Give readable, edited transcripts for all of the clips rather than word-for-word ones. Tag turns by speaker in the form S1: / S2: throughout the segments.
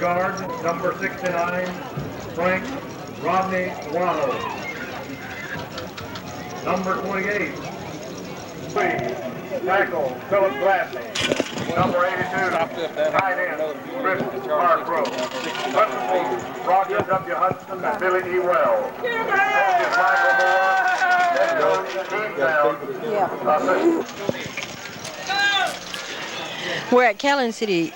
S1: guard, number 69, Frank Rodney Wallow. Number 28, tackle, Philip Gladney. Number 82, tight end, Chris Hargrove. Substitute, Roger W. Hudson and Billy E. Wells. Coaches Michael Moore, head coach Steve Down.
S2: We're at Calhoun City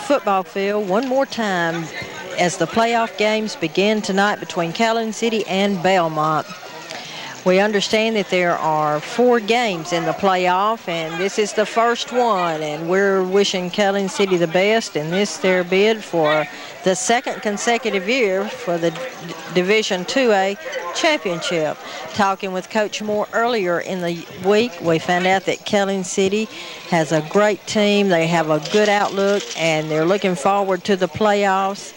S2: football field one more time as the playoff games begin tonight between Calhoun City and Belmont. We understand that there are 4 games in the playoff, and this is the first one, and we're wishing Calhoun City the best in this their bid for the second consecutive year for the Division 2A championship. Talking with Coach Moore earlier in the week, we found out that Calhoun City has a great team. They have a good outlook, and they're looking forward to the playoffs.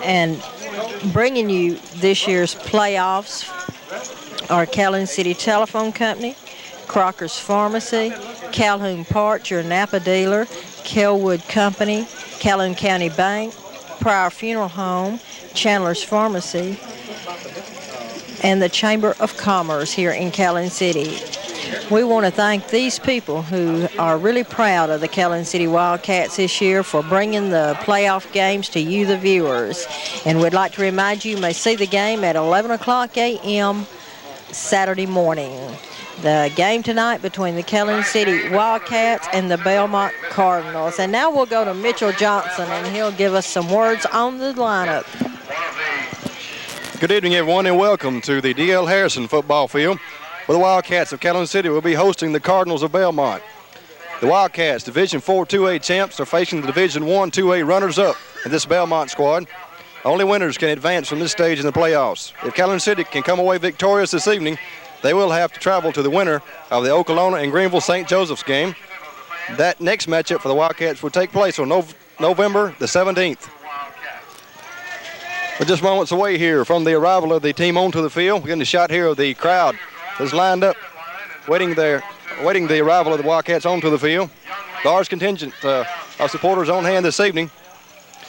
S2: And bringing you this year's playoffs are Calhoun City Telephone Company, Crocker's Pharmacy, Calhoun Parts, your Napa dealer, Kelwood Company, Calhoun County Bank, Pryor Funeral Home, Chandler's Pharmacy, and the Chamber of Commerce here in Calhoun City. We want to thank these people who are really proud of the Calhoun City Wildcats this year for bringing the playoff games to you, the viewers. And we'd like to remind you may see the game at 11 o'clock a.m. Saturday morning. The game tonight between the Calhoun City Wildcats and the Belmont Cardinals. And now we'll go to Mitchell Johnson, and he'll give us some words on the lineup.
S3: Good evening, everyone, and welcome to the D.L. Harrison football field, where the Wildcats of Calhoun City will be hosting the Cardinals of Belmont. The Wildcats, Division 4 2A champs, are facing the Division 1 2A runners-up in this Belmont squad. Only winners can advance from this stage in the playoffs. If Calhoun City can come away victorious this evening, they will have to travel to the winner of the Okolona and Greenville St. Joseph's game. That next matchup for the Wildcats will take place on November the 17th. We're just moments away here from the arrival of the team onto the field. We're getting a shot here of the crowd that's lined up, waiting the arrival of the Wildcats onto the field. Large contingent of supporters on hand this evening.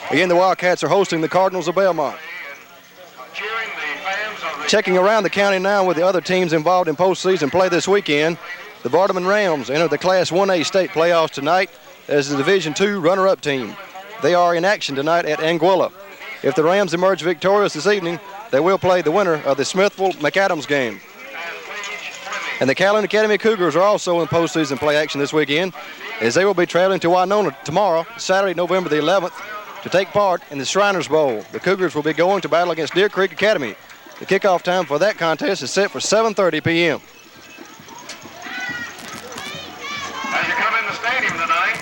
S3: Again, the Wildcats are hosting the Cardinals of Belmont. Checking around the county now with the other teams involved in postseason play this weekend. The Vardaman Rams enter the Class 1A state playoffs tonight as the Division 2 runner-up team. They are in action tonight at Anguilla. If the Rams emerge victorious this evening, they will play the winner of the Smithville-McAdams game. And the Calhoun Academy Cougars are also in postseason play action this weekend, as they will be traveling to Winona tomorrow, Saturday, November the 11th, to take part in the Shriners Bowl. The Cougars will be going to battle against Deer Creek Academy. The kickoff time for that contest is set for 7:30 p.m.
S1: As you come in the stadium tonight,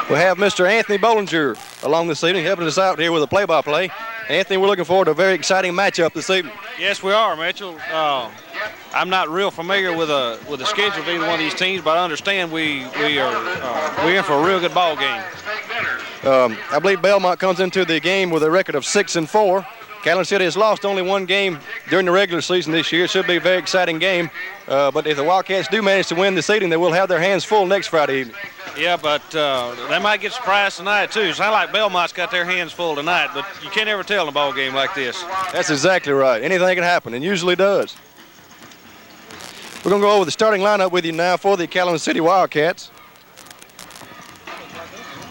S3: we have Mr. Anthony Bollinger along this evening, helping us out here with a play-by-play. Anthony, we're looking forward to a very exciting matchup this evening.
S4: Yes, we are, Mitchell. I'm not real familiar with the schedule of either one of these teams, but I understand we're in for a real good ball game.
S3: I believe Belmont comes into the game with a record of 6-4. Calhoun City has lost only one game during the regular season this year. It should be a very exciting game. But if the Wildcats do manage to win this evening, they will have their hands full next Friday evening.
S4: Yeah, but they might get surprised tonight, too. It sounds like Belmont's got their hands full tonight, but you can't ever tell in a ball game like this.
S3: That's exactly right. Anything can happen, and usually does. We're going to go over the starting lineup with you now for the Calhoun City Wildcats.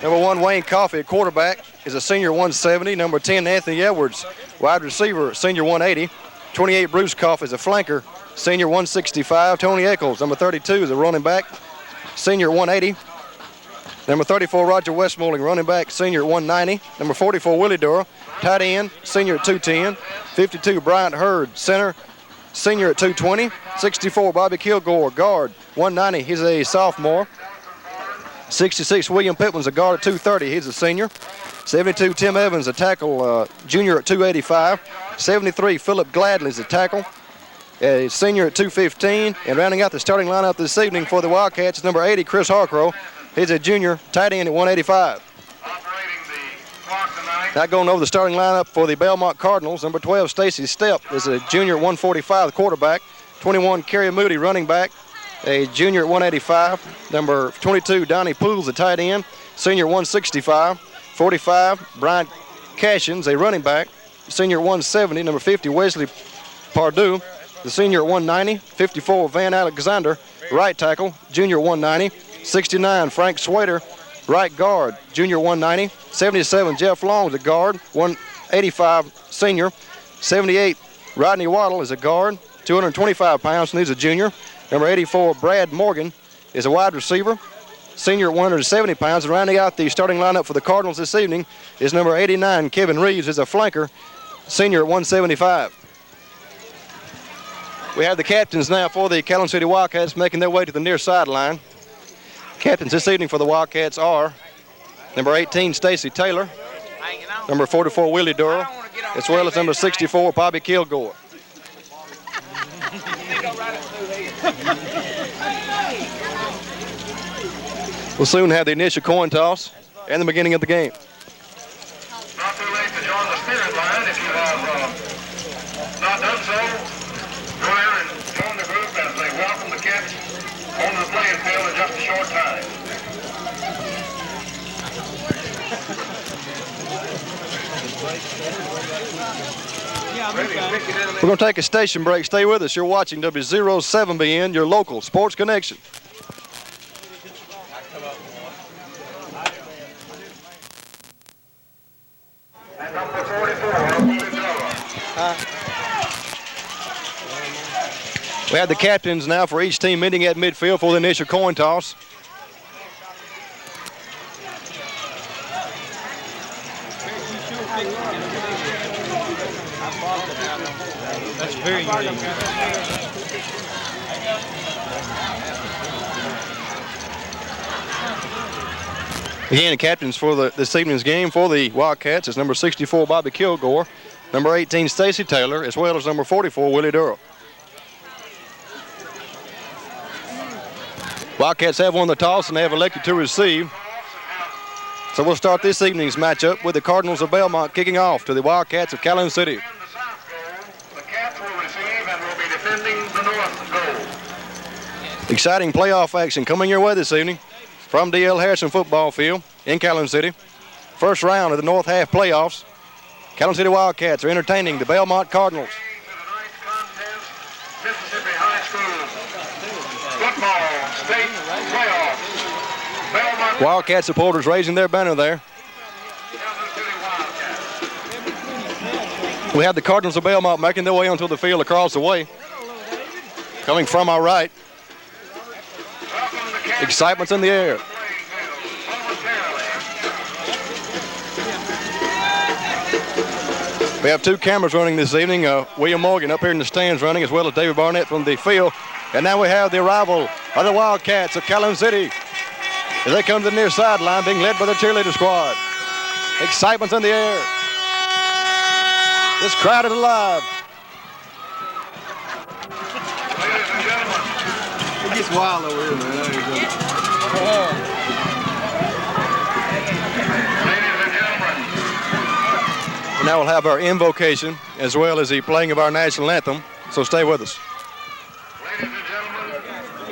S3: Number 1, Wayne Coffey at quarterback is a senior 170. Number 10, Anthony Edwards, wide receiver, senior 180. 28, Bruce Coffey is a flanker, senior 165. Tony Eccles, number 32, is a running back, senior 180. Number 34, Roger Westmoreland, running back, senior 190. Number 44, Willie Dura, tight end, senior at 210. 52, Bryant Hurd, center, senior at 220. 64, Bobby Kilgore, guard, 190. He's a sophomore. 66, William Pittman's a guard at 230. He's a senior. 72, Tim Evans, a tackle, junior at 285. 73, Philip Gladley's a tackle, a senior at 215. And rounding out the starting lineup this evening for the Wildcats is number 80, Chris Harcrow. He's a junior, tight end at 185. Now going over the starting lineup for the Belmont Cardinals, number 12, Stacy Stepp is a junior at 145, the quarterback. 21, Kerry Moody, running back, a junior at 185. Number 22, Donnie Pools, the tight end, senior 165. 45, Brian Cashins, a running back, senior at 170. Number 50, Wesley Pardue, the senior at 190. 54, Van Alexander, right tackle, junior 190. 69, Frank Swader, right guard, junior 190. 77, Jeff Long is a guard, 185 senior. 78, Rodney Waddle is a guard, 225 pounds, and he's a junior. Number 84, Brad Morgan is a wide receiver, senior at 170 pounds. And rounding out the starting lineup for the Cardinals this evening is number 89, Kevin Reeves, is a flanker, senior at 175. We have the captains now for the Calhoun City Wildcats making their way to the near sideline. Captains this evening for the Wildcats are number 18, Stacy Taylor, number 44, Willie Durrell, as well as number 64, Bobby Kilgore. We'll soon have the initial coin toss and the beginning of the game.
S1: Not too late to join the spirit line if you have not done so. Go there and join the group as they welcome the kids onto the playing field in just a short time.
S3: We're going to take a station break. Stay with us. You're watching W07BN, your local sports connection.
S1: And number 44, Willie Durrell.
S3: We have the captains now for each team meeting at midfield for the initial coin toss.
S4: That's very unique.
S3: Again, the captains for this evening's game for the Wildcats is number 64, Bobby Kilgore, number 18, Stacy Taylor, as well as number 44, Willie Durrell. Wildcats have won the toss and they have elected to receive. So we'll start this evening's matchup with the Cardinals of Belmont kicking off to the Wildcats of Calhoun City.
S1: The Cats will receive and will be defending the north goal.
S3: Exciting playoff action coming your way this evening from D.L. Harrison Football Field in Calhoun City. First round of the North Half playoffs. Calhoun City Wildcats are entertaining the Belmont Cardinals.
S1: Tonight's contest, Mississippi High School football state playoffs. Belmont
S3: Wildcat supporters raising their banner there.
S1: Calhoun City Wildcats.
S3: We have the Cardinals of Belmont making their way onto the field across the way. Coming from our right.
S1: Welcome the Cats.
S3: Excitement's in the air. We have two cameras running this evening. William Morgan up here in the stands running, as well as David Barnett from the field. And now we have the arrival of the Wildcats of Calhoun City as they come to the near sideline, being led by the cheerleader squad. Excitement's in the air. This crowd is alive.
S1: Ladies and gentlemen,
S3: It gets wild over here, man.
S1: ladies and gentlemen,
S3: Now we'll have our invocation as well as the playing of our national anthem. So stay with us.
S1: ladies and gentlemen,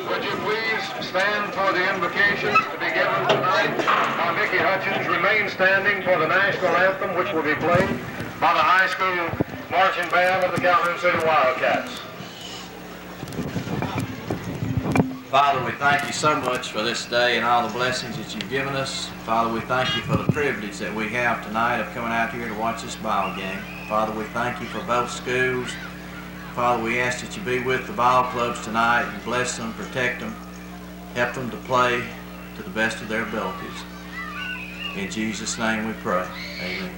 S1: would you please stand for the invocation to be given tonight by Mickey Hutchins? Remain standing for the national anthem, which will be played by the high school marching band of the Calhoun City Wildcats.
S5: Father, we thank you so much for this day and all the blessings that you've given us. Father, we thank you for the privilege that we have tonight of coming out here to watch this ball game. Father, we thank you for both schools. Father, we ask that you be with the ball clubs tonight and bless them, protect them, help them to play to the best of their abilities. In Jesus' name we pray. Amen.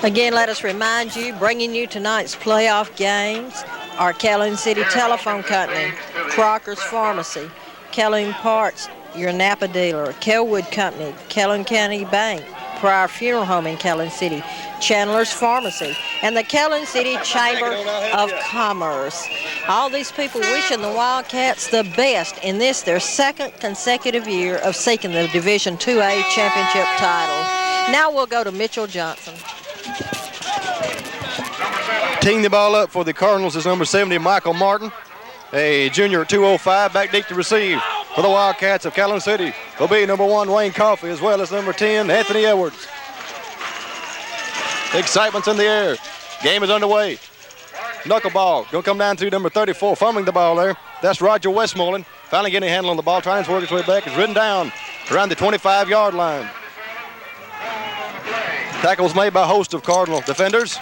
S2: Again, let us remind you, bringing you tonight's playoff games are Calhoun City Telephone Company, Crocker's Pharmacy, Calhoun Parts, your Napa dealer, Kelwood Company, Calhoun County Bank, Pryor Funeral Home in Calhoun City, Chandler's Pharmacy, and the Calhoun City Chamber of Commerce. All these people wishing the Wildcats the best in this, their second consecutive year of seeking the Division IIA championship title. Now we'll go to Mitchell Johnson.
S3: Teeing the ball up for the Cardinals is number 70, Michael Martin, a junior at 205, back deep to receive. For the Wildcats of Calhoun City will be number 1, Wayne Coffey, as well as number 10, Anthony Edwards. Excitement's in the air. Game is underway. Knuckleball going to come down to number 34, fumbling the ball there. That's Roger Westmoreland. Finally getting a handle on the ball, trying to work his way back. It's ridden down around the 25-yard line. Tackles made by a host of Cardinal defenders.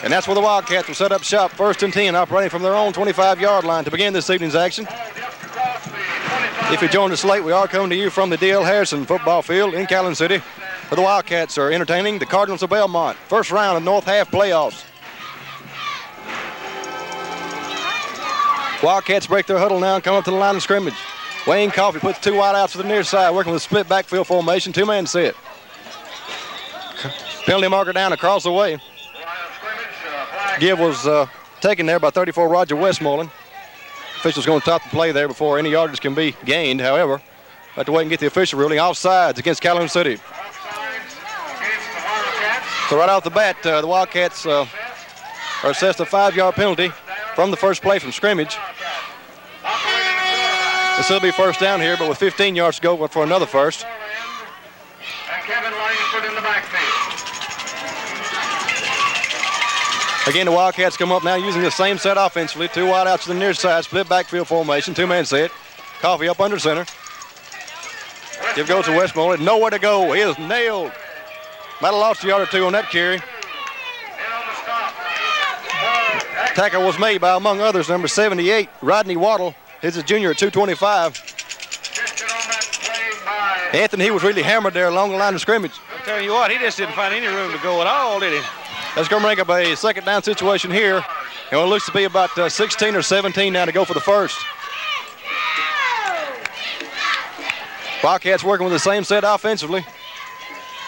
S3: And that's where the Wildcats will set up shop. 1st and 10, operating from their own 25-yard line to begin this evening's action. If you joined us late, we are coming to you from the D.L. Harrison football field in Calhoun City, where the Wildcats are entertaining the Cardinals of Belmont. First round of North Half playoffs. Wildcats break their huddle now and come up to the line of scrimmage. Wayne Coffey puts 2 wideouts to the near side, working with a split backfield formation, 2-man set. Penalty marker down across the way. Give was taken there by 34 Roger Westmoreland. Official's going to stop the play there before any yardage can be gained. However, have to wait and get the official ruling. Offsides against Calhoun City. So right off the bat, the Wildcats are assessed a 5-yard penalty from the first play from scrimmage. This will be first down here, but with 15 yards to go for another first.
S1: And Kevin Langford in the backfield.
S3: Again, the Wildcats come up now using the same set offensively. 2 wideouts to the near side, split backfield formation, 2-man set. Coffey up under center. Give goes to Westmoreland. Nowhere to go. He is nailed. Might have lost a yard or 2 on that carry. Tackle was made by, among others, number 78, Rodney Waddle. He's a junior at 225. Anthony, he was really hammered there along the line of scrimmage.
S4: I'm telling you what, he just didn't find any room to go at all, did he?
S3: That's going to bring up a second down situation here. And it looks to be about 16 or 17 now to go for the first. Wildcats working with the same set offensively.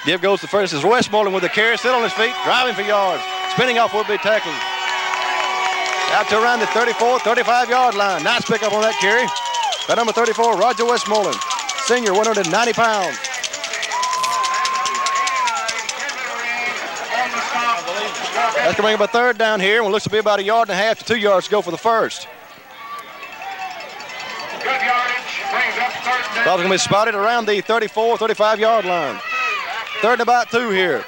S3: Give goes to first. Is Westmoreland with the carry, still on his feet, driving for yards. Spinning off would be tackled. Out to around the 34, 35-yard line. Nice pickup on that carry by number 34, Roger Westmoreland, senior, 190 pounds. That's going to bring up a third down here, and it looks to be about 1.5 yards to 2 yards to go for the first.
S1: Good yardage. Brings up third down.
S3: Ball's going to be spotted around the 34, 35-yard line. Third and about 2 here.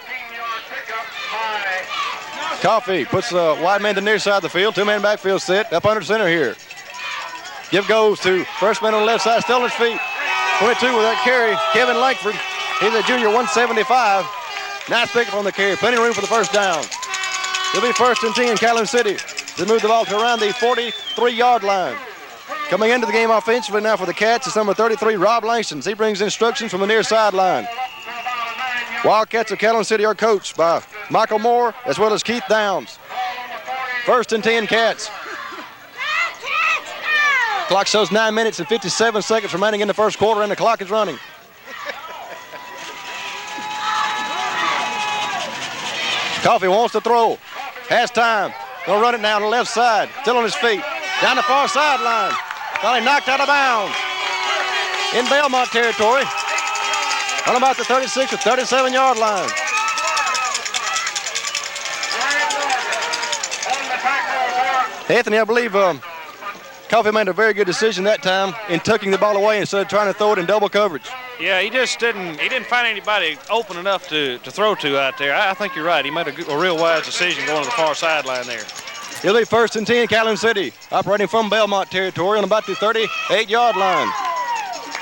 S3: Coffey puts the wide man to the near side of the field. 2-man backfield set up under center here. Give goes to first man on the left side, still on his feet. 22 with that carry, Kevin Langford. He's a junior, 175. Nice pickup on the carry. Plenty of room for the first down. It'll be 1st and 10 in Calhoun City. They move the ball to around the 43-yard line. Coming into the game offensively now for the Cats is number 33, Rob Langston. He brings instructions from the near sideline. Wildcats of Calhoun City are coached by Michael Moore as well as Keith Downs. 1st and 10 Cats. Clock shows 9 minutes and 57 seconds remaining in the first quarter, and the clock is running. Coffey wants to throw. Has time. Gonna run it now to the left side. Still on his feet. Down the far sideline. Finally knocked out of bounds. In Belmont territory. On about the 36 or 37-yard line. Anthony, I believe Coffey made a very good decision that time in tucking the ball away instead of trying to throw it in double coverage.
S4: Yeah, he just didn't find anybody open enough to throw to out there. I think you're right. He made a real wise decision going to the far sideline there.
S3: It'll be 1st and 10 Calhoun City, operating from Belmont territory on about the 38-yard line.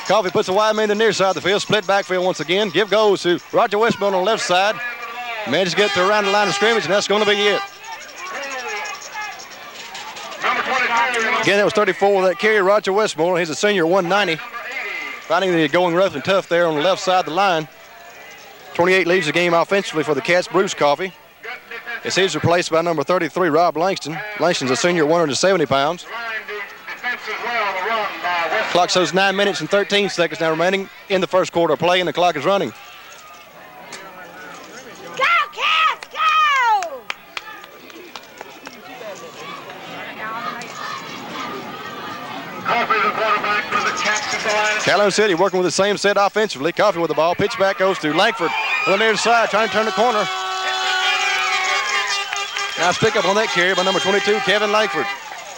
S3: Coffey puts the wide man to the near side of the field, split backfield once again. Give goes to Roger Westmoreland on the left side. Manages to get to around the line of scrimmage, and that's going to be it. Again, that was 34 with that carry, Roger Westmoreland. He's a senior, 190. Finding the going rough and tough there on the left side of the line. 28 leads the game offensively for the Cats. Bruce Coffey. As he's replaced by number 33, Rob Langston. Langston's a senior, 170 pounds. Clock shows 9 minutes and 13 seconds now remaining in the first quarter of play, and the clock is running.
S6: Go, Cats, go!
S3: Calhoun City working with the same set offensively. Coffey with the ball. Pitch back goes to Langford on the near side, trying to turn the corner. Nice pickup on that carry by number 22, Kevin Langford.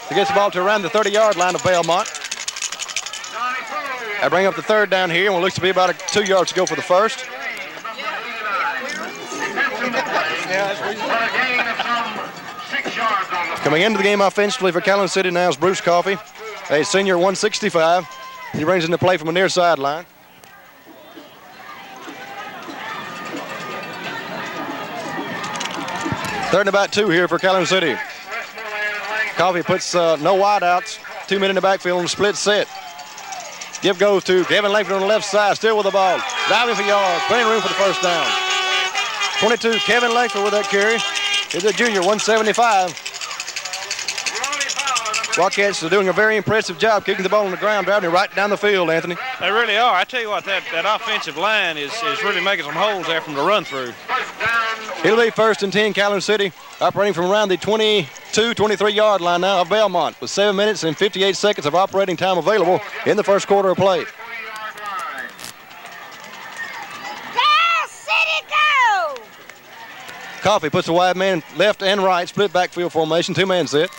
S3: He gets the ball to around the 30-yard line of Belmont. I bring up the third down here, and what looks to be about 2 yards to go for the first. Coming into the game offensively for Calhoun City now is Bruce Coffey, a senior, 165. He brings into play from a near sideline. Third and about 2 here for Calhoun City. Coffey puts no wideouts. 2 men in the backfield on the split set. Give goes to Kevin Langford on the left side, still with the ball. Driving for yards, plenty of room for the first down. 22, Kevin Langford with that carry. He's a junior, 175. Wildcats are doing a very impressive job kicking the ball on the ground, driving it right down the field, Anthony.
S4: They really are. I tell you what, that offensive line is really making some holes there from the run through.
S3: It'll be 1st and 10, Calhoun City, operating from around the 22, 23-yard line now of Belmont with 7 minutes and 58 seconds of operating time available in the first quarter of play.
S6: Go, City, go!
S3: Coffey puts a wide man left and right, split backfield formation, 2-man set.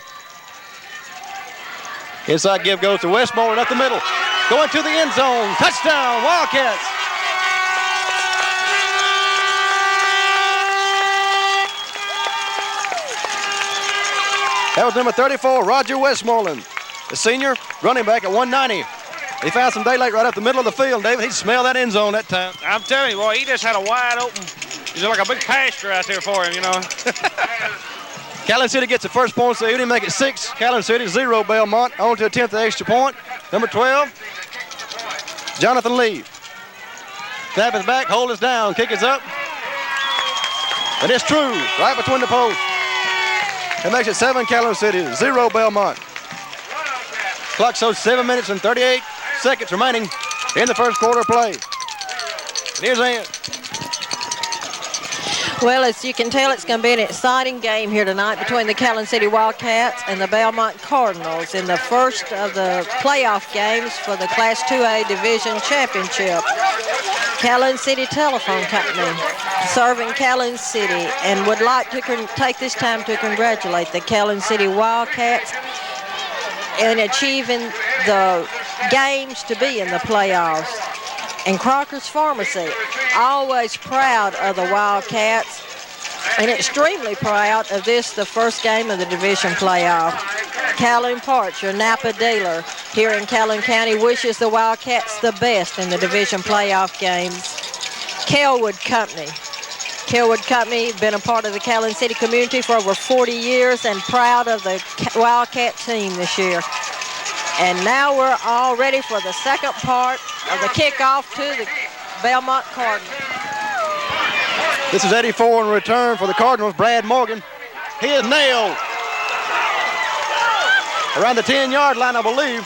S3: Inside give goes to Westmoreland up the middle. Going to the end zone. Touchdown, Wildcats. That was number 34, Roger Westmoreland, the senior running back at 190. He found some daylight right up the middle of the field, David. He smelled that end zone that time.
S4: I'm telling you, boy, he just had a wide open, he's like a big pasture out there for him, you know.
S3: Calhoun City gets the first point, so he didn't make it 6. Calhoun City 0, Belmont. On to attempt the extra point. Number 12, Jonathan Lee. Snap is back, hold is down, kick is up. And it's true, right between the posts. It makes it 7, Calhoun City, 0, Belmont. Clock shows 7 minutes and 38 seconds remaining in the first quarter of play. And here's Ann.
S2: Well, as you can tell, it's going to be an exciting game here tonight between the Calhoun City Wildcats and the Belmont Cardinals in the first of the playoff games for the Class 2A Division Championship. Calhoun City Telephone Company serving Calhoun City and would like to take this time to congratulate the Calhoun City Wildcats in achieving the games to be in the playoffs. And Crocker's Pharmacy, always proud of the Wildcats and extremely proud of this, the first game of the division playoff. Calhoun Parts, your Napa dealer here in Calhoun County, wishes the Wildcats the best in the division playoff games. Kelwood Company, been a part of the Calhoun City community for over 40 years and proud of the Wildcat team this year. And now we're all ready for the second part of the kickoff to the Belmont Cardinals.
S3: This is 84 in return for the Cardinals. Brad Morgan, he is nailed around the 10-yard line, I believe.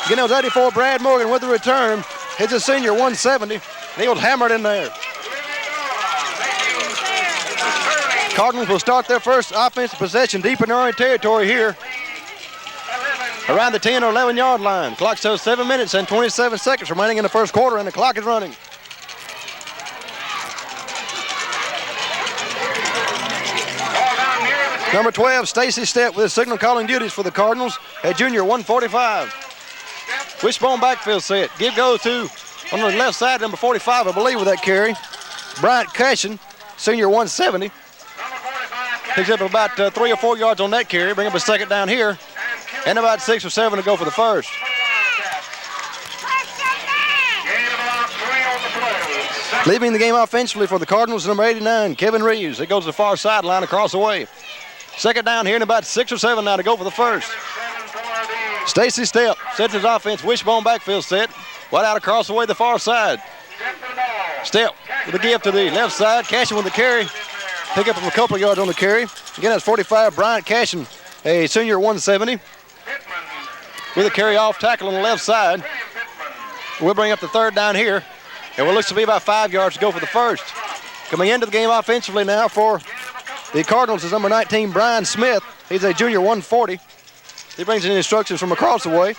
S3: Again, it was 84, Brad Morgan with the return. He's a senior, 170, and he was hammered in there. Cardinals will start their first offensive possession deep in their own territory here, around the 10 or 11-yard line. Clock shows 7 minutes and 27 seconds remaining in the first quarter, and the clock is running. Number 12, Stacy Stepp with his signal calling duties for the Cardinals at junior, 145. Wishbone backfield set. Give goes to, on the left side, number 45, I believe, with that carry. Bryant Cashin, senior, 170. Picks up about 3 or 4 yards on that carry. Bring up a second down here. And about 6 or 7 to go for the first. Leaving the game offensively for the Cardinals, number 89, Kevin Reeves. It goes to the far sideline across the way. Second down here and about 6 or 7 now to go for the first. Stacy Stepp sets his offense, wishbone backfield set. Right out across the way the far side. Step with a give to the left side. Cashin with the carry. Pick up a couple of yards on the carry. Again, that's 45. Bryant Cashin, a senior 170. With a carry off tackle on the left side. We'll bring up the third down here. And what looks to be about 5 yards to go for the first. Coming into the game offensively now for the Cardinals is number 19, Brian Smith. He's a junior 140. He brings in instructions from across the way.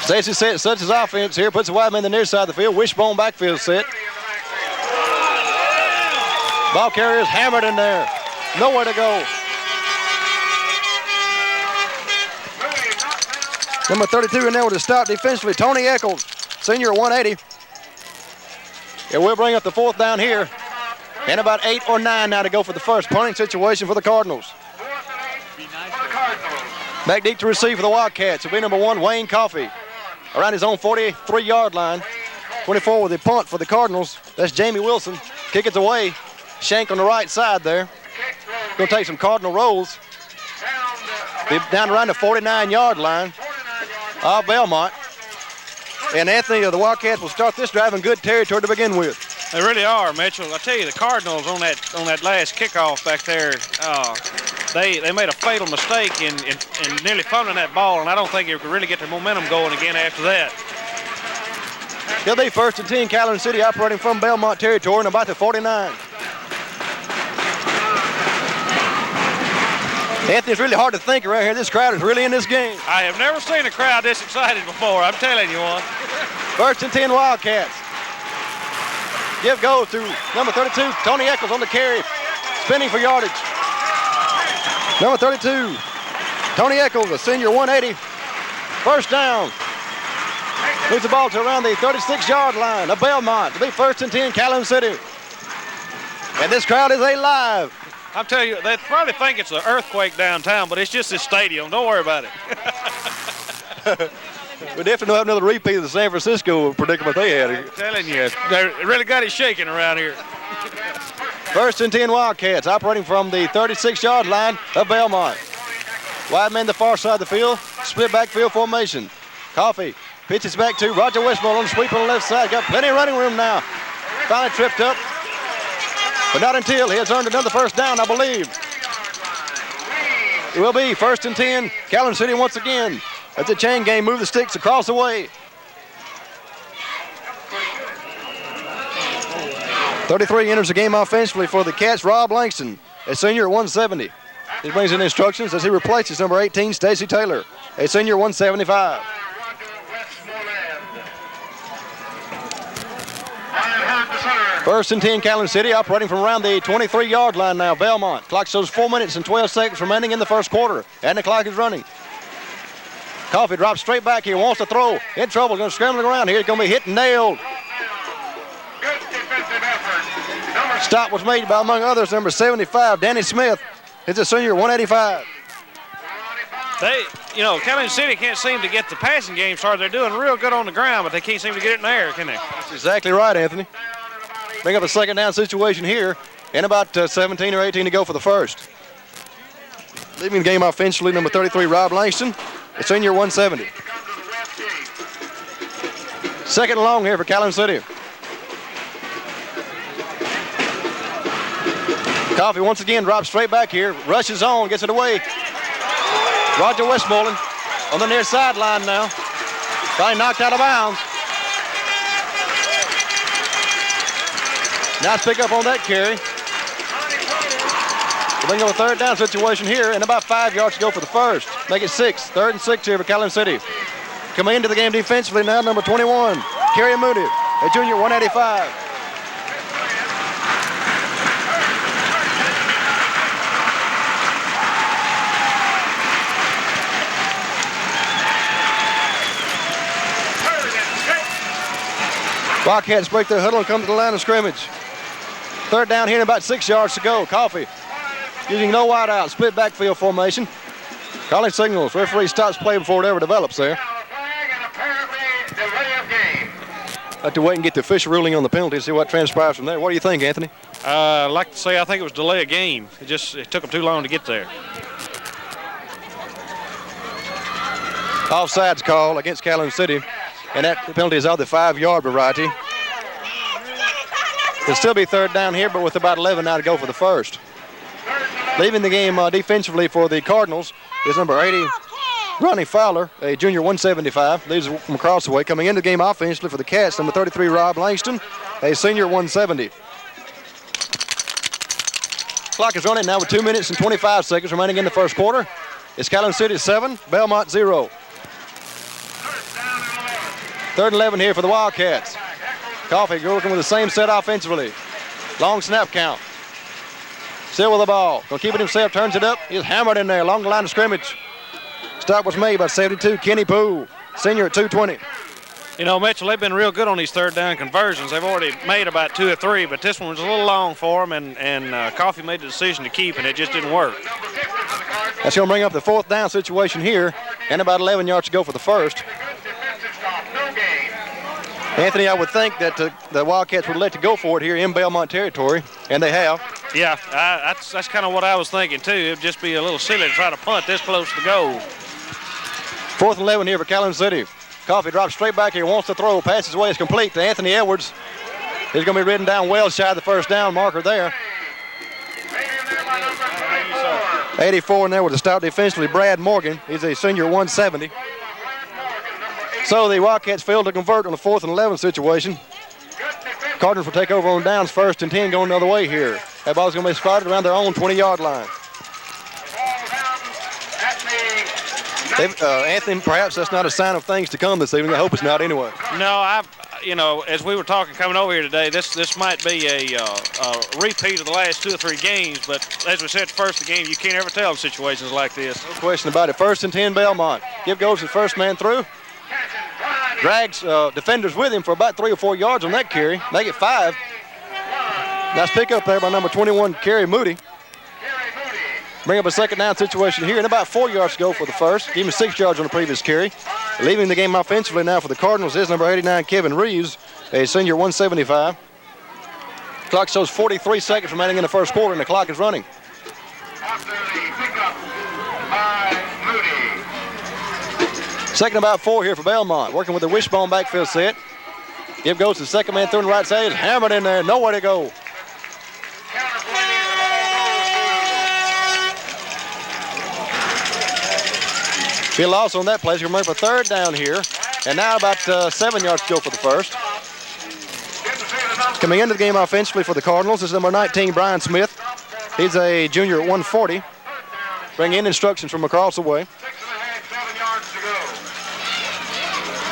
S3: Stacy sets his offense here, puts the wide man in the near side of the field. Wishbone backfield set. Ball carrier is hammered in there. Nowhere to go. Number 32 in there with a stop defensively, Tony Eccles, senior 180. And we'll bring up the fourth down here. And about 8 or 9 now to go for the first punting situation for the Cardinals. Back deep to receive for the Wildcats. It'll be number 1, Wayne Coffey. Around his own 43-yard line. 24 with the punt for the Cardinals. That's Jamie Wilson. Kick it away. Shank on the right side there. Going to take some Cardinal rolls. Be down around the 49-yard line of Belmont. And Anthony of the Wildcats will start this drive in good territory to begin with.
S4: They really are, Mitchell. I tell you, the Cardinals on that last kickoff back there, they made a fatal mistake in nearly fumbling that ball, and I don't think they could really get their momentum going again after that.
S3: They'll be first and 10, Calhoun City operating from Belmont territory and about the 49. Anthony, it's really hard to think around here. This crowd is really in this game.
S4: I have never seen a crowd this excited before, I'm telling you one.
S3: First and 10 Wildcats. Give go to number 32, Tony Eccles on the carry. Spinning for yardage. Number 32, Tony Eccles, a senior 180. First down. Moves the ball to around the 36-yard line of Belmont to be first and 10, Calhoun City. And this crowd is alive.
S4: I'm telling you, they probably think it's an earthquake downtown, but it's just this stadium. Don't worry about it.
S3: We definitely don't have another repeat of the San Francisco predicament they had.
S4: I'm telling you, they really got it shaking around here.
S3: First and 10 Wildcats operating from the 36-yard line of Belmont. Wide man the far side of the field, split backfield formation. Coffey pitches back to Roger Westmore on the sweep on the left side. Got plenty of running room now. Finally tripped up, but not until he has earned another first down, I believe. It will be first and 10, Calhoun City once again. That's a chain game. Move the sticks across the way. 33 enters the game offensively for the Cats. Rob Langston, a senior at 170. He brings in instructions as he replaces number 18, Stacy Taylor, a senior 175. First and 10, Calhoun City operating from around the 23-yard line now. Belmont. Clock shows 4 minutes and 12 seconds remaining in the first quarter, and the clock is running. Coffey drops straight back here, wants to throw. In trouble, going to scramble around here. It's going to be hit and nailed. Stop was made by, among others, number 75, Danny Smith. It's a senior, 185.
S4: Calhoun City can't seem to get the passing game started. They're doing real good on the ground, but they can't seem to get it in the air, can they?
S3: That's exactly right, Anthony. Bring up a second down situation here, and about 17 or 18 to go for the first. Leaving the game offensively, number 33, Rob Langston. The senior 170. Second and long here for Calhoun City. Coffey once again drops straight back here, rushes on, gets it away. Roger Westmoreland on the near sideline now. Finally knocked out of bounds. Nice pickup on that carry. We'll bring up a third down situation here, and about 5 yards to go for the first. Make it 6. Third and 6 here for Calhoun City. Coming into the game defensively now, number 21, Kerry Moody, a junior 185. Wildcats break their huddle and come to the line of scrimmage. Third down here and about 6 yards to go. Coffey using no wide out, split backfield formation. Calling signals. Referee stops play before it ever develops there. Have to wait and get the official ruling on the penalty to see what transpires from there. What do you think, Anthony?
S4: I'd like to say I think it was delay of game. It took them too long to get there.
S3: Offsides call against Calhoun City, and that penalty is of the 5-yard variety. It'll still be third down here, but with about 11 now to go for the first. Leaving the game defensively for the Cardinals is number 80, Ronnie Fowler, a junior 175, leaves from across the way. Coming into the game offensively for the Cats, number 33, Rob Langston, a senior 170. Clock is running now with 2 minutes and 25 seconds remaining in the first quarter. It's Calhoun City 7, Belmont 0. Third and 11 here for the Wildcats. Coffee working with the same set offensively. Long snap count. Still with the ball. Gonna keep it himself, turns it up. He's hammered in there along the line of scrimmage. Stop was made by 72, Kenny Poole, senior at 220.
S4: You know, Mitchell, they've been real good on these third down conversions. They've already made about 2 or 3, but this one was a little long for them, and Coffee made the decision to keep, and it just didn't work.
S3: That's going to bring up the fourth down situation here, and about 11 yards to go for the first. Anthony, I would think that the Wildcats would let to go for it here in Belmont territory, and they have.
S4: Yeah, that's kind of what I was thinking, too. It would just be a little silly to try to punt this close to goal.
S3: Fourth and 11 here for Calhoun City. Coffee drops straight back here, wants to throw, passes away, is complete to Anthony Edwards. He's going to be ridden down well shy of the first down marker there. 84 in there with a stout defensively, Brad Morgan. He's a senior 170. So the Wildcats failed to convert on the 4th and 11 situation. Cardinals will take over on downs, 1st and 10 going the other way here. That ball's going to be spotted around their own 20-yard line. Anthony, perhaps that's not a sign of things to come this evening. I hope it's not anyway.
S4: No, you know, as we were talking coming over here today, this might be a repeat of the last 2 or 3 games, but as we said first, the game, you can't ever tell in situations like this.
S3: No question about it. 1st and 10 Belmont. Give goes to the first man through. Drags defenders with him for about 3 or 4 yards on that carry. Make it 5. Nice pickup there by number 21, Kerry Moody. Bring up a second down situation here, and about 4 yards to go for the first. Give him 6 yards on the previous carry. Leaving the game offensively now for the Cardinals is number 89, Kevin Reeves, a senior 175. Clock shows 43 seconds remaining in the first quarter, and the clock is running. Second about 4 here for Belmont, working with the wishbone backfield set. Give goes to the second man through on the right side. Hammered in there, nowhere to go. Be a loss on that play. You're going to remember 3rd down here. And now about 7 yards to go for the first. Coming into the game offensively for the Cardinals is number 19, Brian Smith. He's a junior at 140. Bring in instructions from across the way.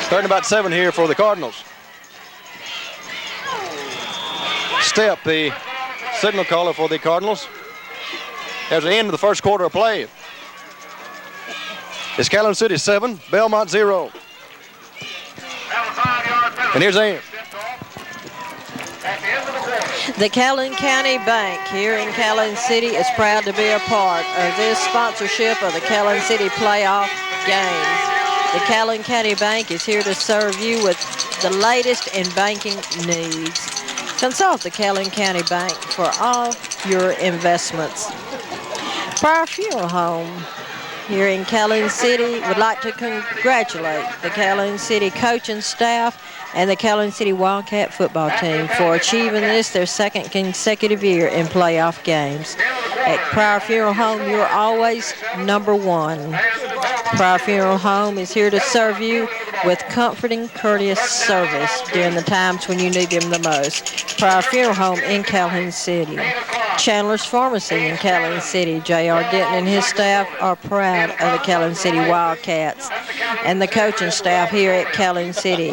S3: 3rd and about 7 here for the Cardinals. Step, the signal caller for the Cardinals. As the end of the first quarter of play. It's Calhoun City 7, Belmont 0. And here's Ann.
S2: The Calhoun County Bank here in Calhoun City is proud to be a part of this sponsorship of the Calhoun City playoff games. The Calhoun County Bank is here to serve you with the latest in banking needs. Consult the Calhoun County Bank for all your investments. Prior Funeral Home here in Calhoun City would like to congratulate the Calhoun City coaching staff and the Calhoun City Wildcat football team for achieving this their 2nd consecutive year in playoff games. At Prior Funeral Home, you're always number 1. Prior Funeral Home is here to serve you with comforting, courteous service during the times when you need them the most. Prior Funeral Home in Calhoun City. Chandler's Pharmacy in Calhoun City. J.R. Denton and his staff are proud of the Calhoun City Wildcats and the coaching staff here at Calhoun City.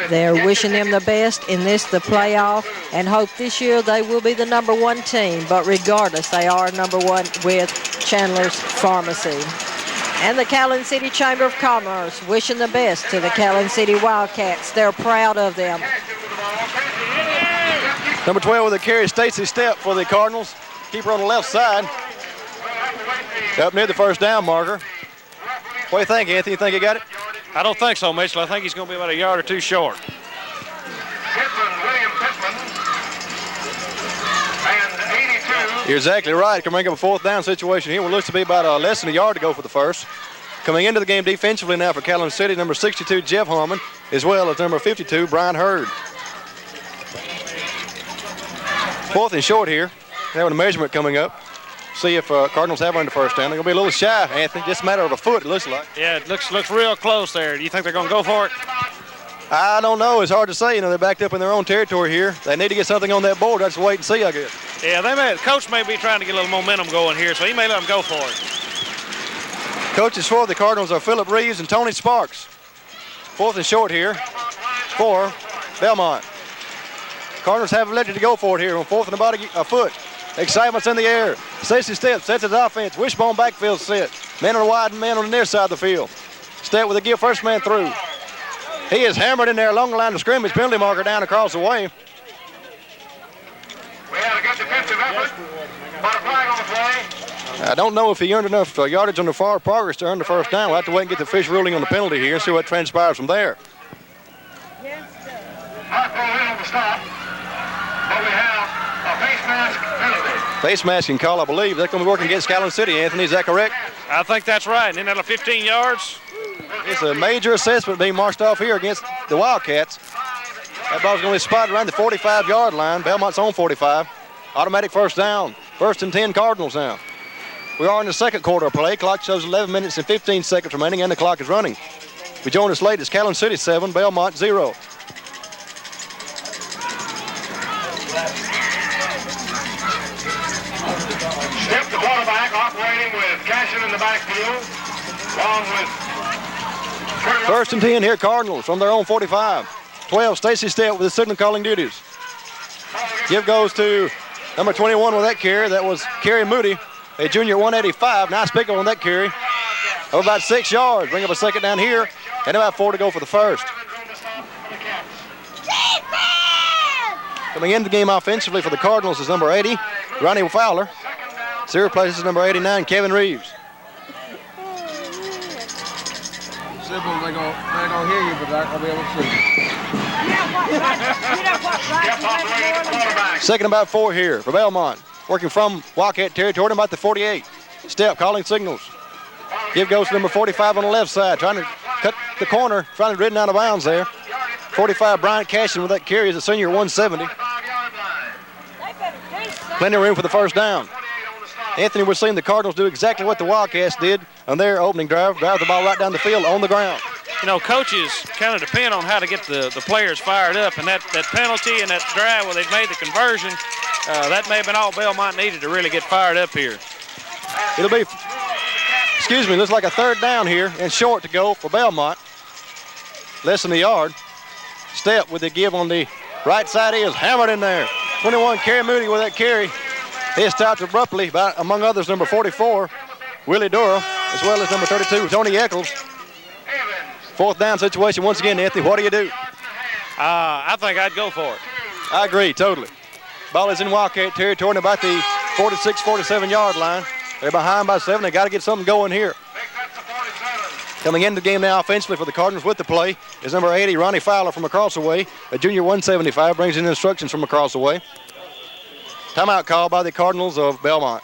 S2: They're wishing them the best in the playoff, and hope this year they will be the number 1 team. But regardless, they are number 1 with Chandler's Pharmacy. And the Calhoun City Chamber of Commerce wishing the best to the Calhoun City Wildcats. They're proud of them.
S3: Number 12 with a carry, Stacy Stepp for the Cardinals. Keeper on the left side. Up near the first down marker. What do you think, Anthony? You think he got it?
S4: I don't think so, Mitchell. I think he's going to be about a yard or 2 short.
S3: You're exactly right. Can bring up a 4th down situation here. What looks to be about less than a yard to go for the first. Coming into the game defensively now for Calhoun City, number 62, Jeff Harmon, as well as number 52, Brian Hurd. 4th and short here. Having a measurement coming up. See if Cardinals have on the first down. They're going to be a little shy, Anthony. Just a matter of a foot, it looks like.
S4: Yeah, it looks real close there. Do you think they're going to go for it?
S3: I don't know. It's hard to say. You know, they're backed up in their own territory here. They need to get something on that board. Let's wait and see, I guess.
S4: Yeah, Coach may be trying to get a little momentum going here, so he may let them go for it.
S3: Coaches for the Cardinals are Philip Reeves and Tony Sparks. 4th and short here for Belmont. Cardinals have elected to go for it here on 4th and about a foot. Excitement's in the air. Stacey Stepp sets his offense. Wishbone backfield set. Man on the wide and man on the near side of the field. Stepp with a give first man through. He is hammered in there along the line of scrimmage. Penalty marker down across the way.
S1: We had a good defensive effort. Put a flag on the play.
S3: I don't know if he earned enough yardage on the far progress to earn the first down. We'll have to wait and get the official ruling on the penalty here and see what transpires from there.
S1: Not thrown in on the stop, but we have a face mask penalty.
S3: Face masking call, I believe. That's going to be working against Calhoun City, Anthony. Is that correct?
S4: I think that's right. And then at 15 yards.
S3: It's a major assessment being marched off here against the Wildcats. That ball's going to be spotted around the 45-yard line. Belmont's on 45. Automatic first down. 1st and 10 Cardinals now. We are in the second quarter of play. Clock shows 11 minutes and 15 seconds remaining, and the clock is running. We join us late. It's Calhoun City 7, Belmont 0.
S1: Stepp, the quarterback, operating with Cashin in the backfield, along with
S3: 1st and 10 here, Cardinals from their own 45. 12, Stacey Stepp with the signal calling duties. Give goes to number 21 with that carry. That was Kerry Moody, a junior 185. Nice pickup on that carry. Of about 6 yards. Bring up a second down here, and about 4 to go for the first. Coming into the game offensively for the Cardinals is number 80, Ronnie Fowler. Zero places number 89, Kevin Reeves.
S7: Simple, they're gonna hear you, but they're not gonna be able to see.
S3: Second about 4 here for Belmont. Working from Wildcat territory about the 48. Stepp calling signals. Give goes to number 45 on the left side, trying to cut the corner, trying to ridden out of bounds there. 45, Bryant Cashin with that carry is a senior 170. Plenty of room for the first down. Anthony, we're seeing the Cardinals do exactly what the Wildcats did on their opening drive the ball right down the field on the ground.
S4: You know, coaches kind of depend on how to get the players fired up, and that penalty and that drive where they've made the conversion, that may have been all Belmont needed to really get fired up here.
S3: It'll be, looks like a 3rd down here and short to go for Belmont. Less than a yard. Stepp with the give on the right side is hammered in there. 21, Kerry Moody with that carry. He stopped abruptly by, among others, number 44, Willie Dura, as well as number 32, Tony Eccles. 4th down situation once again, Anthony. What do you do?
S4: I think I'd go for it.
S3: I agree, totally. Ball is in Wildcat territory and about the 46, 47-yard line. They're behind by 7. They got to get something going here. Coming into the game now offensively for the Cardinals with the play is number 80, Ronnie Fowler from across the way. A junior 175 brings in instructions from across the way. Timeout call by the Cardinals of Belmont.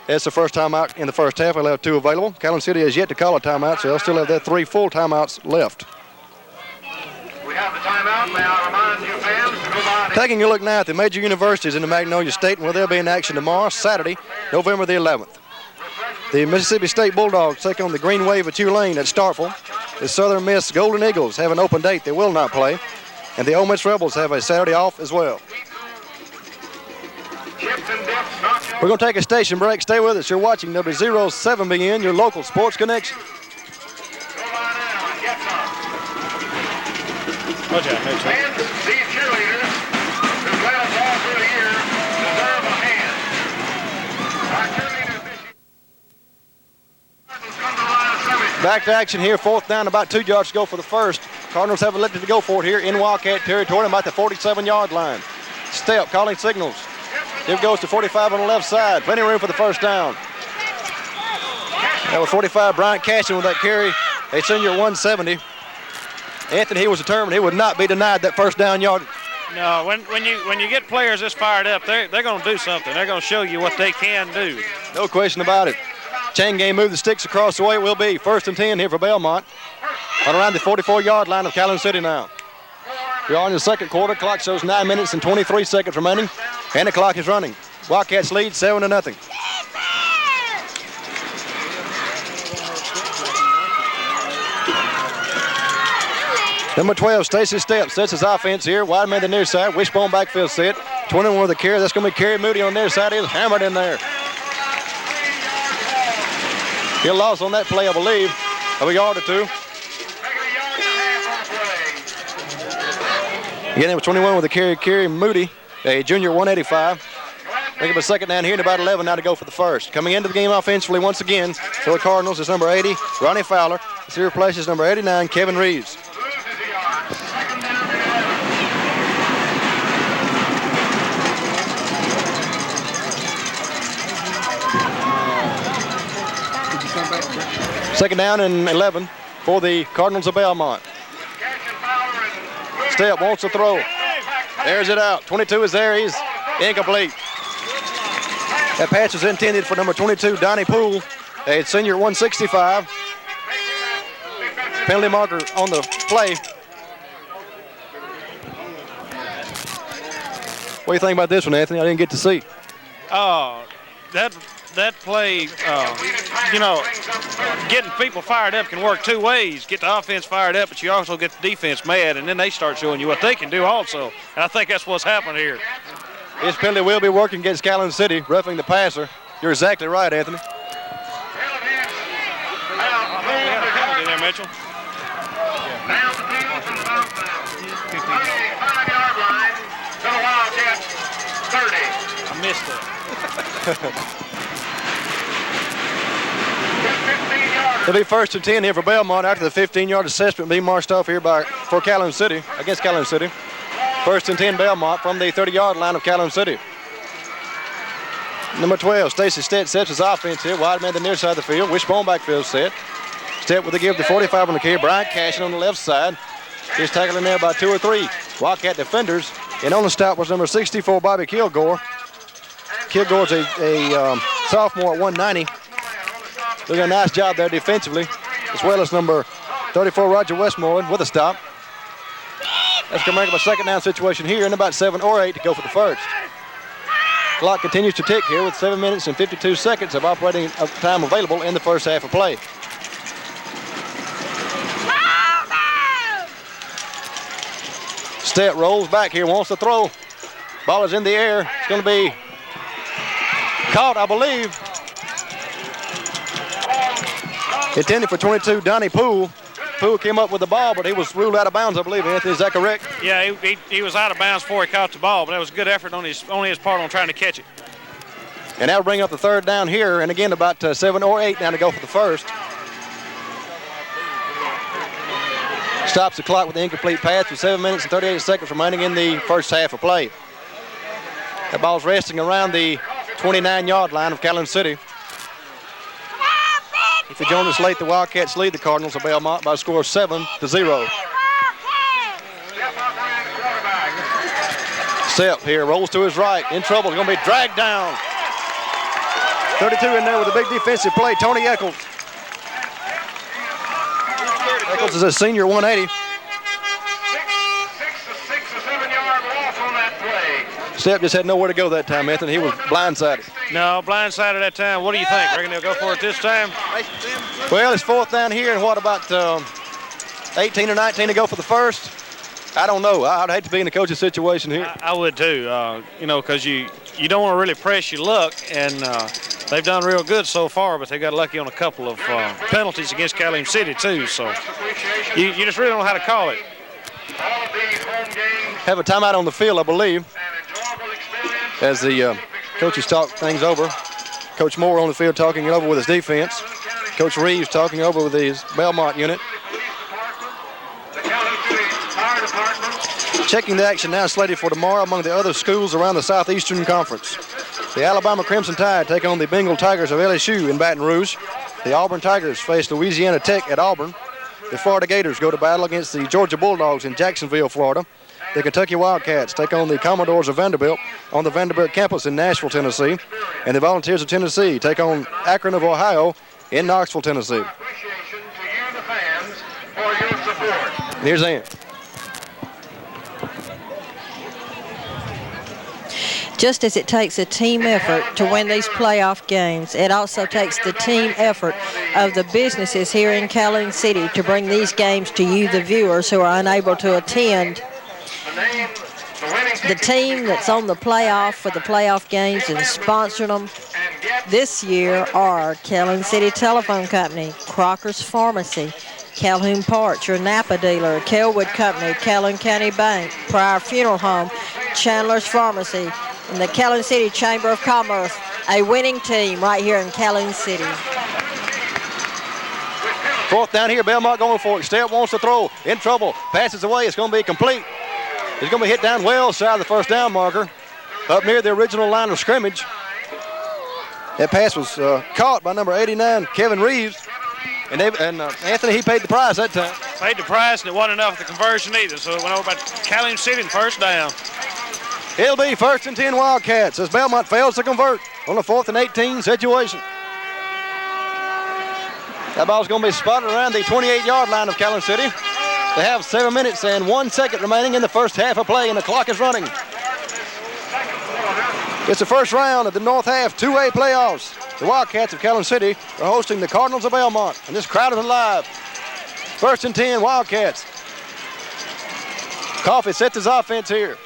S3: It's the first timeout in the first half. They'll have 2 available. Calhoun City has yet to call a timeout, so they'll still have their 3 full timeouts left.
S1: We have the timeout. May I remind you fans to go by.
S3: Taking a look now at the major universities in the Magnolia State, where they'll be in action tomorrow, Saturday, November the 11th. The Mississippi State Bulldogs take on the Green Wave of Tulane at Starkville. The Southern Miss Golden Eagles have an open date. They will not play. And the Ole Miss Rebels have a Saturday off as well. We're going to take a station break. Stay with us. You're watching W07BN, your local sports connection.
S4: Watch out,
S1: These cheerleaders who play us all through the year deserve a hand. Our cheerleaders this year come to the line of scrimmage.
S3: Back to action here. 4th down, about 2 yards to go for the first. Cardinals have elected to go for it here in Wildcat territory, about the 47-yard line. Stepp calling signals. Give goes to 45 on the left side. Plenty of room for the first down. That was 45, Bryant Cashin with that carry. A senior 170. Anthony, he was determined he would not be denied that first down yard.
S4: No, when you get players this fired up, they're going to do something. They're going to show you what they can do.
S3: No question about it. Chain game move the sticks across the way. It will be 1st and 10 here for Belmont. On around the 44-yard line of Calhoun City now. We are in the second quarter. Clock shows 9 minutes and 23 seconds remaining. And the clock is running. Wildcats lead 7-0. Number 12, Stacy Stepp sets his offense here. Wide man to the near side. Wishbone backfield set. 21 with the carry. That's going to be Kerry Moody on their side. He's hammered in there. He lost on that play, I believe, of a yard or two. Again, number 21 with the carry, Kerry Moody, a junior 185. Make up a second down here and about 11 now to go for the first. Coming into the game offensively once again for the Cardinals is number 80, Ronnie Fowler. He replaces number 89, Kevin Reeves. Second down and 11 for the Cardinals of Belmont. Stepp wants to throw. There's it out. 22 is there. He's incomplete. That pass was intended for number 22, Donnie Poole, a senior 165. Penalty marker on the play. What do you think about this one, Anthony? I didn't get to see.
S4: That play, getting people fired up can work two ways. Get the offense fired up, but you also get the defense mad, and then they start showing you what they can do also. And I think that's what's happened here.
S3: This penalty will be working against Calhoun City, roughing the passer. You're exactly right, Anthony.
S4: Penalty there, Mitchell.
S1: Now the field from about the 35-yard line to the Wildcats 30.
S4: I missed it.
S3: It'll be 1st and 10 here for Belmont after the 15-yard assessment being marched off here for Calhoun City, against Calhoun City. 1st and 10 Belmont from the 30-yard line of Calhoun City. Number 12, Stacy Stepp sets his offense here. Wide man to the near side of the field. Wishbone backfield set. Stepp with the give to 45 on the carry. Brian Cashin on the left side. He's tackling there by 2 or 3 Wildcat defenders. And on the stop was number 64, Bobby Kilgore. Kilgore's a sophomore at 190. Doing a nice job there defensively, as well as number 34, Roger Westmoreland, with a stop. That's going to make up a second down situation here, and about 7 or 8 to go for the first. Clock continues to tick here with 7 minutes and 52 seconds of operating time available in the first half of play. Stepp rolls back here, wants to throw. Ball is in the air. It's going to be caught, I believe. Intended for 22, Donnie Poole. Poole came up with the ball, but he was ruled out of bounds, I believe. Anthony, is that correct?
S4: Yeah, he was out of bounds before he caught the ball, but that was a good effort on his part on trying to catch it.
S3: And that'll bring up the third down here, and again about 7 or 8 now to go for the first. Stops the clock with the incomplete pass with 7 minutes and 38 seconds remaining in the first half of play. That ball's resting around the 29-yard line of Calhoun City. If you join us late, the Wildcats lead the Cardinals of Belmont by a score of 7-0. Stepp here rolls to his right, in trouble, going to be dragged down. 32 in there with a big defensive play, Tony Eccles. Eccles is a senior 180.
S1: 6 or 7 yard loss on that play.
S3: Stepp just had nowhere to go that time, Anthony. He was blindsided.
S4: No, blindsided that time. What do you think? Reckon they'll go for it this time?
S3: Well, it's 4th down here, and what about 18 or 19 to go for the first? I don't know. I'd hate to be in the coach's situation here.
S4: I would too, because you don't want to really press your luck, and they've done real good so far, but they got lucky on a couple of penalties against Calhoun City too, so you just really don't know how to call it.
S3: Have a timeout on the field, I believe, as the coaches talk things over. Coach Moore on the field talking it over with his defense. Coach Reeves talking over with his Belmont unit. Checking the action now slated for tomorrow among the other schools around the Southeastern Conference. The Alabama Crimson Tide take on the Bengal Tigers of LSU in Baton Rouge. The Auburn Tigers face Louisiana Tech at Auburn. The Florida Gators go to battle against the Georgia Bulldogs in Jacksonville, Florida. the Kentucky Wildcats take on the Commodores of Vanderbilt on the Vanderbilt campus in Nashville, Tennessee. And the Volunteers of Tennessee take on Akron of Ohio in Knoxville, Tennessee.
S1: Appreciation to you, the fans, for your support.
S3: And here's Ann.
S2: Just as it takes a team effort to win these playoff games, it also takes the team effort of the businesses here in Calhoun City to bring these games to you, the viewers, who are unable to attend. The team that's on the playoff for the playoff games and sponsored them this year are Calhoun City Telephone Company, Crocker's Pharmacy, Calhoun Parts, your Napa dealer, Kelwood Company, Calhoun County Bank, Pryor Funeral Home, Chandler's Pharmacy, and the Calhoun City Chamber of Commerce, a winning team right here in Calhoun City.
S3: Fourth down here, Belmont going for it. Stepp wants to throw, in trouble, passes away. It's going to be complete. It's going to be hit down well side of the first down marker, up near the original line of scrimmage. That pass was caught by number 89, Kevin Reeves. And Anthony, he paid the price that time.
S4: Paid the price, and it wasn't enough for the conversion either, so it went over by Calhoun City and first down.
S3: It'll be 1st and 10 Wildcats as Belmont fails to convert on a 4th and 18 situation. That ball's going to be spotted around the 28-yard line of Calhoun City. They have 7 minutes and 1 second remaining in the first half of play, and the clock is running. It's the first round of the North Half 2A playoffs. The Wildcats of Calhoun City are hosting the Cardinals of Belmont, and this crowd is alive. 1st and 10 Wildcats. Coffee sets his offense here.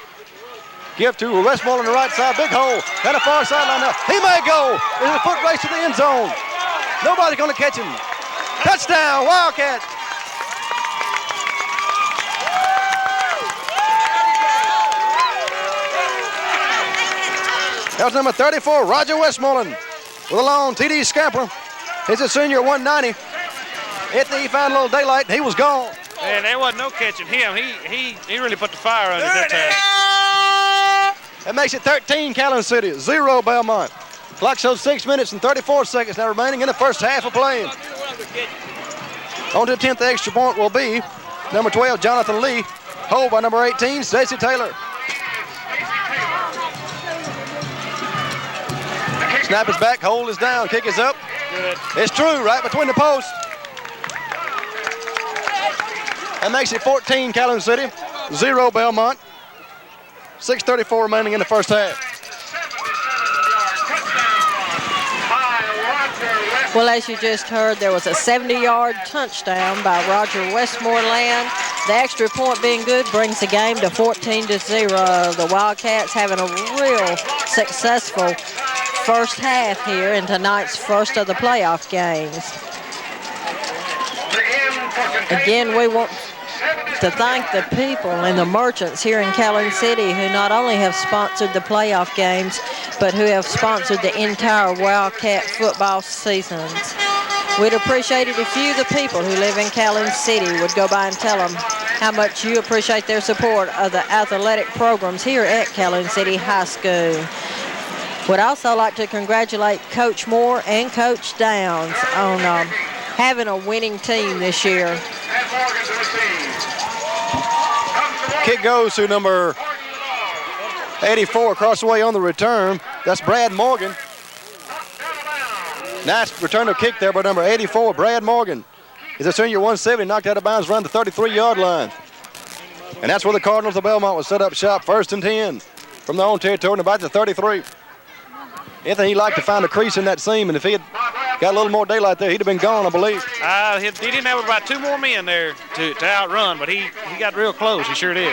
S3: Give to Westmoreland on the right side. Big hole. Kind of far sideline now. He may go. There's a foot race to the end zone. Nobody's going to catch him. Touchdown, Wildcats. That was number 34, Roger Westmoreland, with a long TD scamper. He's a senior, 190. Anthony, he found a little daylight, and he was gone.
S4: Man, there wasn't no catching him. He really put the fire under that time.
S3: That makes it 13 Calhoun City, 0 Belmont. Clock shows 6 minutes and 34 seconds now remaining in the first half of play. On to the 10th extra point will be number 12, Jonathan Lee. Hold by number 18, Stacey Taylor. Snap is back, hold is down, kick is up.
S4: Good.
S3: It's true, right between the posts. That makes it 14 Calhoun City, 0 Belmont. 6:34 remaining in the first half.
S2: Well, as you just heard, there was a 70-yard touchdown by Roger Westmoreland. The extra point being good brings the game to 14-0. The Wildcats having a real successful first half here in tonight's first of the playoff games. Again, we want to thank the people and the merchants here in Calhoun City who not only have sponsored the playoff games, but who have sponsored the entire Wildcat football seasons. We'd appreciate it if you, the people who live in Calhoun City, would go by and tell them how much you appreciate their support of the athletic programs here at Calhoun City High School. Would also like to congratulate Coach Moore and Coach Downs on having a winning team this year.
S3: Kick goes to number 84 across the way on the return. That's Brad Morgan. Nice return of kick there by number 84, Brad Morgan. He's a senior, 170, knocked out of bounds around the 33-yard line. And that's where the Cardinals of Belmont will set up shop, 1st and 10 from their own territory and about the 33. Anthony, he'd like to find a crease in that seam, and if he had got a little more daylight there, he'd have been gone, I believe.
S4: He didn't have about 2 more men there to outrun, but he got real close. He sure did.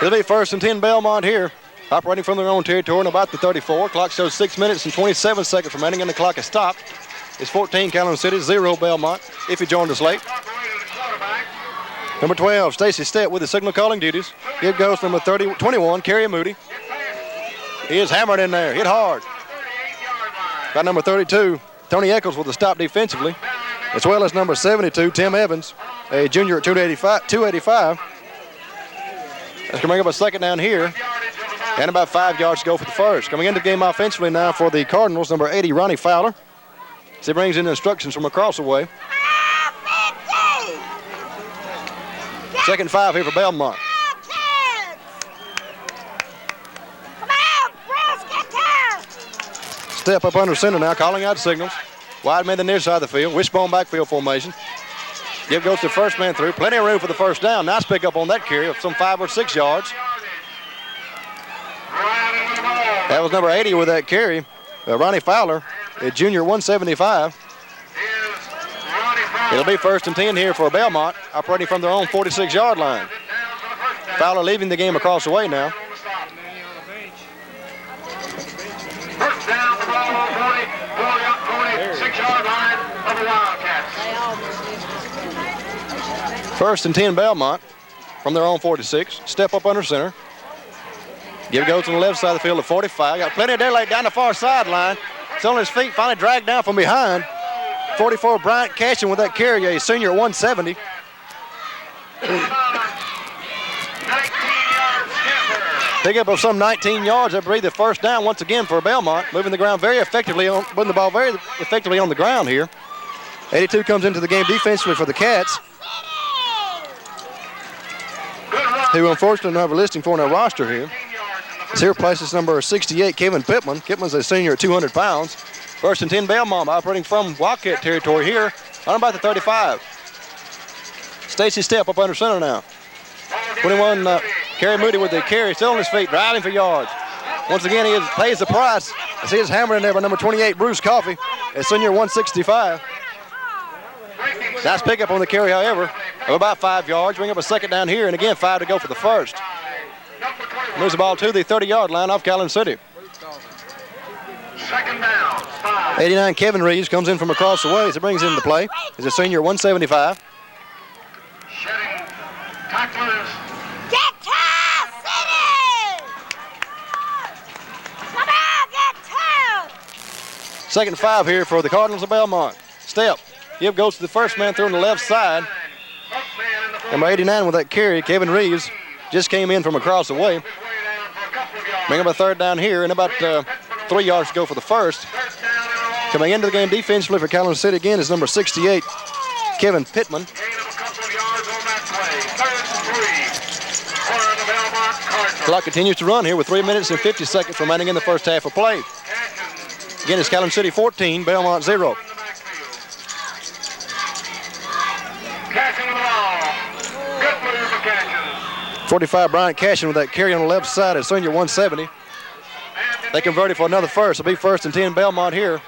S3: It'll be 1st and 10 Belmont here, operating from their own territory and about the 34. Clock shows 6 minutes and 27 seconds remaining, and the clock is stopped. It's 14 Calhoun City, 0 Belmont, if you joined us late. Number 12, Stacey Stepp with the signal calling duties. Here goes number 21, Kerry Moody. He is hammered in there, hit hard. By number 32, Tony Eccles with the stop defensively, as well as number 72, Tim Evans, a junior at 285. That's going to bring up a second down here, and about 5 yards to go for the first. Coming into the game offensively now for the Cardinals, number 80, Ronnie Fowler. As he brings in instructions from across the way. 2nd and 5 here for Belmont. Step up under center now, calling out signals. Wide man to the near side of the field. Wishbone backfield formation. Give goes to first man through. Plenty of room for the first down. Nice pickup on that carry of some 5 or 6 yards. That was number 80 with that carry. Ronnie Fowler, a junior, 175. It'll be 1st and 10 here for Belmont, operating from their own 46-yard line. Fowler leaving the game across the way now.
S1: First down the ball, 46-yard line of the Wildcats.
S3: 1st and 10 Belmont from their own 46. Step up under center. Give goes to the left side of the field at 45. Got plenty of daylight down the far sideline. It's on his feet, finally dragged down from behind. 44 Bryant Cashin with that carry, a senior at 170. Pick up of some 19 yards. That breathed the first down once again for Belmont, moving the ball very effectively on the ground here. 82 comes into the game defensively for the Cats, who unfortunately don't have a listing for in our roster here. This here places number 68, Kevin Pittman. Pittman's a senior at 200 pounds. 1st and 10 Belmont operating from Wildcat territory here on about the 35. Stacy Step up under center now. 21, Kerry Moody with the carry, still on his feet, driving for yards. Once again, he pays the price as he is hammered in there by number 28, Bruce Coffey, a senior 165. Nice pickup on the carry, however, of about 5 yards. Bring up a second down here, and again, 5 to go for the first. Moves the ball to the 30-yard line off Calhoun City.
S1: Second down, 5.
S3: 89, Kevin Reeves comes in from across the way as he brings into play. He's a senior 175.
S1: Shedding tacklers.
S6: Get tough, City! Come on, get tough!
S3: 2nd and 5 here for the Cardinals of Belmont. Step. Give goes to the first man through on the left side. Number 89 with that carry, Kevin Reeves, just came in from across the way. Bring up a 3rd down here and about 3 yards to go for the first. Coming into the game defensively for Calhoun City again is number 68, Kevin Pittman. Clock continues to run here with 3 minutes and 50 seconds remaining in the first half of play. Again, it's Calhoun City 14, Belmont 0.
S1: Catching the ball. Good move for Cashin.
S3: 45 Bryant Cashin with that carry on the left side at senior 170. They converted for another first. It'll be 1st and 10 Belmont here.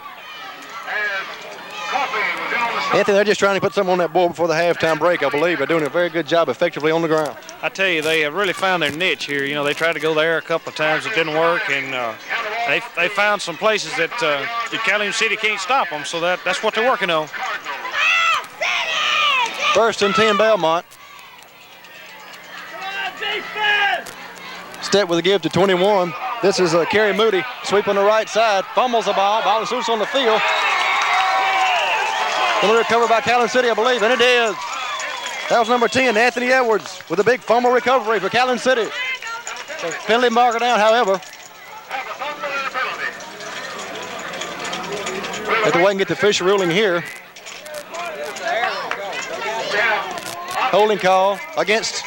S3: Anthony, they're just trying to put something on that board before the halftime break, I believe. They're doing a very good job effectively on the ground.
S4: I tell you, they have really found their niche here. You know, they tried to go there a couple of times. It didn't work, and they found some places that Calhoun City can't stop them, so that's what they're working on.
S3: 1st and 10 Belmont. Step with a give to 21. This is Kerry Moody. Sweep on the right side. Fumbles the ball. Ball is loose on the field. Going to recover by Calhoun City, I believe, and it is. That was number 10, Anthony Edwards, with a big fumble recovery for Calhoun City. So penalty marker down, however. Have to wait and get the official ruling here. Holding call against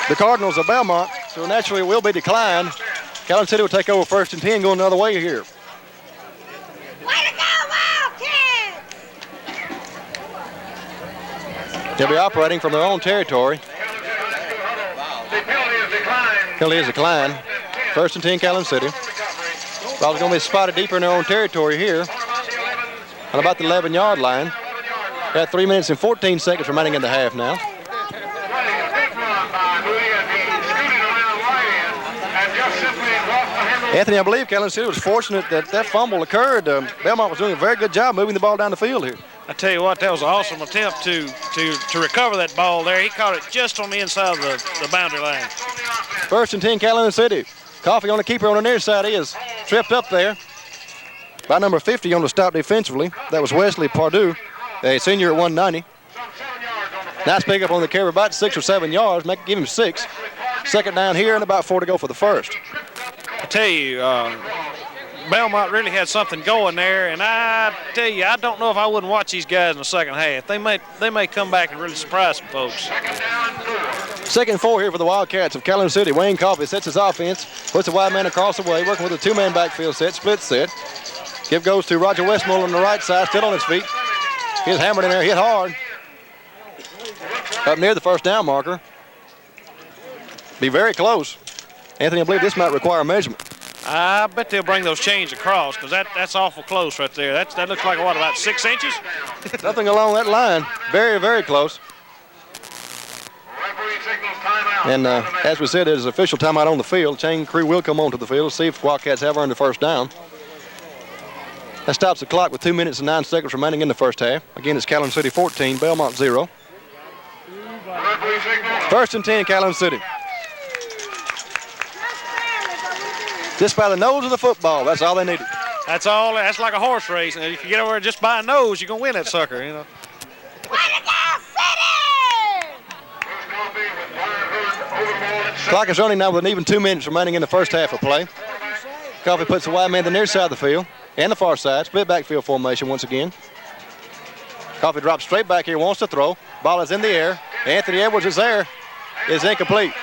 S3: the Cardinals of Belmont, so naturally it will be declined. Calhoun City will take over 1st and 10, going another way here.
S6: Way to go, Wildcats!
S3: They'll be operating from their own territory. Penalty is declined. 1st and 10, Calhoun City. Ball's going to be spotted deeper in their own territory here on about the 11-yard line. Got 3 minutes and 14 seconds remaining in the half now. Anthony, I believe Calhoun City was fortunate that that fumble occurred. Belmont was doing a very good job moving the ball down the field here.
S4: I tell you what, that was an awesome attempt to recover that ball there. He caught it just on the inside of the boundary line.
S3: 1st and 10, Calhoun City. Coffee on the keeper on the near side. He is tripped up there by number 50 on the stop defensively. That was Wesley Pardue, a senior at 190. Nice pickup on the carry, about 6 or 7 yards. Give him 6. 2nd down here and about 4 to go for the first.
S4: I tell you, Belmont really had something going there, and I tell you, I don't know if I wouldn't watch these guys in the second half. They may come back and really surprise some folks.
S3: 2nd and 4 here for the Wildcats of Calhoun City. Wayne Coffey sets his offense, puts a wide man across the way, working with a 2-man backfield set, split set. Give goes to Roger Westmoreland on the right side, still on his feet. He's hammered in there, hit hard. Up near the first down marker. Be very close. Anthony, I believe this might require a measurement.
S4: I bet they'll bring those chains across because that's awful close right there. That looks like, what, about 6 inches?
S3: Nothing along that line. Very, very close. And as we said, there's official timeout on the field. Chain crew will come onto the field to see if Wildcats have earned the first down. That stops the clock with 2 minutes and 9 seconds remaining in the first half. Again, it's Calhoun City 14, Belmont 0. First and 10, Calhoun City. Just by the nose of the football, that's all they needed.
S4: That's all. That's like a horse race. And if you get over just by a nose, you're going to win that sucker, you know.
S3: Clock is running now with an even 2 minutes remaining in the first half of play. Coffee puts the wide man to the near side of the field and the far side. Split backfield formation once again. Coffee drops straight back here, wants to throw. Ball is in the air. Anthony Edwards is there. Is incomplete.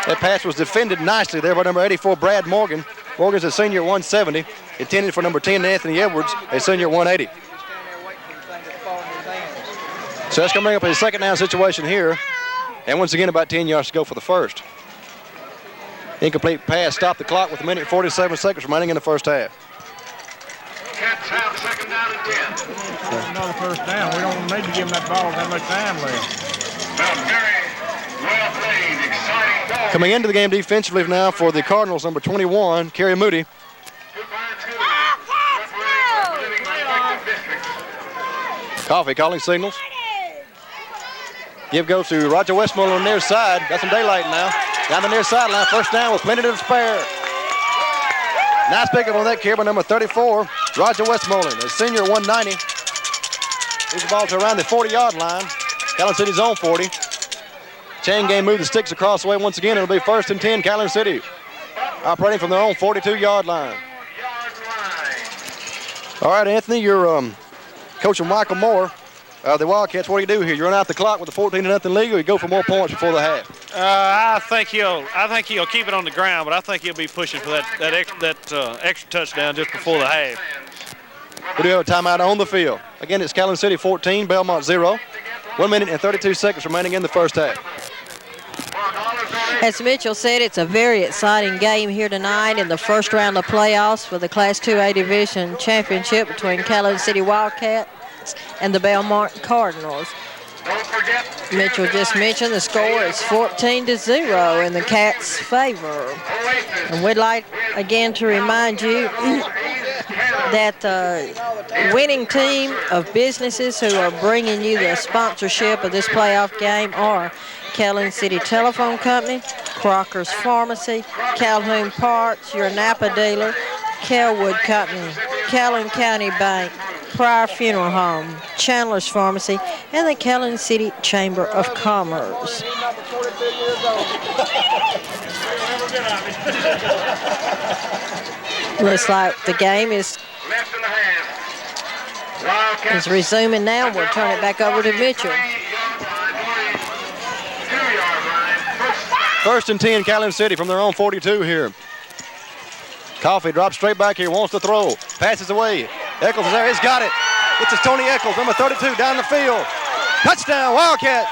S3: That pass was defended nicely there by number 84, Brad Morgan. Morgan's a senior 170. Intended for number 10, Anthony Edwards, a senior 180. So that's going to bring up a second down situation here. And once again, about 10 yards to go for the first. Incomplete pass stopped the clock with a minute and 47 seconds remaining in the first half.
S1: Cats have second down and 10.
S7: Another first down. We don't need to give them that ball that much time left.
S1: Very well played, exciting ball.
S3: Coming into the game defensively now for the Cardinals, number 21, Kerry Moody. Coffee calling signals. Give goes to Roger Westmoreland on the near side. Got some daylight now. Down the near sideline, first down with plenty to spare. Nice pickup on that carry by number 34, Roger Westmoreland, a senior 190. Moves the ball to around the 40-yard line. Calhoun City's own 40. Chain game move the sticks across the way once again. It'll be first and 10, Calhoun City. Operating from their own 42-yard line. All right, Anthony, you're coaching Michael Moore. The Wildcats, what do you do here? You run out the clock with a 14-0 lead, or you go for more points before the half?
S4: I think he'll keep it on the ground, but I think he'll be pushing for that extra touchdown just before the half.
S3: We do have a timeout on the field. Again, it's Calhoun City 14, Belmont 0. 1 minute and 32 seconds remaining in the first half.
S2: As Mitchell said, it's a very exciting game here tonight in the first round of playoffs for the Class 2A Division Championship between Calhoun City Wildcats and the Belmont Cardinals. Mitchell just mentioned the score is 14-0 in the Cats' favor. And we'd like again to remind you that the winning team of businesses who are bringing you the sponsorship of this playoff game are Calhoun City Telephone Company, Crocker's Pharmacy, Calhoun Parts, your Napa dealer, Kelwood Company, Calhoun County Bank, Pryor Funeral Home, Chandler's Pharmacy, and the Calhoun City Chamber of Commerce. Looks like the game is resuming now. We'll turn it back over to Mitchell.
S3: First and 10, Calhoun City from their own 42 here. Coffee drops straight back here, wants to throw, passes away. Eccles is there, he's got it. It's Tony Eccles, number 32, down the field. Touchdown, Wildcats.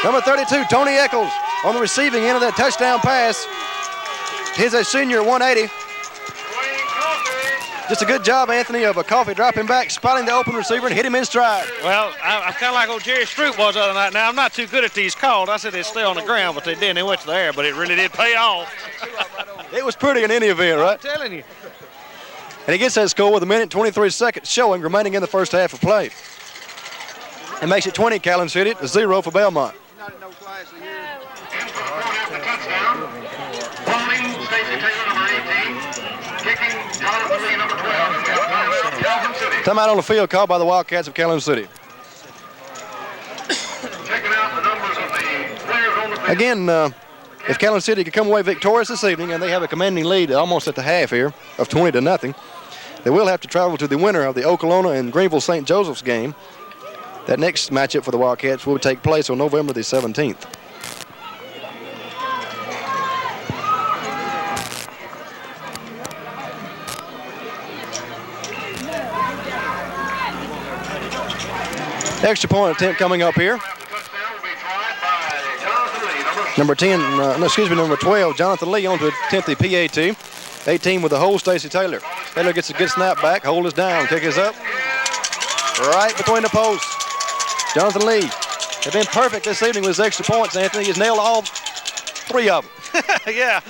S3: Number 32, Tony Eccles, on the receiving end of that touchdown pass. He's a senior 180. Just a good job, Anthony, of a Coffee dropping back, spotting the open receiver, and hit him in stride.
S4: Well, I'm kind of like old Jerry Stroop was the other night. Now, I'm not too good at these calls. I said they'd stay on the ground, but they didn't. They went to the air, but it really did pay off.
S3: It was pretty in any event, right?
S4: I'm telling you.
S3: And he gets that score with a minute and 23 seconds showing remaining in the first half of play. It makes it 20, Calhoun City, to 0 for Belmont. Timeout on the field called by the Wildcats of Calhoun City. Again, if Calhoun City can come away victorious this evening, and they have a commanding lead almost at the half here of 20-0, they will have to travel to the winner of the Okolona and Greenville St. Joseph's game. That next matchup for the Wildcats will take place on November the 17th. Extra point attempt coming up here. Number 12, Jonathan Lee on to attempt the PAT. 18 with the hole, Stacy Taylor. Taylor gets a good snap back. Hold is down. Kick is up. Right between the posts. Jonathan Lee has been perfect this evening with his extra points, Anthony. He's nailed all 3 of them.
S4: Yeah,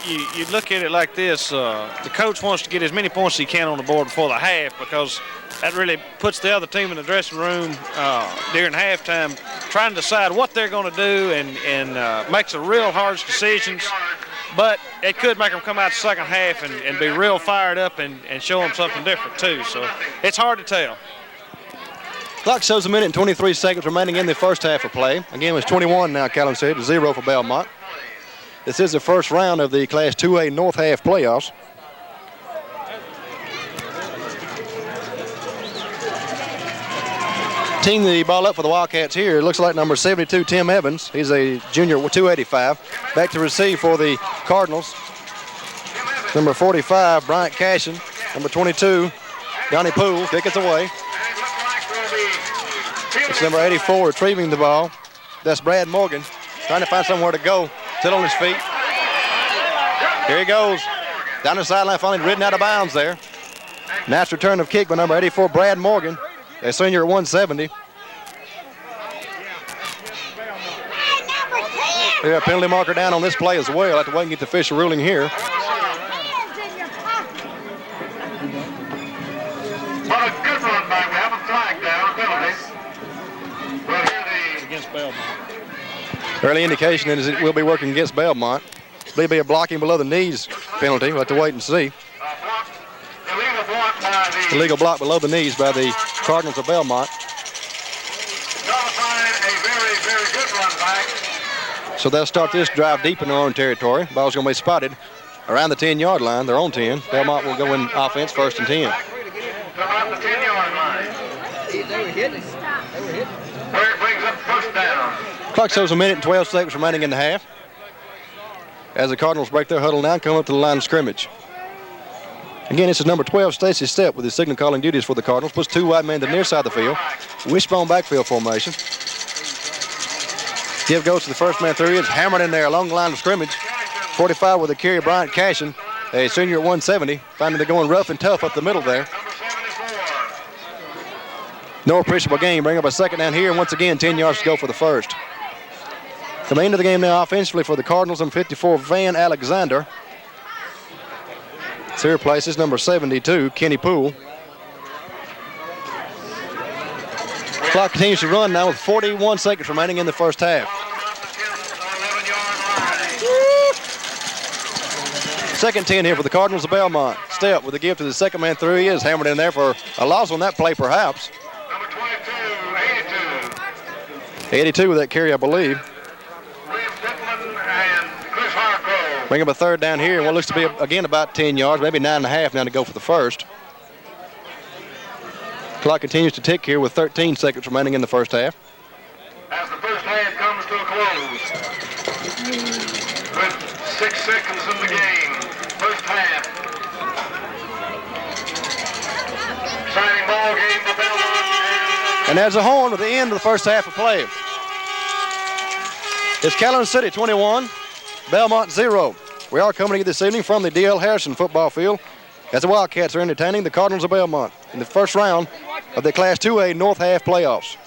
S4: you look at it like this. The coach wants to get as many points as he can on the board before the half because that really puts the other team in the dressing room during halftime trying to decide what they're going to do and makes a real hard decisions. But it could make them come out the second half and be real fired up and show them something different, too. So it's hard to tell.
S3: Clock shows a minute and 23 seconds remaining in the first half of play. Again, it's 21 now, Calhoun said, 0 for Belmont. This is the first round of the Class 2A North Half playoffs. Teeing the ball up for the Wildcats here, it looks like number 72, Tim Evans. He's a junior, 285. Back to receive for the Cardinals. Number 45, Bryant Cashin. Number 22, Donnie Poole. Kick it away. It's number 84 retrieving the ball. That's Brad Morgan trying to find somewhere to go. Still on his feet. Here he goes. Down the sideline, finally ridden out of bounds there. Nice return of kick by number 84, Brad Morgan. A senior at 170. We got a penalty marker down on this play as well. Have to wait and get the official ruling here.
S1: But a good run back. We have a flag down, penalty. We'll hear
S4: Against Belmont.
S3: Early indication is it will be working against Belmont. There'll be a blocking below the knees penalty. We'll have to wait and see. Illegal block below the knees by the Cardinals of Belmont. So they'll start this drive deep in their own territory. Ball's going to be spotted around the 10-yard line. Their own 10. Belmont will go in offense, 1st and 10.
S1: About the 10-yard line. They were hitting. Where it brings up first down.
S3: Clock shows a minute and 12 seconds remaining in the half. As the Cardinals break their huddle down, come up to the line of scrimmage. Again, this is number 12, Stacy Stepp, with his signal calling duties for the Cardinals. Puts 2 wide men to the near side of the field. Wishbone backfield formation. Give goes to the first man through. It's hammered in there along the line of scrimmage. 45 with a carry, Bryant Cashin, a senior at 170. Finding they're going rough and tough up the middle there. No appreciable gain. Bring up a second down here. And once again, 10 yards to go for the first. Coming into the game now offensively for the Cardinals, number 54, Van Alexander. Third place is number 72, Kenny Poole. Clock continues to run now with 41 seconds remaining in the first half. Second 10 here for the Cardinals of Belmont. Stepp with a give to the second man through. He is hammered in there for a loss on that play, perhaps.
S1: Number 22, 82.
S3: 82 with that carry, I believe. Bring up a third down here, and what looks to be, again, about 10 yards, maybe 9.5 now to go for the first. Clock continues to tick here with 13 seconds remaining in the first half.
S1: As the first half comes to a close, with 6 seconds in the game, first half. Exciting ball game for Belmont.
S3: And there's a horn at the end of the first half of play. It's Calhoun City 21. Belmont 0. We are coming to you this evening from the D.L. Harrison football field as the Wildcats are entertaining the Cardinals of Belmont in the first round of the Class 2A North Half playoffs.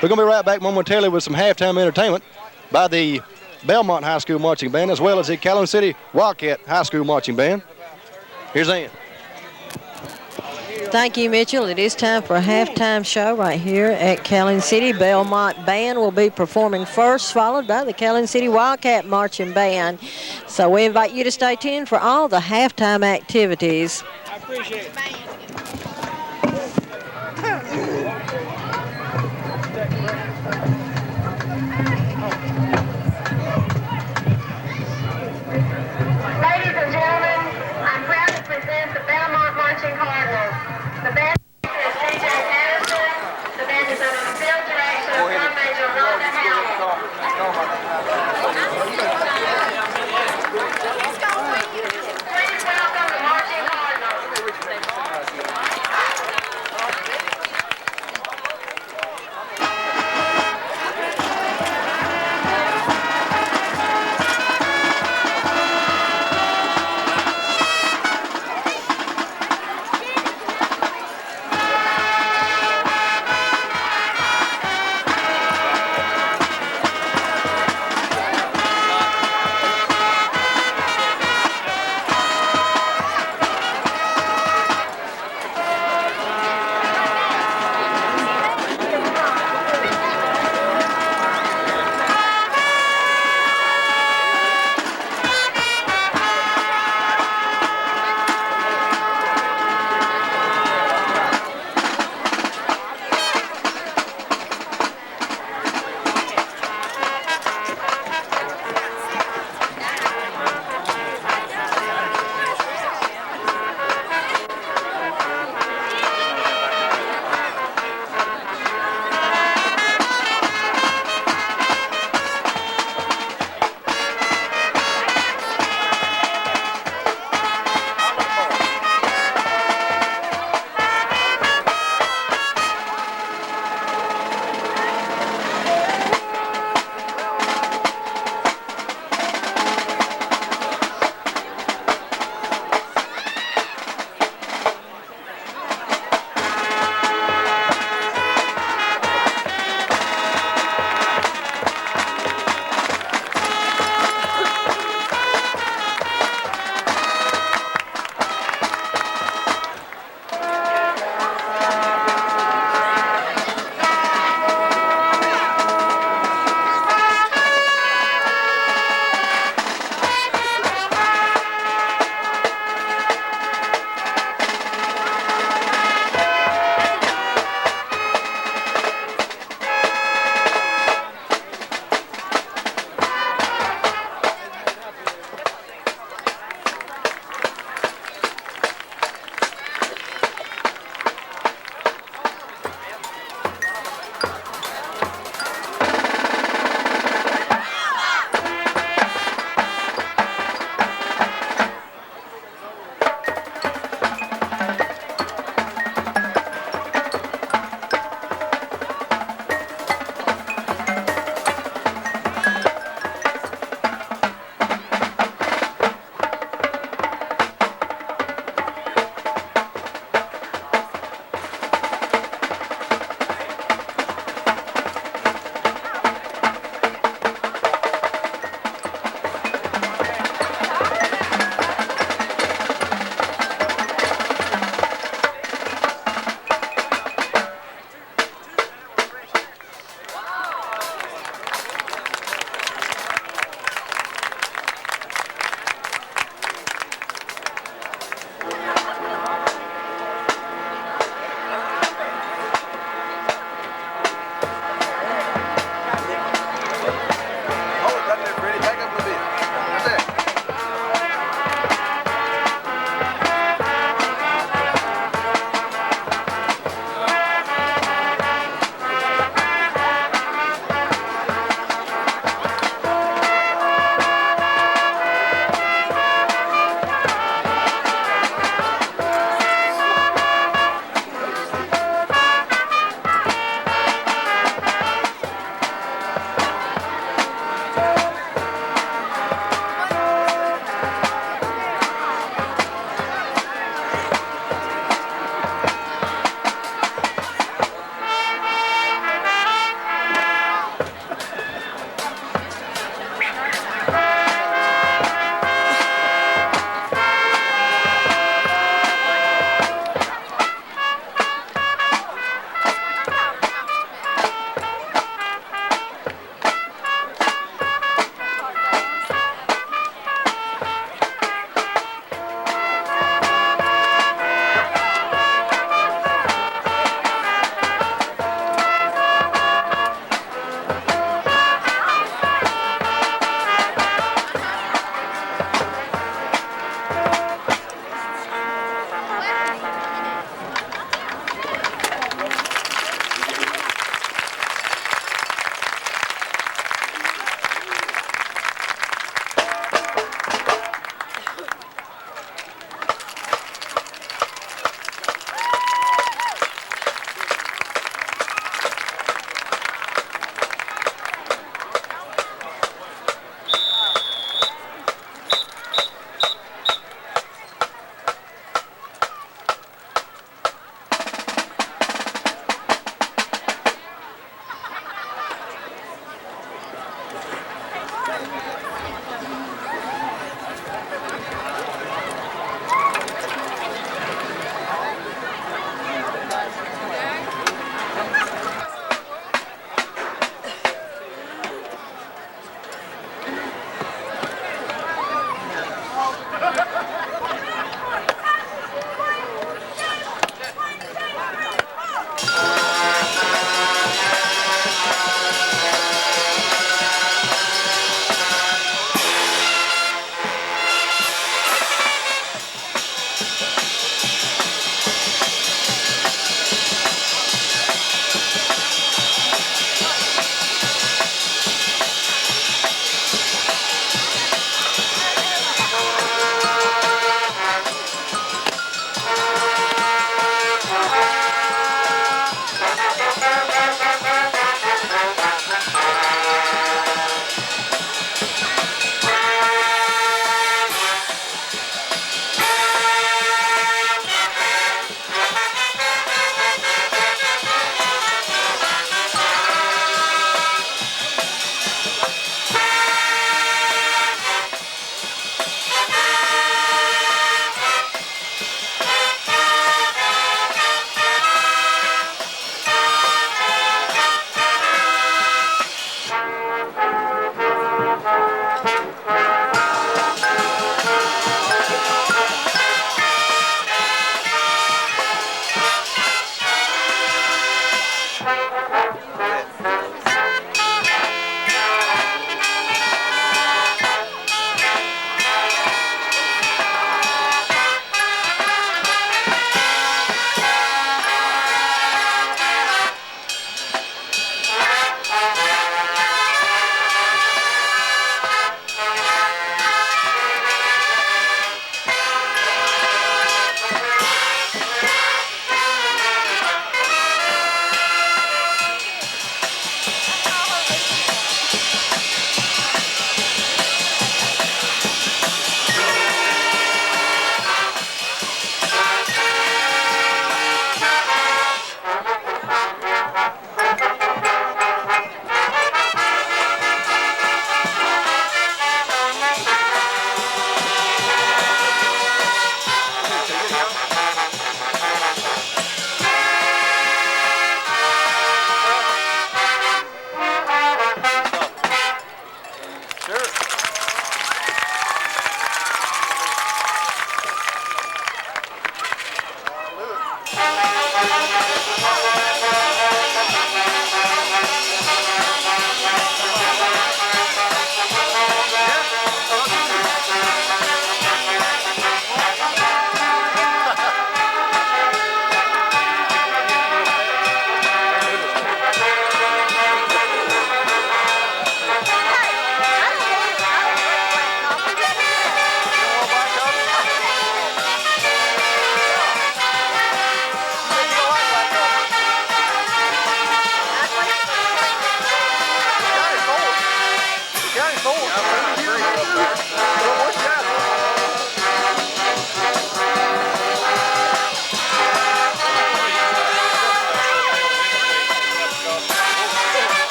S3: We're going to be right back momentarily with some halftime entertainment by the Belmont High School Marching Band as well as the Calhoun City Wildcat High School Marching Band. Here's Ann.
S2: Thank you, Mitchell. It is time for a halftime show right here at Calhoun City. Belmont Band will be performing first, followed by the Calhoun City Wildcat Marching Band. So we invite you to stay tuned for all the halftime activities.
S4: I appreciate it.
S6: Ladies and gentlemen, I'm proud to present the Belmont Marching Cardinals. The band is DJ Harrison. The band is under the field direction of Drum Major Rhonda Howell. Please welcome the Marching Cardinals.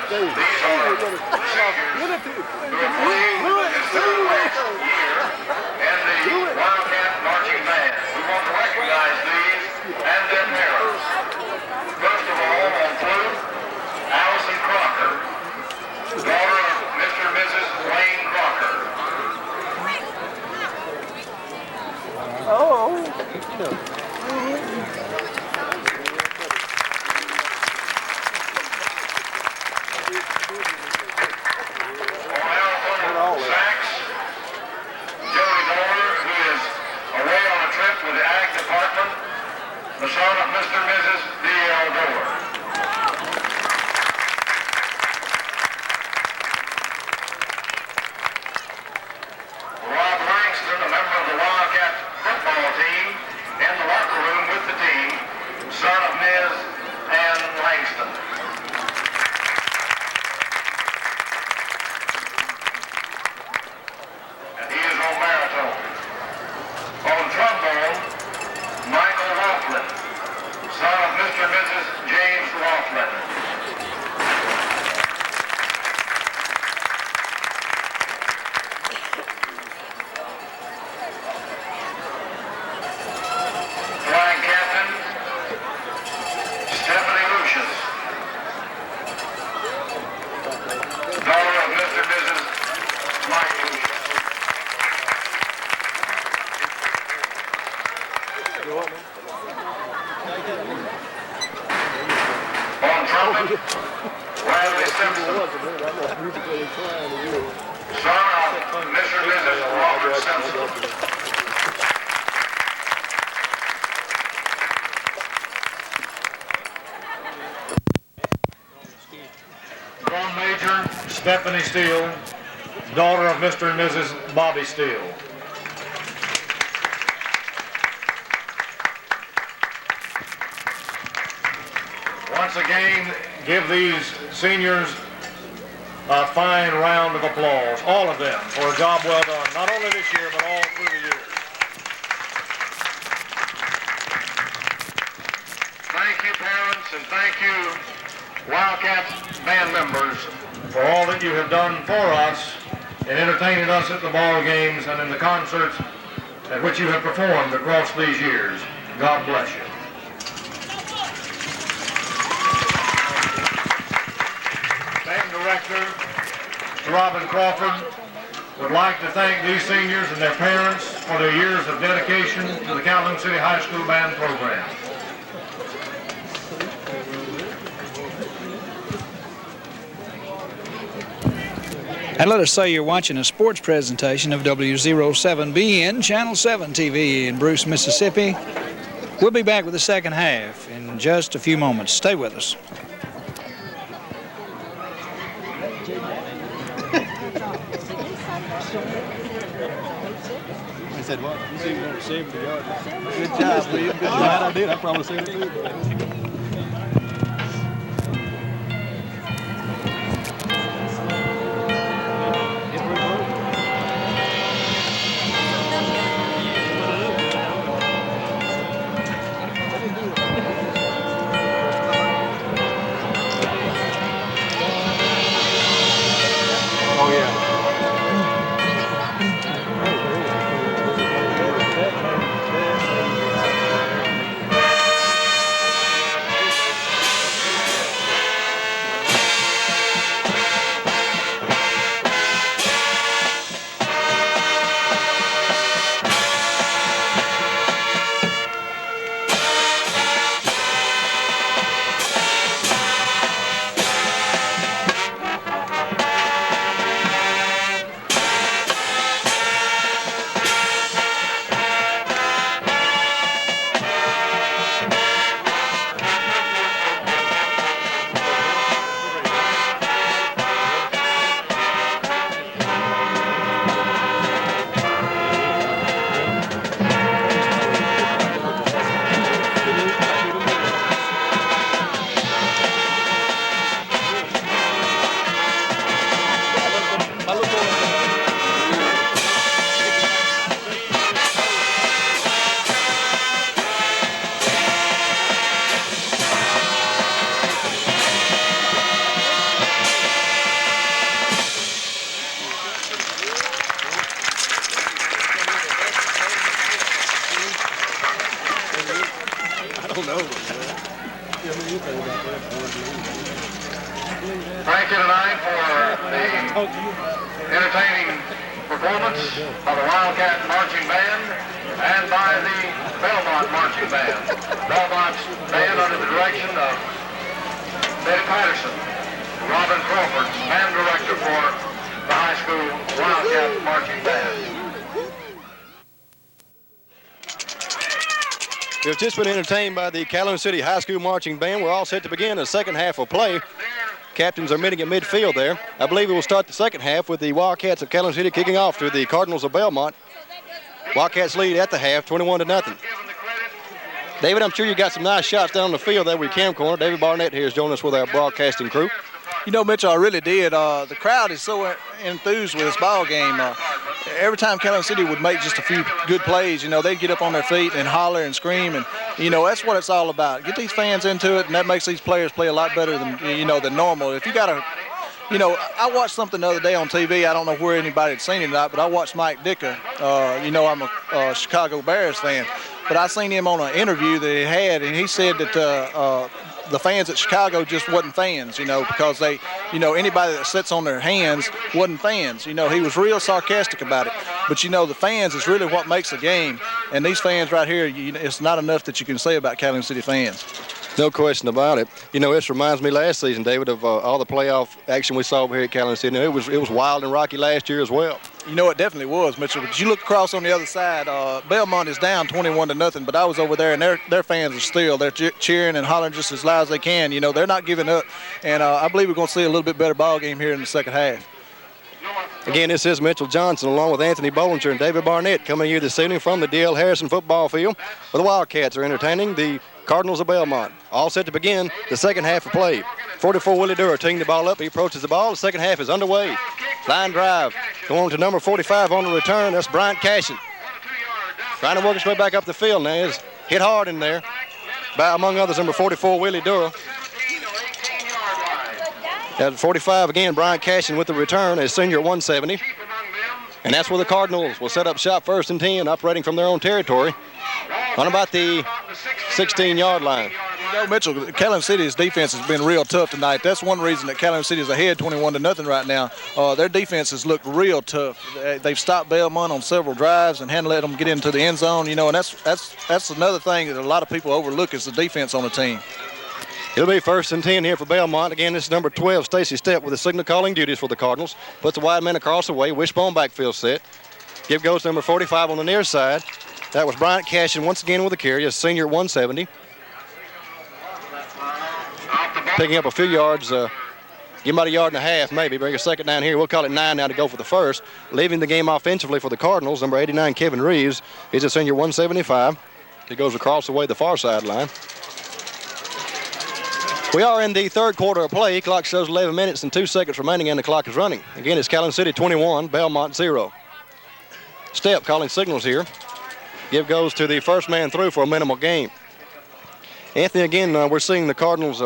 S1: These are seniors who have played this their last year in the Wildcat Marching Band. We want to recognize these and their parents. First of all, on flute, Allison Crocker, daughter of Mr. and Mrs. Wayne Crocker. Sax, Joey Doler, who is away on a trip with the Ag Department, the son of Mr. and Mrs. D.L. Doler. Rob Langston, a member of the Wildcat football team, in the locker room with the team, son of Ms. Ann Langston. And he is on baritone. On trombone, Michael Laughlin, son of Mr. and Mrs. James Laughlin. Flag captain, Stephanie Lucius, daughter of Mr. and Mrs. Mike Lucius. On trumpet, Bradley Simpson, son of Mr. and Mrs. Robert Simpson. Drum major, Stephanie Steele, daughter of Mr. and Mrs. Bobby Steele. Once again, give these seniors a fine round of applause, all of them, for a job well done, not only this year, but all through the years. Thank you, parents, and thank you, Wildcats band members, for all that you have done for us in entertaining us at the ball games and in the concerts at which you have performed across these years. God bless you. Band director, Robin Crawford, would like to thank these seniors and their parents for their years of dedication to the Calhoun City High School Band program.
S8: And let us say you're watching a sports presentation of W07BN, Channel 7 TV in Bruce, Mississippi. We'll be back with the second half in just a few moments. Stay with us.
S7: I said what? You said you want 70 yards. Good job, William. Good job. I did. I probably said it too.
S1: Thank you tonight for the entertaining performance of the Wildcat Marching Band and by the Belmont Marching Band. Belmont's band under the direction of Betty Patterson, Robin Crawford, band director for the high school Wildcat Marching Band.
S3: We've just been entertained by the Calhoun City High School Marching Band. We're all set to begin the second half of play. Captains are meeting at midfield there. I believe we will start the second half with the Wildcats of Calhoun City kicking off to the Cardinals of Belmont. Wildcats lead at the half, 21-0. David, I'm sure you got some nice shots down the field there with your cam corner. David Barnett here is joining us with our broadcasting crew.
S7: You know, Mitchell, I really did. The crowd is so enthused with this ball game. Every time Calhoun City would make just a few good plays, you know, they'd get up on their feet and holler and scream, and you know that's what it's all about. Get these fans into it, and that makes these players play a lot better than normal. If you got a, you know, I watched something the other day on TV. I don't know where anybody had seen it or not, but I watched Mike Dicker. You know, I'm a Chicago Bears fan, but I seen him on an interview that he had, and he said that the fans at Chicago just wasn't fans, you know, because they, you know, anybody that sits on their hands wasn't fans. You know, he was real sarcastic about it. But, you know, the fans is really what makes the game. And these fans right here, it's not enough that you can say about Calhoun City fans.
S3: No question about it. You know, this reminds me last season, David, of all the playoff action we saw over here at Calhoun City. It was wild and rocky last year as well.
S7: You know, it definitely was, Mitchell. But you look across on the other side, Belmont is down 21-0, but I was over there, and their fans are still, they're cheering and hollering just as loud as they can. You know, they're not giving up, and I believe we're going to see a little bit better ball game here in the second half.
S3: Again, this is Mitchell Johnson along with Anthony Bollinger and David Barnett coming to you this evening from the D.L. Harrison football field, where the Wildcats are entertaining the Cardinals of Belmont. All set to begin the second half of play. 44 Willie Durr teeing the ball up. He approaches the ball. The second half is underway. Line drive going to number 45 on the return. That's Bryant Cashin. Trying to work his way back up the field now. He's hit hard in there by, among others, number 44 Willie Durr. At 45 again, Bryant Cashin with the return as senior at 170. And that's where the Cardinals will set up shop first and 10, operating from their own territory on about the 16-yard line.
S7: You know, Mitchell, Calhoun City's defense has been real tough tonight. That's one reason that Calhoun City is ahead 21-0 right now. Their defense has looked real tough. They've stopped Belmont on several drives and hadn't let them get into the end zone. You know, and that's another thing that a lot of people overlook is the defense on the team.
S3: It'll be first and 10 here for Belmont. Again, this is number 12, Stacy Stepp, with the signal calling duties for the Cardinals. Puts the wide man across the way, wishbone backfield set. Give goes to number 45 on the near side. That was Bryant Cashin once again with the carry, a senior at 170. Picking up a few yards, give him about a yard and a half maybe. Bring a second down here. We'll call it 9 now to go for the first. Leaving the game offensively for the Cardinals, number 89, Kevin Reeves. He's a senior 175. He goes across the way the far sideline. We are in the third quarter of play. Clock shows 11 minutes and 2 seconds remaining, and the clock is running. Again, it's Calhoun City 21, Belmont 0. Stepp calling signals here. Give goes to the first man through for a minimal gain. Anthony, again, we're seeing the Cardinals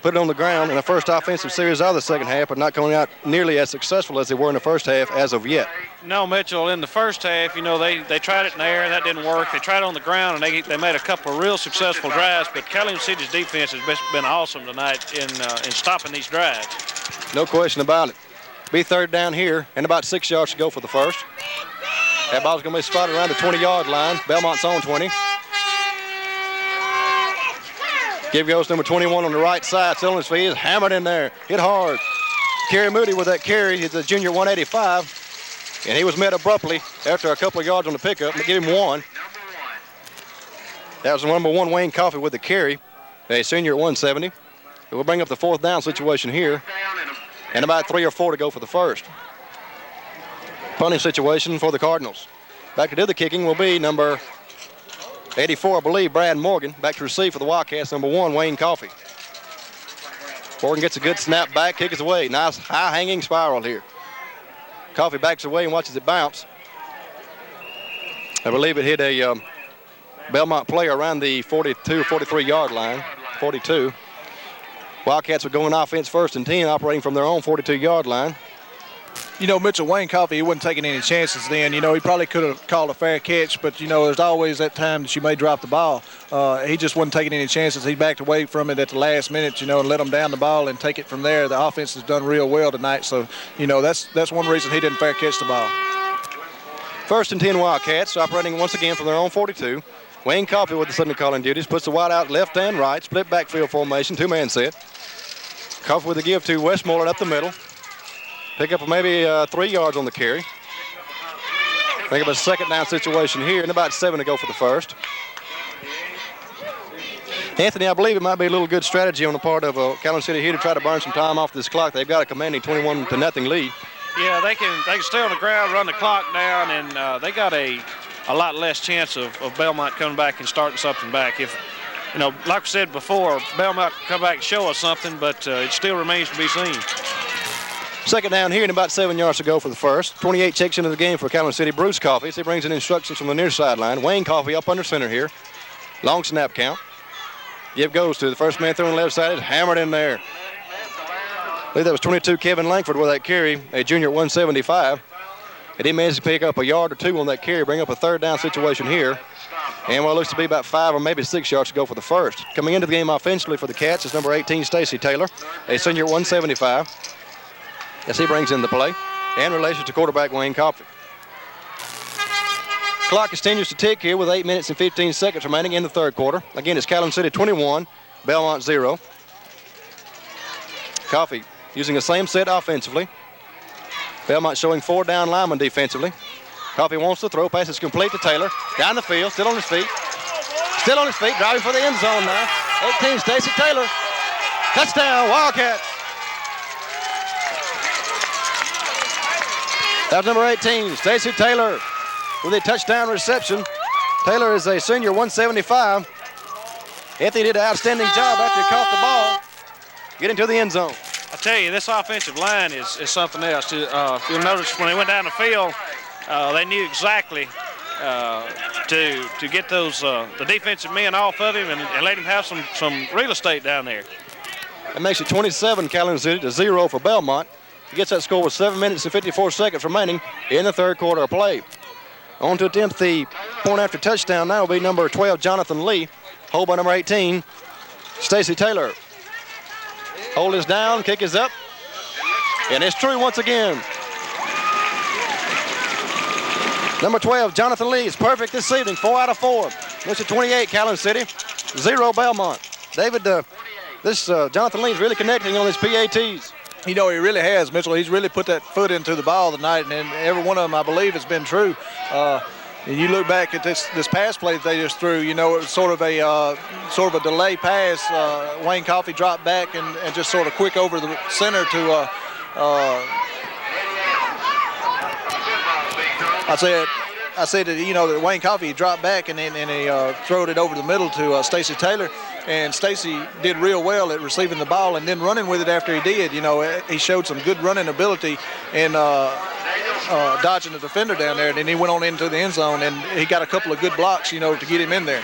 S3: put it on the ground in the first offensive series of the second half, but not coming out nearly as successful as they were in the first half as of yet.
S4: No, Mitchell, in the first half, you know, they tried it in the air, and that didn't work. They tried it on the ground, and they made a couple of real successful drives, but Calhoun City's defense has been awesome tonight in stopping these drives.
S3: No question about it. Be third down here, and about 6 yards to go for the first. That ball's going to be spotted around the 20-yard line. Belmont's on 20. Give goes number 21 on the right side. Still on his feet. He's hammered in there. Hit hard. Kerry Moody with that carry. He's a junior 185. And he was met abruptly after a couple of yards on the pickup. Give him one. That was number 1, Wayne Coffey with the carry. A senior at 170. We'll bring up the fourth down situation here. And about 3 or 4 to go for the first. Punting situation for the Cardinals. Back to do the kicking will be number 84, I believe, Brad Morgan. Back to receive for the Wildcats, number 1, Wayne Coffey. Morgan gets a good snap back, kick it away. Nice high-hanging spiral here. Coffey backs away and watches it bounce. I believe it hit a Belmont player around the 42 or 43-yard line, 42. Wildcats are going offense first and 10, operating from their own 42-yard line.
S7: you know, Mitchell Wayne Coffey, he wasn't taking any chances then. You know, he probably could have called a fair catch, but, you know, there's always that time that you may drop the ball. He just wasn't taking any chances. He backed away from it at the last minute, you know, and let them down the ball and take it from there. The offense has done real well tonight, so, you know, that's one reason he didn't fair catch the ball.
S3: 1st and 10 Wildcats, operating once again from their own 42. Wayne Coffey with the signal calling duties, puts the wide out left and right, split backfield formation, 2-man set. Coffey with a give to Westmoreland up the middle. Pick up maybe 3 yards on the carry. Pick up a 2nd down situation here, and about 7 to go for the first. Anthony, I believe it might be a little good strategy on the part of Calhoun City here to try to burn some time off this clock. They've got a commanding 21-0 lead.
S4: Yeah, they can stay on the ground, run the clock down, and they got a lot less chance of Belmont coming back and starting something back. If, you know, like we said before, Belmont can come back and show us something, but it still remains to be seen.
S3: 2nd down here and about 7 yards to go for the first. 28 checks into the game for Calhoun City. Bruce Coffey. He brings in instructions from the near sideline. Wayne Coffey up under center here. Long snap count. Give goes to the first man through on the left side. It's hammered in there. I believe that was 22 Kevin Langford with that carry, a junior at 175. And he managed to pick up a yard or 2 on that carry, bring up a 3rd down situation here. And what looks to be about 5 or maybe 6 yards to go for the first. Coming into the game offensively for the Cats is number 18, Stacy Taylor, a senior at 175. As he brings in the play, and relation to quarterback Wayne Coffey. Clock continues to tick here with 8 minutes and 15 seconds remaining in the 3rd quarter. Again, it's Calhoun City 21, Belmont 0. Coffey using the same set offensively. Belmont showing 4 down linemen defensively. Coffey wants to throw, pass is complete to Taylor. Down the field, still on his feet. Still on his feet, driving for the end zone now. 18, Stacy Taylor. Touchdown, Wildcats. That's number 18, Stacy Taylor, with a touchdown reception. Taylor is a senior, 175. Anthony did an outstanding job after he caught the ball, getting to the end zone.
S4: I tell you, this offensive line is something else. You'll notice when they went down the field, they knew exactly to get those the defensive men off of him and let him have some real estate down there.
S3: That makes it 27 Calhoun City to 0 for Belmont. He gets that score with 7 minutes and 54 seconds remaining in the 3rd quarter of play. On to attempt the point after touchdown now will be number 12, Jonathan Lee. Hold by number 18, Stacy Taylor. Hold is down, kick is up, and it's true once again. Number 12, Jonathan Lee is perfect this evening, 4 out of 4. Looks at 28, Calhoun City, 0 Belmont. David, Jonathan Lee is really connecting on his PATs.
S7: You know, he really has, Mitchell. He's really put that foot into the ball tonight, and every one of them, I believe, has been true. And you look back at this pass play that they just threw, you know, it was sort of a delay pass. Wayne Coffey dropped back and just sort of quick over the center to I said that, you know, that Wayne Coffey dropped back and he throwed it over the middle to Stacy Taylor. And Stacy did real well at receiving the ball and then running with it after he did. You know, he showed some good running ability and dodging the defender down there. And then he went on into the end zone and he got a couple of good blocks, you know, to get him in there.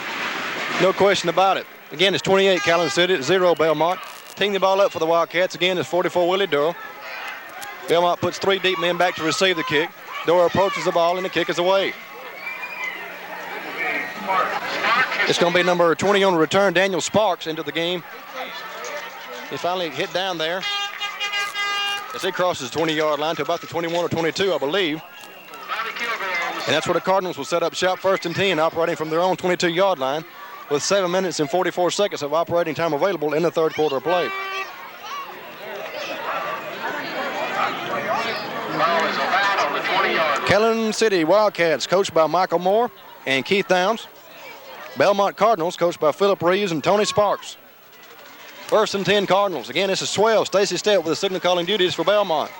S3: No question about it. Again, it's 28 Calhoun City, 0 Belmont. Teeing the ball up for the Wildcats again is 44 Willie Durrell. Belmont puts 3 deep men back to receive the kick. Durrell approaches the ball and the kick is away. It's going to be number 20 on the return, Daniel Sparks, into the game. He finally hit down there as he crosses the 20-yard line to about the 21 or 22, I believe. And that's where the Cardinals will set up shop, 1st and 10, operating from their own 22-yard line with 7 minutes and 44 seconds of operating time available in the 3rd quarter of play. Calhoun City Wildcats, coached by Michael Moore and Keith Downs. Belmont Cardinals, coached by Philip Reeves and Tony Sparks. 1st and 10 Cardinals. Again, this is 12. Stacy Step with the signal calling duties for Belmont.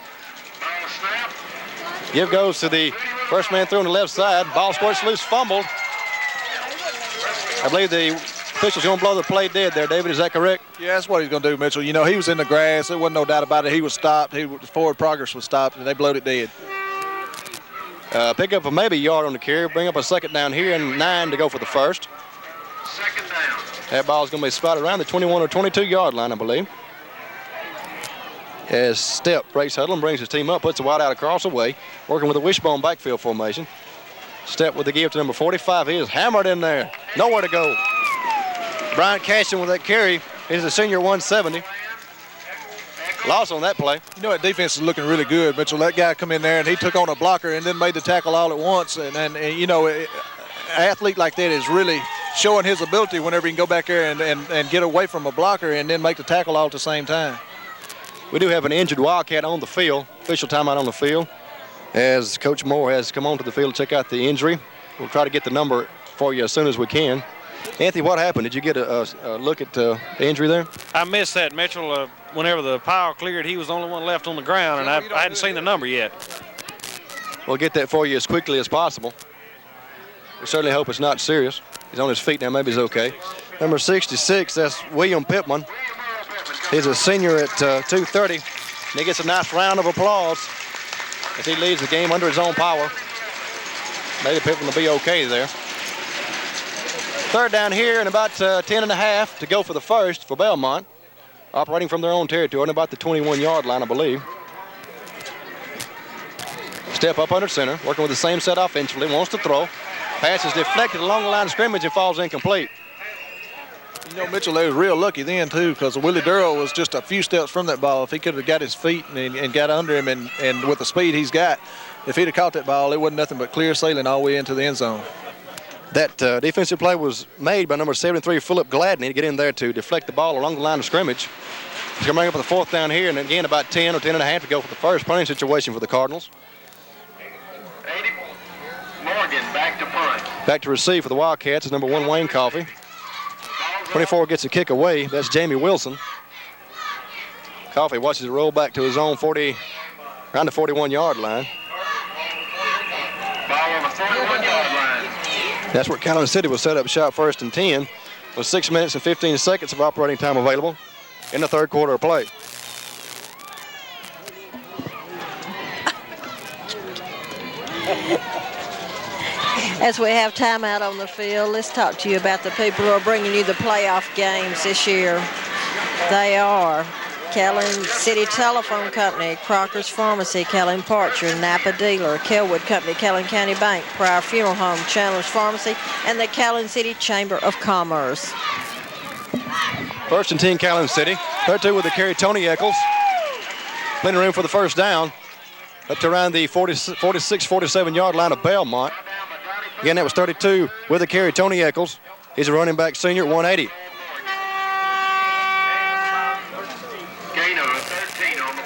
S3: Give goes to the first man through on the left side. Ball squirts loose, fumbled. I believe the official's going to blow the play dead there, David. Is that correct?
S7: Yeah, that's what he's going to do, Mitchell. You know, he was in the grass. There wasn't no doubt about it. He was stopped. Forward progress was stopped, and they blowed it dead.
S3: Pick up a maybe yard on the carry. Bring up a 2nd down here and 9 to go for the first.
S1: 2nd down.
S3: That ball's going to be spotted around the 21 or 22-yard line, I believe. as Step breaks huddle and brings his team up, puts the wide out across the way, working with a wishbone backfield formation. Step with the give to number 45. He is hammered in there. Nowhere to go. Bryant Cashin with that carry. He's a senior 170. Loss on that play.
S7: You know, that defense is looking really good, Mitchell. That guy come in there and he took on a blocker and then made the tackle all at once. And you know, an athlete like that is really showing his ability whenever he can go back there and get away from a blocker and then make the tackle all at the same time.
S3: We do have an injured Wildcat on the field. Official timeout on the field as Coach Moore has come onto the field to check out the injury. We'll try to get the number for you as soon as we can. Anthony, what happened? Did you get a look at the injury there?
S4: I missed that, Mitchell. Whenever the pile cleared, he was the only one left on the ground, and I hadn't seen the number yet.
S3: We'll get that for you as quickly as possible. We certainly hope it's not serious. He's on his feet now. Maybe he's okay. Number 66, that's William Pittman. He's a senior at 230, and he gets a nice round of applause as he leads the game under his own power. Maybe Pittman will be okay there. Third down here and about 10.5 to go for the first for Belmont. Operating from their own territory and about the 21-yard line, I believe. Step up under center, working with the same set offensively, wants to throw. Pass is deflected along the line of scrimmage and falls incomplete.
S7: You know, Mitchell, they was real lucky then, too, because Willie Durrell was just a few steps from that ball. If he could have got his feet and got under him and with the speed he's got, if he'd have caught that ball, it wasn't nothing but clear sailing all the way into the end zone.
S3: That defensive play was made by number 73, Philip Gladney, to get in there to deflect the ball along the line of scrimmage. He's going to bring up the fourth down here, and again about 10 or 10.5 to go for the first punting situation for the Cardinals.
S1: 80. Morgan back to punt.
S3: Back to receive for the Wildcats is number 1, Wayne Coffey. 24 gets a kick away. That's Jamie Wilson. Coffey watches it roll back to his own 40, around the 41-yard line.
S1: Ball on the 41-yard line.
S3: That's where Calhoun City was set up shot, 1st and 10, with 6 minutes and 15 seconds of operating time available in the third quarter of play.
S2: As we have timeout on the field, let's talk to you about the people who are bringing you the playoff games this year. They are Calhoun City Telephone Company, Crocker's Pharmacy, Calhoun Parcher, Napa Dealer, Kelwood Company, Calhoun County Bank, Pryor Funeral Home, Chandler's Pharmacy, and the Calhoun City Chamber of Commerce.
S3: 1st and 10, Calhoun City. 32 with the carry, Tony Eccles. Plenty of room for the first down. Up to around the 46, 47-yard line of Belmont. Again, that was 32 with the carry, Tony Eccles. He's a running back senior at 180.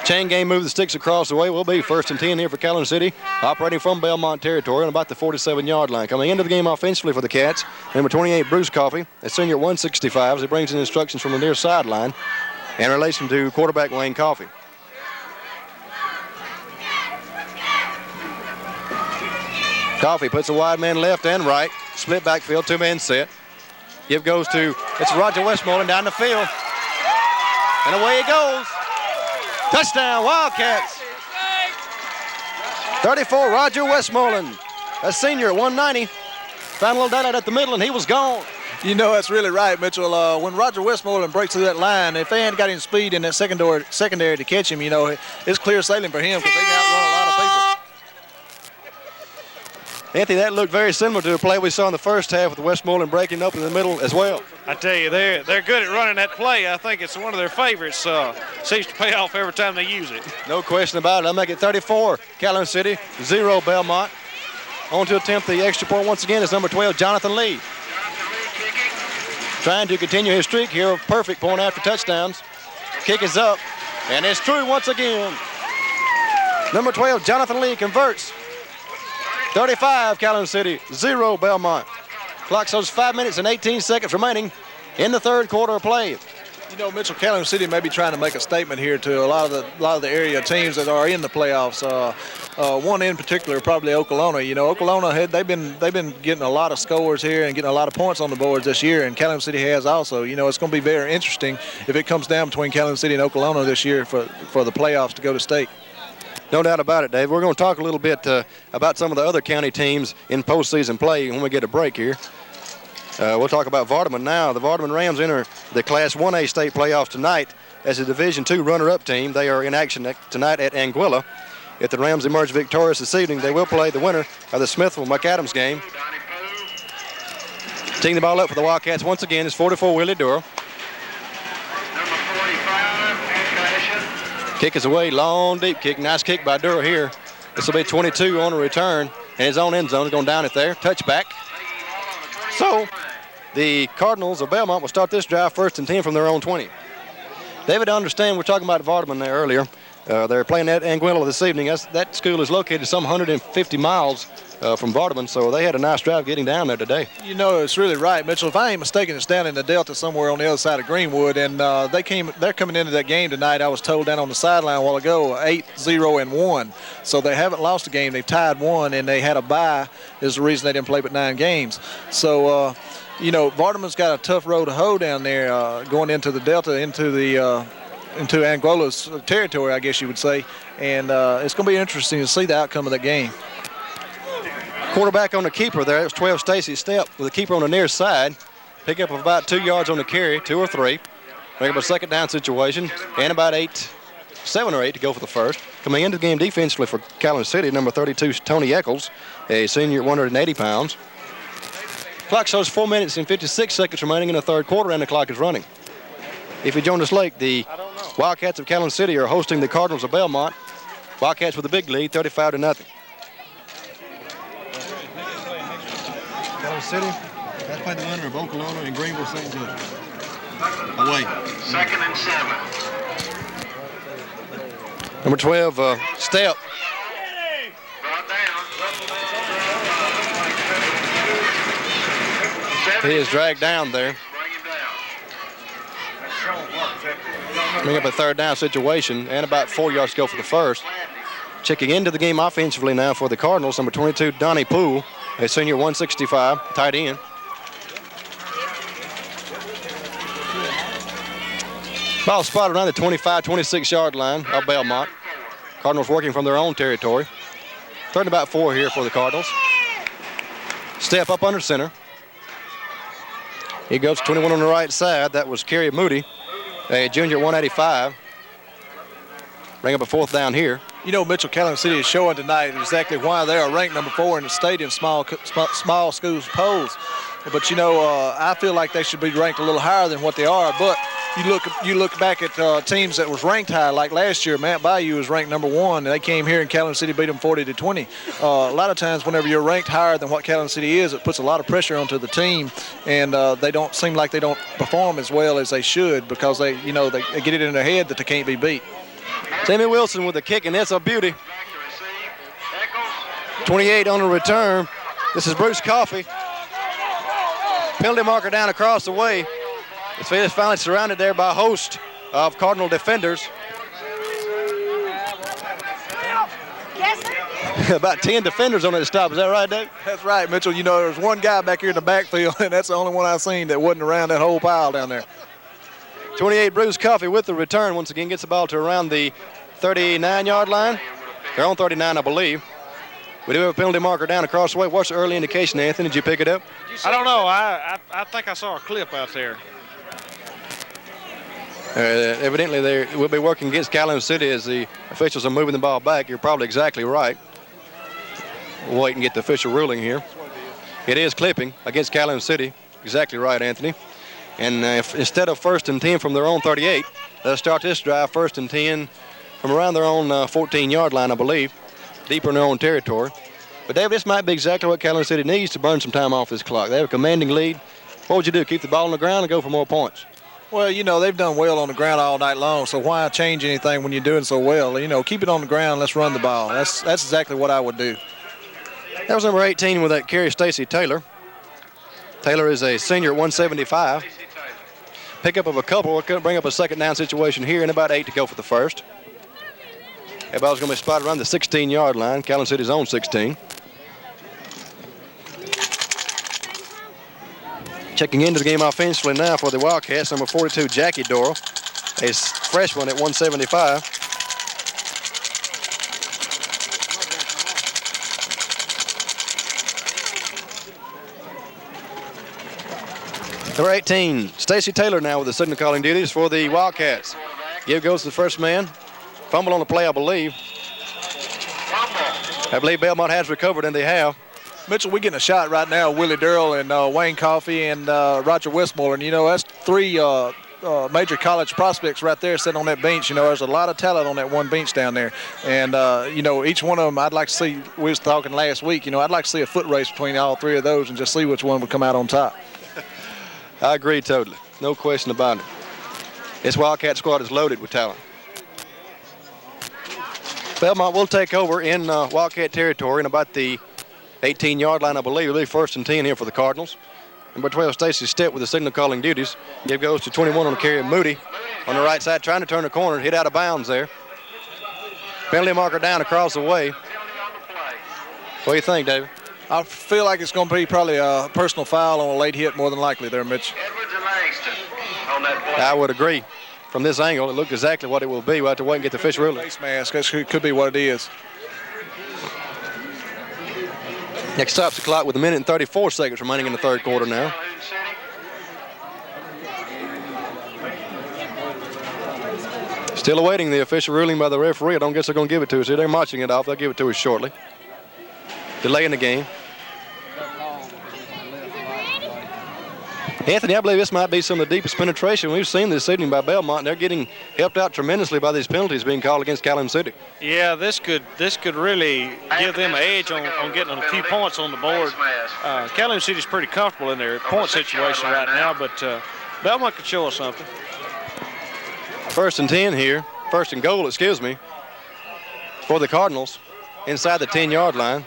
S3: Chain game move the sticks across the way will be 1st and 10 here for Calhoun City, operating from Belmont territory on about the 47-yard line. Coming into the game offensively for the Cats, number 28, Bruce Coffey, a senior at 165, as he brings in instructions from the near sideline and relates them to quarterback Wayne Coffey. Coffey puts a wide man left and right, split backfield, 2-man set. Give goes to, it's Roger Westmoreland down the field, and away he goes. Touchdown, Wildcats. 34, Roger Westmoreland, a senior at 190. Found a little daylight at the middle, and he was gone.
S7: You know, that's really right, Mitchell. When Roger Westmoreland breaks through that line, if they hadn't got any speed in that secondary to catch him, you know, it's clear sailing for him because they can outrun a lot of people.
S3: Anthony, that looked very similar to the play we saw in the first half with Westmoreland breaking up in the middle as well.
S4: I tell you, they're good at running that play. I think it's one of their favorites. Seems to pay off every time they use it.
S3: No question about it. I'll make it 34, Calhoun City, 0, Belmont. On to attempt the extra point once again is number 12, Jonathan Lee. Trying to continue his streak here of perfect point after touchdowns. Kick is up, and it's true once again. Number 12, Jonathan Lee converts. 35, Calhoun City, 0, Belmont. Clock shows 5 minutes and 18 seconds remaining in the third quarter of play.
S7: You know, Mitchell, Calhoun City may be trying to make a statement here to a lot of the area teams that are in the playoffs. One in particular, probably Okolona. You know, Okolona they've been getting a lot of scores here and getting a lot of points on the boards this year, and Calhoun City has also. You know, it's going to be very interesting if it comes down between Calhoun City and Okolona this year for the playoffs to go to state.
S3: No doubt about it, Dave. We're going to talk a little bit about some of the other county teams in postseason play when we get a break here. We'll talk about Vardaman now. The Vardaman Rams enter the Class 1A state playoffs tonight as a Division II runner-up team. They are in action tonight at Anguilla. If the Rams emerge victorious this evening, they will play the winner of the Smithville-McAdams game. Teeing the ball up for the Wildcats once again is 44 Willie Durr. Kick is away, long, deep kick. Nice kick by Durr here. This will be 22 on a return, and his own end zone is going down it there. Touchback. So the Cardinals of Belmont will start this drive 1st and 10 from their own 20. David, I understand we're talking about Vardaman there earlier. They're playing at Anguilla this evening. That school is located some 150 miles from Vardaman, so they had a nice drive getting down there today.
S7: You know, it's really right, Mitchell. If I ain't mistaken, it's down in the Delta somewhere on the other side of Greenwood, and they're coming into that game tonight. I was told down on the sideline a while ago, 8-0-1. So they haven't lost a game. They've tied one, and they had a bye. Is the reason they didn't play but 9 games. So, you know, Vardaman's got a tough road to hoe down there going into the Delta, into Anguilla's territory, I guess you would say. And it's going to be interesting to see the outcome of that game.
S3: Quarterback on the keeper there. It was 12 Stacy Step with the keeper on the near side. Pick up of about 2 yards on the carry, 2 or 3. Bring up a second down situation, and about 7 or 8 to go for the first. Coming into the game defensively for Calhoun City, number 32, Tony Eccles, a senior at 180 pounds. Clock shows 4 minutes and 56 seconds remaining in the third quarter, and the clock is running. If you joined us late, the Wildcats of Calhoun City are hosting the Cardinals of Belmont. Wildcats with a big lead, 35-0. Calhoun City, that's played the winner of Oklahoma and Greenville St. Joseph. Away.
S1: 2nd and 7.
S3: Number 12, Step. He is dragged down there. Bring up a third down situation and about 4 yards to go for the first. Checking into the game offensively now for the Cardinals, number 22, Donnie Poole, a senior 165, tight end. Ball spotted around the 25, 26-yard line of Belmont. Cardinals working from their own territory. Third and about 4 here for the Cardinals. Step up under center. He goes to 21 on the right side. That was Kerry Moody, a junior 185. Bring up a 4th down here.
S7: You know, Mitchell, Calhoun City is showing tonight exactly why they are ranked number 4 in the state in small schools polls. But, you know, I feel like they should be ranked a little higher than what they are. But you look back at teams that was ranked high, like last year, Mount Bayou was ranked number 1, and they came here and Calhoun City beat them 40-20. A lot of times whenever you're ranked higher than what Calhoun City is, it puts a lot of pressure onto the team, and they don't seem like they don't perform as well as they should because they get it in their head that they can't be beat.
S3: Jamie Wilson with the kick, and that's a beauty. 28 on the return. This is Bruce Coffey. Penalty marker down across the way. The field is finally surrounded there by a host of Cardinal defenders. About 10 defenders on that stop. Is that right, Dave?
S7: That's right, Mitchell. You know, there's one guy back here in the backfield, and that's the only one I've seen that wasn't around that whole pile down there.
S3: 28, Bruce Coffey with the return. Once again, gets the ball to around the 39-yard line. They're on 39, I believe. We do have a penalty marker down across the way. What's the early indication, Anthony? Did you pick it up?
S4: I don't know. I think I saw a clip out there.
S3: Evidently, they will be working against Calhoun City as the officials are moving the ball back. You're probably exactly right. We'll wait and get the official ruling here. It is clipping against Calhoun City. Exactly right, Anthony. And instead of 1st and 10 from their own 38, they'll start this drive 1st and 10 from around their own 14-yard line, I believe, deeper in their own territory. But, David, this might be exactly what Calhoun City needs to burn some time off this clock. They have a commanding lead. What would you do, keep the ball on the ground and go for more points?
S7: Well, you know, they've done well on the ground all night long, so why change anything when you're doing so well? You know, keep it on the ground, let's run the ball. That's exactly what I would do.
S3: That was number 18 with that carry, Stacy Taylor. Taylor is a senior at 175. Pickup of a couple. We're going to bring up a second down situation here and about 8 to go for the first. That ball's going to be spotted around the 16-yard line, Calhoun City's own 16. Checking into the game offensively now for the Wildcats, number 42, Jackie Doral, a freshman at 175. Number 18, Stacy Taylor now with the signal calling duties for the Wildcats. Give goes to the first man. Fumble on the play, I believe. I believe Belmont has recovered, and they have.
S7: Mitchell, we're getting a shot right now. Willie Durrell and Wayne Coffey and Roger Westmoreland. And, you know, that's three major college prospects right there sitting on that bench. You know, there's a lot of talent on that one bench down there. And, you know, each one of them, I'd like to see, we was talking last week, you know, I'd like to see a foot race between all three of those and just see which one would come out on top.
S3: I agree totally. No question about it. This Wildcat squad is loaded with talent. Belmont will take over in Wildcat territory in about the 18-yard line, I believe. It'll be 1st and 10 here for the Cardinals. Number 12, Stacy Stepp with the signal calling duties. Give goes to 21 on the carry of Moody on the right side, trying to turn the corner, hit out of bounds there. Penalty marker down across the way. What do you think, David?
S7: I feel like it's going to be probably a personal foul on a late hit, more than likely there, Mitch.
S1: Edwards and Langston on that play.
S3: I would agree. From this angle, it looked exactly what it will be. We'll have to wait and get the official ruling.
S7: Face mask, that could be what it is.
S3: Next stops the clock with 1 minute and 34 seconds remaining in the third quarter now. Still awaiting the official ruling by the referee. I don't guess they're going to give it to us here. They're marching it off. They'll give it to us shortly. Delay in the game. Anthony, I believe this might be some of the deepest penetration we've seen this evening by Belmont. They're getting helped out tremendously by these penalties being called against Calhoun City.
S4: Yeah, this could really give them an edge on getting a few points on the board. Calhoun City's pretty comfortable in their point situation right now, but Belmont could show us something.
S3: 1st and 10 here. 1st and goal, excuse me, for the Cardinals inside the 10-yard line.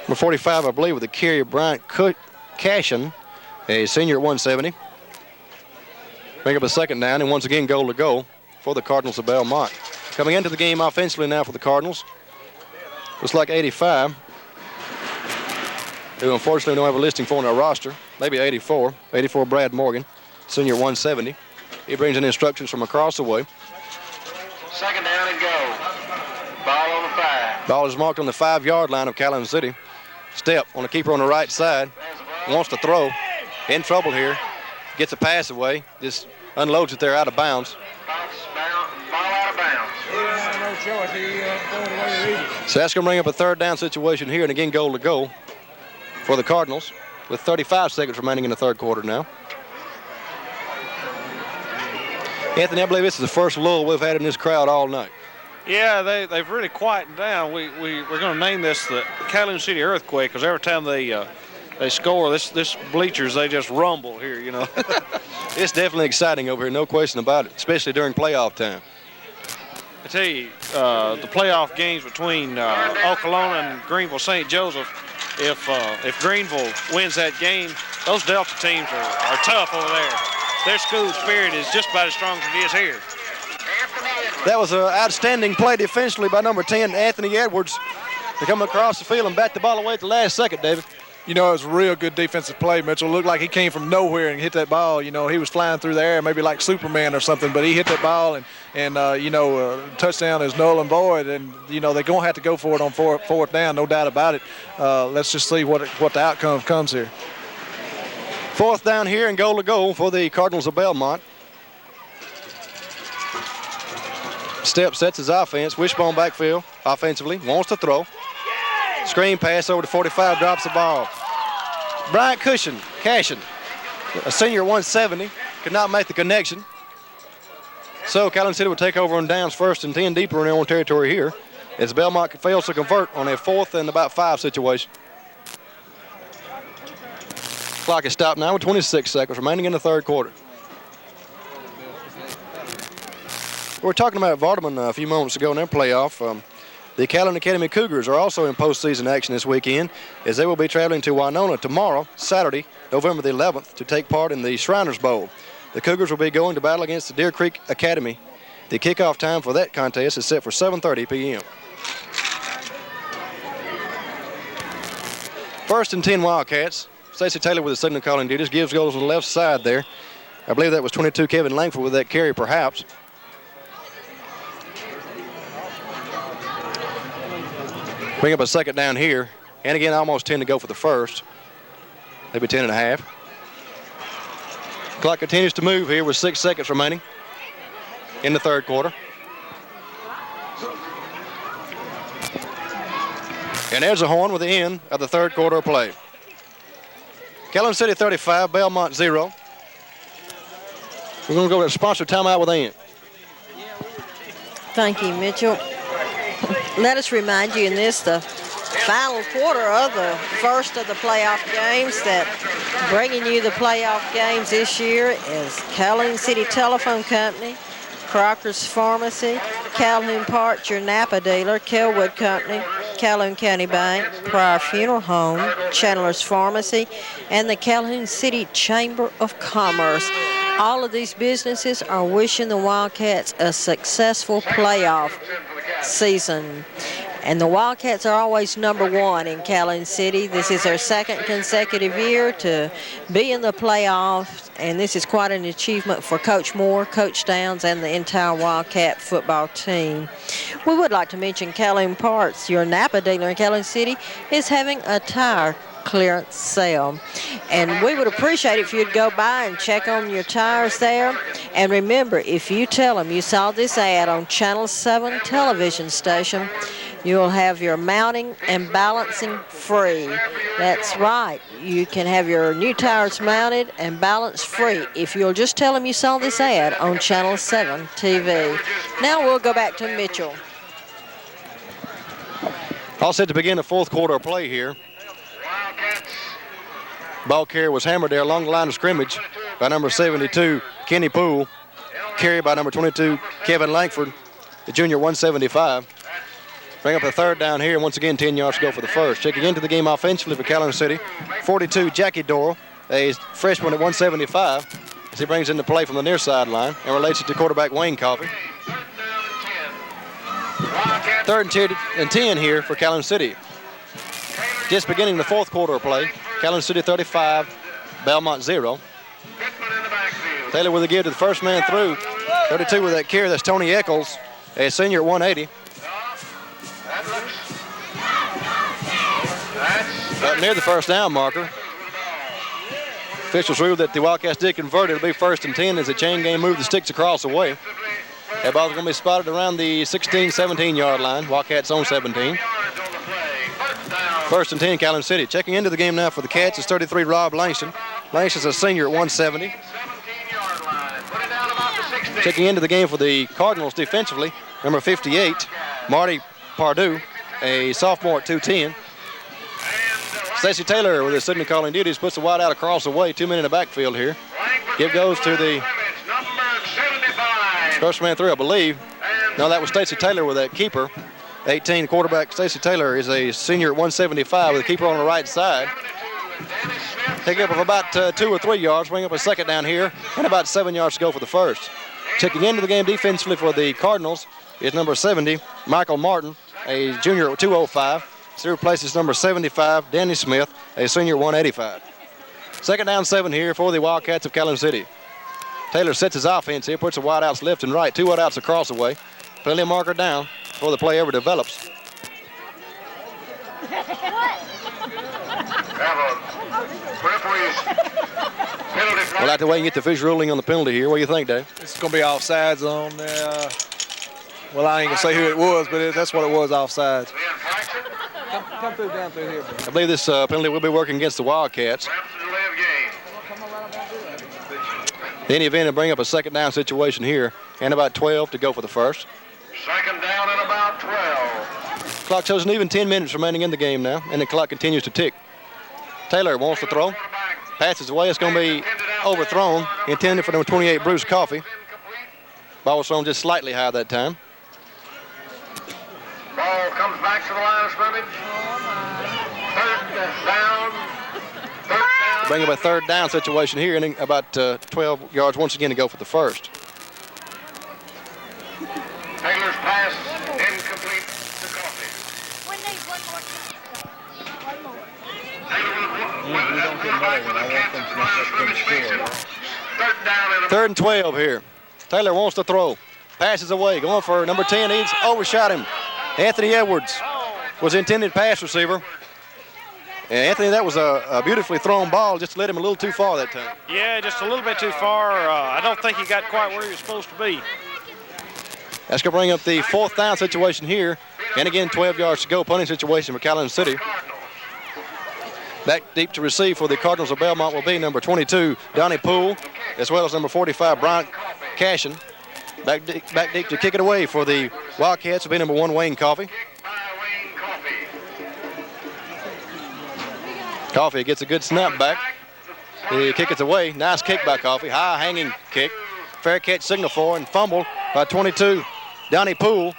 S3: Number 45, I believe, with the carry, Bryant Cashin, a senior at 170. Bring up a 2nd down, and once again goal to go for the Cardinals of Belmont. Coming into the game offensively now for the Cardinals. Looks like 85, who unfortunately we don't have a listing for on our roster. Maybe 84. 84, Brad Morgan, senior at 170. He brings in instructions from across the way.
S1: 2nd down and go. Ball on the 5.
S3: Ball is marked on the 5-yard line of Calhoun City. Stepp on the keeper on the right side. Wants to throw. In trouble here. Gets a pass away. Just unloads it there out of bounds.
S1: Ball out of bounds.
S3: So that's going to bring up a 3rd down situation here, and again goal to go for the Cardinals with 35 seconds remaining in the third quarter now. Anthony, I believe this is the first lull we've had in this crowd all night.
S4: Yeah, they've really quietened down. We're going to name this the Calhoun City Earthquake, because every time they score, this bleachers, they just rumble here, you know.
S3: It's definitely exciting over here, no question about it, especially during playoff time.
S4: I tell you, the playoff games between Okolona and Greenville St. Joseph, if Greenville wins that game, those Delta teams are tough over there. Their school spirit is just about as strong as it is here.
S3: That was an outstanding play defensively by number 10, Anthony Edwards, to come across the field and bat the ball away at the last second, David.
S7: You know, it was a real good defensive play, Mitchell. It looked like he came from nowhere and hit that ball. You know, he was flying through the air, maybe like Superman or something, but he hit that ball and touchdown is null and void. And, you know, they're going to have to go for it on fourth down, no doubt about it. Let's just see what the outcome comes here.
S3: 4th down here and goal to go for the Cardinals of Belmont. Stepp sets his offense, wishbone backfield offensively, wants to throw. Screen pass over to 45, drops the ball. Bryant Cashin, a senior 170, could not make the connection. So Calhoun City will take over on downs 1st and 10 deeper in their own territory here as Belmont fails to convert on a 4th and about 5 situation. Clock is stopped now with 26 seconds remaining in the third quarter. We were talking about Vardaman a few moments ago in their playoff. The Calhoun Academy Cougars are also in postseason action this weekend as they will be traveling to Winona tomorrow, Saturday, November the 11th, to take part in the Shriners Bowl. The Cougars will be going to battle against the Deer Creek Academy. The kickoff time for that contest is set for 7:30 p.m. 1st and 10 Wildcats. Stacey Taylor with the signal calling duties. Gives goes to the left side there. I believe that was 22 Kevin Langford with that carry perhaps. Bring up a 2nd down here. And again, almost 10 to go for the first. Maybe 10 and a half. Clock continues to move here with 6 seconds remaining. in the third quarter. And there's a horn with the end of the third quarter of play. Calhoun City 35, Belmont 0. We're going to go to a sponsor timeout with Ann.
S2: Thank you, Mitchell. Let us remind you in this, the final quarter of the first of the playoff games, that bringing you the playoff games this year is Calhoun City Telephone Company, Crocker's Pharmacy, Calhoun Parts, your Napa dealer, Kelwood Company, Calhoun County Bank, Pryor Funeral Home, Chandler's Pharmacy, and the Calhoun City Chamber of Commerce. All of these businesses are wishing the Wildcats a successful playoff season. And the Wildcats are always number one in Calhoun City. This is their second consecutive year to be in the playoffs, and this is quite an achievement for Coach Moore, Coach Downs, and the entire Wildcat football team. We would like to mention Calhoun Parts, your Napa dealer in Calhoun City, is having a tire clearance sale. And we would appreciate it if you'd go by and check on your tires there. And remember, if you tell them you saw this ad on Channel 7 television station, you'll have your mounting and balancing free. That's right. You can have your new tires mounted and balanced free if you'll just tell them you saw this ad on Channel 7 TV. Now we'll go back to Mitchell.
S3: All set to begin the fourth quarter of play here. Ball carrier was hammered there along the line of scrimmage by number 72, Kenny Poole. Carried by number 22, Kevin Langford, the junior 175. Bring up a third down here, and once again 10 yards to go for the first. Checking into the game offensively for Calhoun City, 42, Jackie Doral, a freshman at 175, as he brings in the play from the near sideline and relates it to quarterback Wayne Coffey. Third and 10 here for Calhoun City. Just beginning the fourth quarter of play. Calhoun City 35, Belmont 0. Taylor with a give to the first man through. 32 with that carry, that's Tony Eccles, a senior at 180. Up near the first down marker. Officials ruled that the Wildcats did convert. It'll be first and 10 as the chain game move the sticks across the way. That ball's going to be spotted around the 16, 17-yard line. Wildcats on 17. First and 10, Calhoun City. Checking into the game now for the Cats is 33, Rob Langston. Langston's a senior at 170. Checking into the game for the Cardinals defensively, number 58, Marty Pardue, a sophomore at 210. Stacey Taylor with his signal calling duties puts the wide out across the way. 2 men in the backfield here. Give goes to the first man through, I believe. No, that was Stacey Taylor with that keeper. 18 quarterback Stacey Taylor is a senior at 175 with a keeper on the right side. Take up of about 2 or 3 yards, bring up a second down here, and about 7 yards to go for the first. Checking into the game defensively for the Cardinals is number 70, Michael Martin, a junior at 205. So he replaces number 75, Danny Smith, a senior at 185. Second down 7 here for the Wildcats of Calhoun City. Taylor sets his offense here, puts the wideouts left and right, 2 wideouts across the way. Plenty of marker down before the play ever develops. We'll have to wait and get the official ruling on the penalty here. What do you think, Dave?
S7: It's going to be offsides on there. Well, I ain't going to say who it was, but that's what it was, offsides. Come through, down through here.
S3: I believe this penalty will be working against the Wildcats. In any event, it'll bring up a second down situation here, and about 12 to go for the first.
S1: Second down and about 12.
S3: Clock shows an even 10 minutes remaining in the game now, and the clock continues to tick. Taylor wants to throw. Passes away. It's going to be overthrown. Intended for number 28, Bruce Coffey. Ball was thrown just slightly high that time.
S1: Ball comes back to the line of scrimmage. Third down.
S3: Bring up a third down situation here, and about 12 yards once again to go for the first.
S1: Taylor's pass incomplete to Coffey.
S6: We need one more time.
S3: Third and 12 here. Taylor wants to throw. Passes away. Going for number 10. He's overshot him. Anthony Edwards was the intended pass receiver. And Anthony, that was a beautifully thrown ball. Just led him a little too far that time.
S4: Yeah, just a little bit too far. I don't think he got quite where he was supposed to be.
S3: That's going to bring up the 4th down situation here. And again, 12 yards to go, punting situation for Calhoun City. Back deep to receive for the Cardinals of Belmont will be number 22, Donnie Poole, as well as number 45, Bryant Cashin. Back deep to kick it away for the Wildcats will be number 1, Wayne Coffey. Coffey gets a good snap back. The kick is away. Nice kick by Coffey. High hanging kick. Fair catch signal for and fumble by 22, Donnie Poole.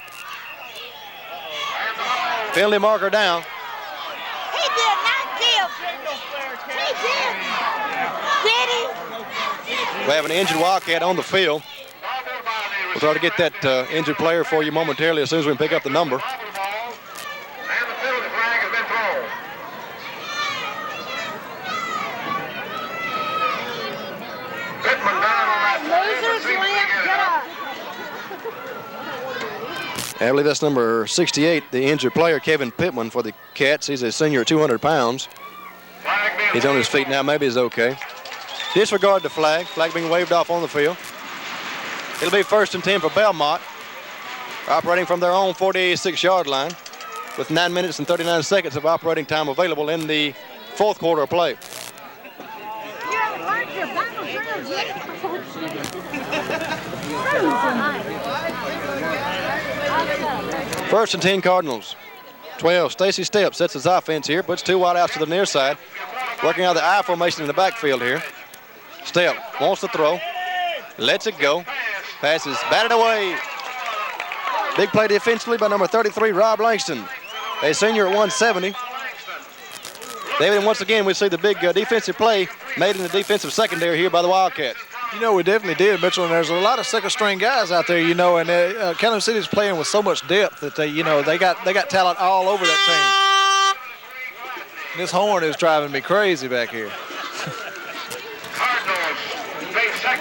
S3: Penalty marker down.
S9: He did not give. He did. Did he?
S3: We have an injured Wildcat on the field. We'll try to get that injured player for you momentarily as soon as we can pick up the number. I believe that's number 68, the injured player, Kevin Pittman, for the Cats. He's a senior at 200 pounds. He's on his feet now. Maybe he's okay. Disregard the flag. Flag being waved off on the field. It'll be 1st and 10 for Belmont, operating from their own 46-yard line with 9 minutes and 39 seconds of operating time available in the 4th quarter of play.
S9: You haven't learned your Bible drills yet.
S3: 1st and 10 Cardinals. 12, Stacy Stepp sets his offense here, puts 2 wide outs to the near side, working out the I formation in the backfield here. Stepp wants to throw, lets it go, passes, batted away. Big play defensively by number 33, Rob Langston, a senior at 170. David, once again, we see the big defensive play made in the defensive secondary here by the Wildcats.
S7: You know, we definitely did, Mitchell, and there's a lot of second-string guys out there, you know, and Calhoun City's playing with so much depth that they got talent all over that team. And this horn is driving me crazy back here.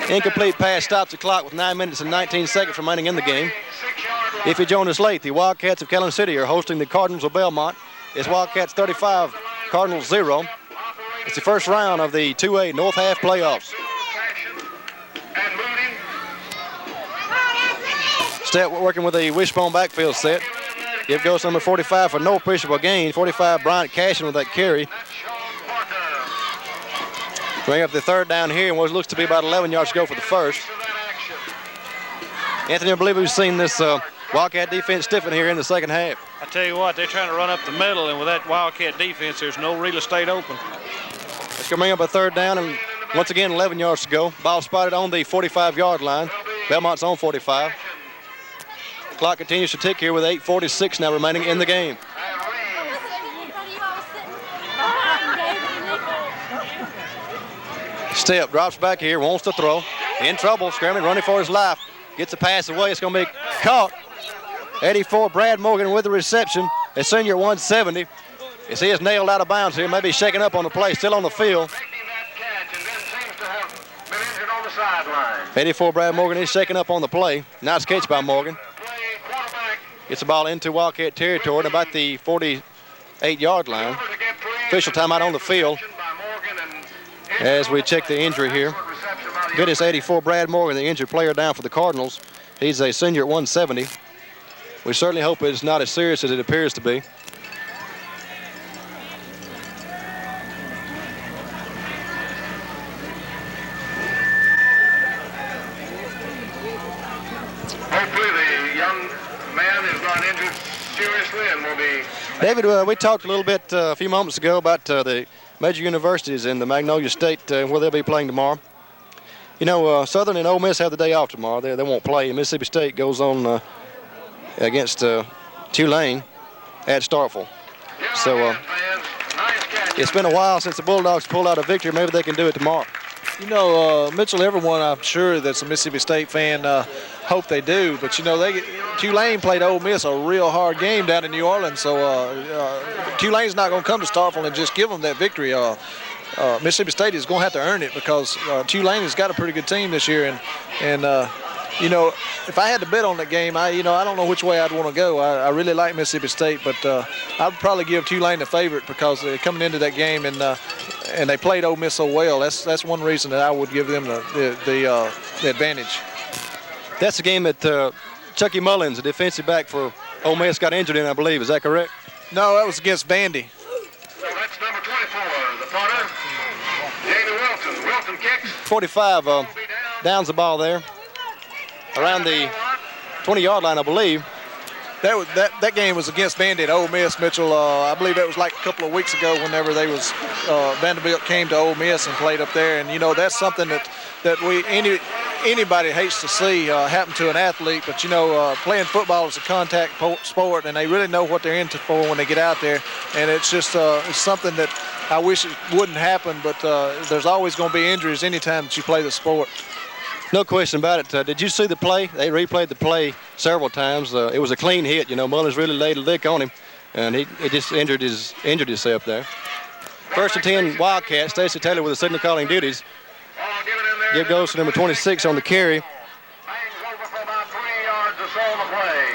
S3: Incomplete pass stops the clock with 9 minutes and 19 seconds remaining in the game. If you join us late, the Wildcats of Calhoun City are hosting the Cardinals of Belmont. It's Wildcats 35, Cardinals 0. It's the first round of the 2A North Half playoffs. Stepp working with a wishbone backfield set. Give goes number 45 for no appreciable gain. 45, Bryant Cashin with that carry. Bring up the 3rd down here and what looks to be about 11 yards to go for the 1st. Anthony, I believe we've seen this Wildcat defense stiffen here in the 2nd half.
S4: I tell you what, they're trying to run up the middle, and with that Wildcat defense, there's no real estate open.
S3: It's going to bring up a 3rd down, and once again, 11 yards to go. Ball spotted on the 45-yard line. Belmont's on 45. Clock continues to tick here with 8:46 now remaining in the game. Stepp drops back here, wants to throw. In trouble, scrambling, running for his life. Gets a pass away. It's going to be caught. 84, Brad Morgan with the reception. A senior at 170. As he is nailed out of bounds here, maybe shaken up on the play, still on the field. 84, Brad Morgan is shaken up on the play. Nice catch by Morgan. Gets the ball into Wildcat territory at about the 48-yard line. Official timeout on the field as we check the injury here. Good as 84, Brad Morgan, the injured player down for the Cardinals. He's a senior at 170. We certainly hope it's not as serious as it appears to be.
S1: Hopefully the young man is not injured seriously and will be...
S3: David, we talked a little bit a few moments ago about the major universities in the Magnolia State where they'll be playing tomorrow. You know, Southern and Ole Miss have the day off tomorrow. They won't play. Mississippi State goes on against Tulane at Starkville. So it's been a while since the Bulldogs pulled out a victory. Maybe they can do it tomorrow.
S7: You know, Mitchell, everyone I'm sure that's a Mississippi State fan hope they do. But, you know, Tulane played Ole Miss a real hard game down in New Orleans. So Tulane's not going to come to Starkville and just give them that victory. Mississippi State is going to have to earn it because Tulane has got a pretty good team this year. And you know, if I had to bet on that game, I don't know which way I'd want to go. I really like Mississippi State, but I'd probably give Tulane the favorite because they're coming into that game and they played Ole Miss so well. That's one reason that I would give them the advantage.
S3: That's a game that Chucky Mullins, a defensive back for Ole Miss, got injured in, I believe. Is that correct?
S7: No, that was against Vandy.
S1: So that's number 24, the punter, Jamie Wilson. Wilson kicks.
S3: 45 downs the ball there around the 20-yard line, I believe.
S7: That game was against Vandy at Ole Miss, Mitchell. I believe that was like a couple of weeks ago whenever they was Vanderbilt came to Ole Miss and played up there. And, you know, that's something that anybody hates to see happen to an athlete. But, you know, playing football is a contact sport, and they really know what they're in for when they get out there. And it's just it's something that I wish it wouldn't happen, but there's always going to be injuries anytime that you play the sport.
S3: No question about it. Did you see the play? They replayed the play several times. It was a clean hit. You know, Mullins really laid a lick on him, and he just injured himself there. First and 10 Wildcats. Stacey Taylor with the signal calling duties. Give goes to number 26 on the carry,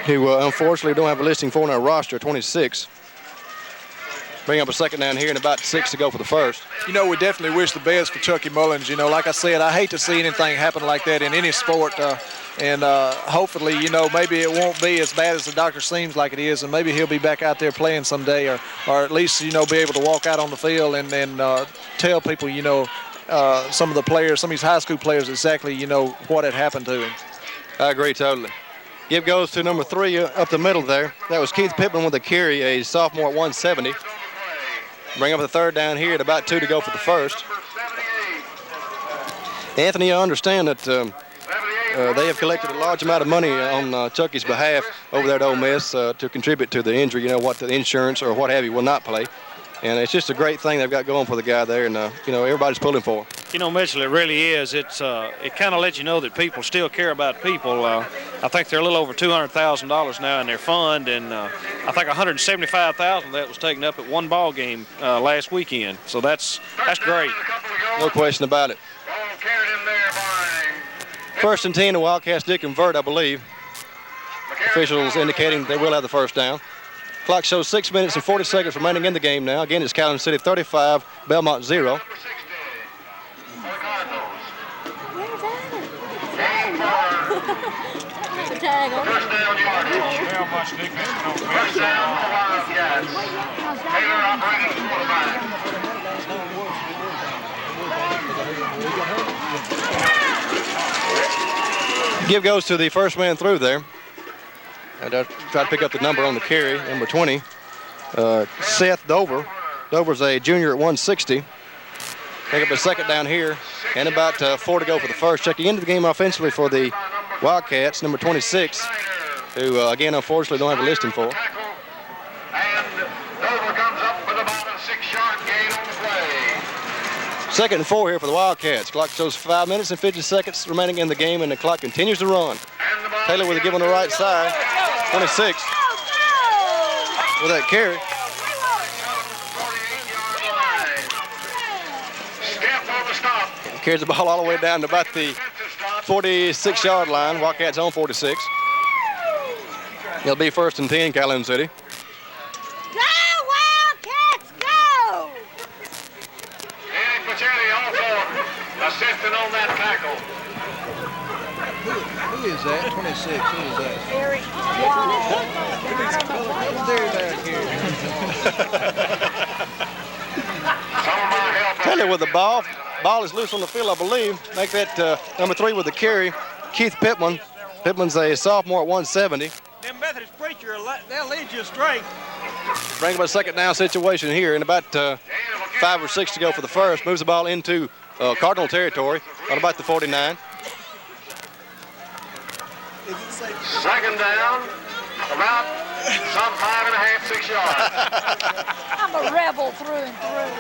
S3: who unfortunately don't have a listing for on our roster, 26. Bring up a second down here and about 6 to go for the first.
S7: You know, we definitely wish the best for Chucky Mullins. You know, like I said, I hate to see anything happen like that in any sport. And hopefully, you know, maybe it won't be as bad as the doctor seems like it is, and maybe he'll be back out there playing someday, or at least, you know, be able to walk out on the field and tell people, you know, some of the players, some of these high school players exactly, you know, what had happened to him.
S3: I agree totally. Give goes to number 3 up the middle there. That was Keith Pittman with the carry, a sophomore at 170. Bring up the third down here at about 2 to go for the first. Anthony, I understand that they have collected a large amount of money on Chucky's behalf over there at Ole Miss to contribute to the injury, you know, what the insurance or what have you will not play. And it's just a great thing they've got going for the guy there, and, you know, everybody's pulling for him.
S4: You know, Mitchell, it really is. It kind of lets you know that people still care about people. I think they're a little over $200,000 now in their fund, and I think $175,000 of that was taken up at one ball game last weekend. So that's great.
S3: No question about it. First and 10, the Wildcats did convert, I believe. Officials indicating they will have the first down. Clock shows 6 minutes and 40 seconds remaining in the game now. Again, it's Calhoun City 35, Belmont 0.
S9: Tag on.
S1: First down yardage. First down for the Wildcats. Taylor operating the quarterback.
S3: Give goes to the first man through there. And try to pick up the number on the carry, number 20. Seth Dover. Dover's a junior at 160. Pick up a second down here, and about 4 to go for the first. Checking into the game offensively for the Wildcats, number 26, who, again, unfortunately don't have a listing for.
S1: And Dover comes up with about a 6-yard gain on the play.
S3: Second and 4 here for the Wildcats. Clock shows 5 minutes and 50 seconds remaining in the game, and the clock continues to run. Taylor with a give on the right side, 26, with that carry. Carries the ball all the way down to about the 46-yard line. Wildcats on 46. It'll be first and 10, Calhoun City.
S9: Go, Wildcats, go!
S1: Danny Pachetti also assisting on that tackle.
S7: Who is that? 26. Who is that?
S9: Eric.
S3: Taylor with the ball. Ball is loose on the field, I believe. Make that number 3 with the carry. Keith Pittman. Pittman's a sophomore at 170.
S4: Them Methodist preacher, they'll lead you straight.
S3: Bring up a second down situation here, and about 5 or 6 to go for the first. Moves the ball into Cardinal territory on about the 49.
S1: Second down, about some 5.5, 6 yards.
S9: I'm a rebel through and through.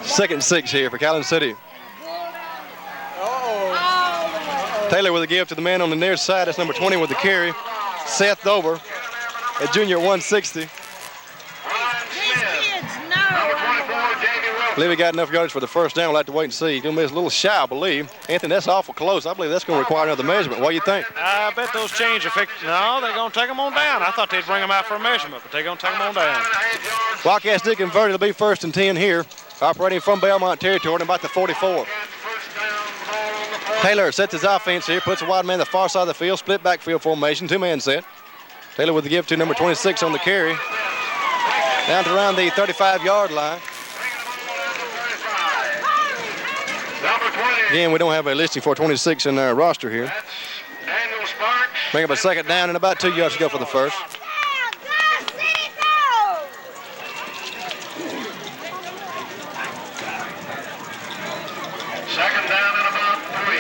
S3: Second and 6 here for Calhoun City. Taylor with a give to the man on the near side. That's number 20 with the carry. Seth Dover, a junior at 160.
S9: These kids know.
S3: I believe he got enough yards for the first down. We'll have to wait and see. He's going to be a little shy, I believe. Anthony, that's awful close. I believe that's going to require another measurement. What do you think?
S4: I bet those chains are fixed. No, they're going to take them on down. I thought they'd bring them out for a measurement, but they're going to take them on down.
S3: Wildcats did convert. It'll be first and 10 here. Operating from Belmont territory and about the 44.
S1: First down ball on the play.
S3: Taylor sets his offense here, puts a wide man on the far side of the field, split backfield formation, two-man set. Taylor with the give to number 26 on the carry. Down to around the 35-yard line. Again, we don't have a listing for 26 in our roster here. Bring up a second down and about 2 yards to go for the first.
S1: Second down and about 3.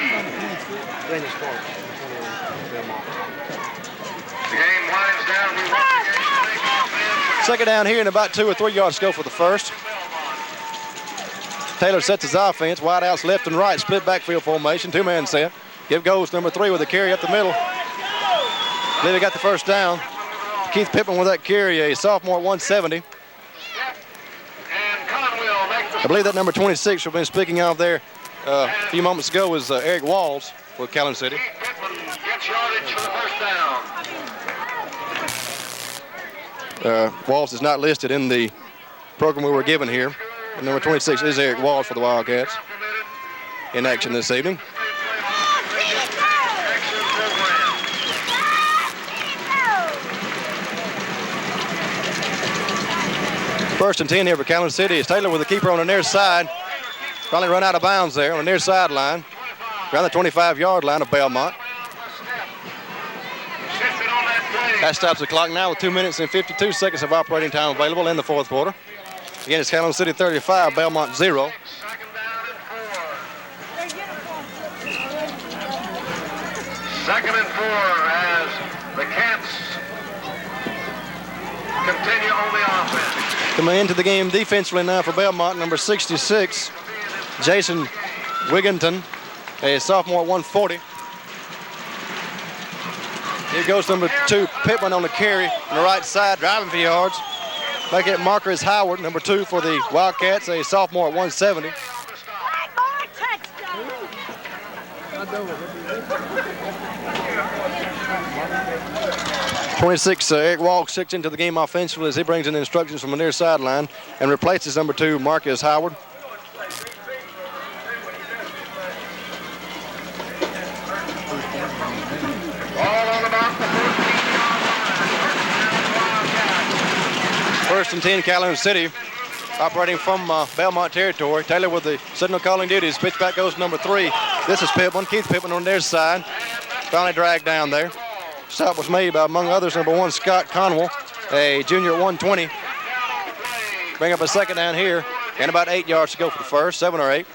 S1: The game winds down. We want the game to take offense.
S3: Second down here and about 2 or 3 yards to go for the first. Taylor sets his offense, wide outs left and right, split backfield formation, two-man set. Give goes number 3 with a carry up the middle. Levy got the first down. Keith Pittman with that carry, a sophomore at 170. I believe that number 26 we've been speaking of there a few moments ago was Eric Walls with Calhoun City. Walls is not listed in the program we were given here. And number 26 is Eric Walls for the Wildcats in action this evening. First and 10 here for Calhoun City. Is Taylor with the keeper on the near side. Finally run out of bounds there on the near sideline. Around the 25-yard line of Belmont. That stops the clock now with 2 minutes and 52 seconds of operating time available in the fourth quarter. Again, it's Calhoun City 35, Belmont 0.
S1: Second and 4 as the Cats continue on the offense.
S3: Coming into the game defensively now for Belmont, number 66, Jason Wigginton, a sophomore at 140. Here goes number 2, Pittman on the carry on the right side, driving for yards. Back at marker is Howard, number 2 for the Wildcats, a sophomore at 170. 26, Eric Walsh sits into the game offensively as he brings in instructions from the near sideline and replaces number 2, Marcus Howard. First and 10, Calhoun City, operating from Belmont territory. Taylor with the signal calling duties. Pitch back goes number 3. This is Pittman. Keith Pittman on their side. Finally dragged down there. Stop was made by, among others, number 1, Scott Conwell, a junior at 120. Bring up a second down here, and about 8 yards to go for the first, 7 or 8.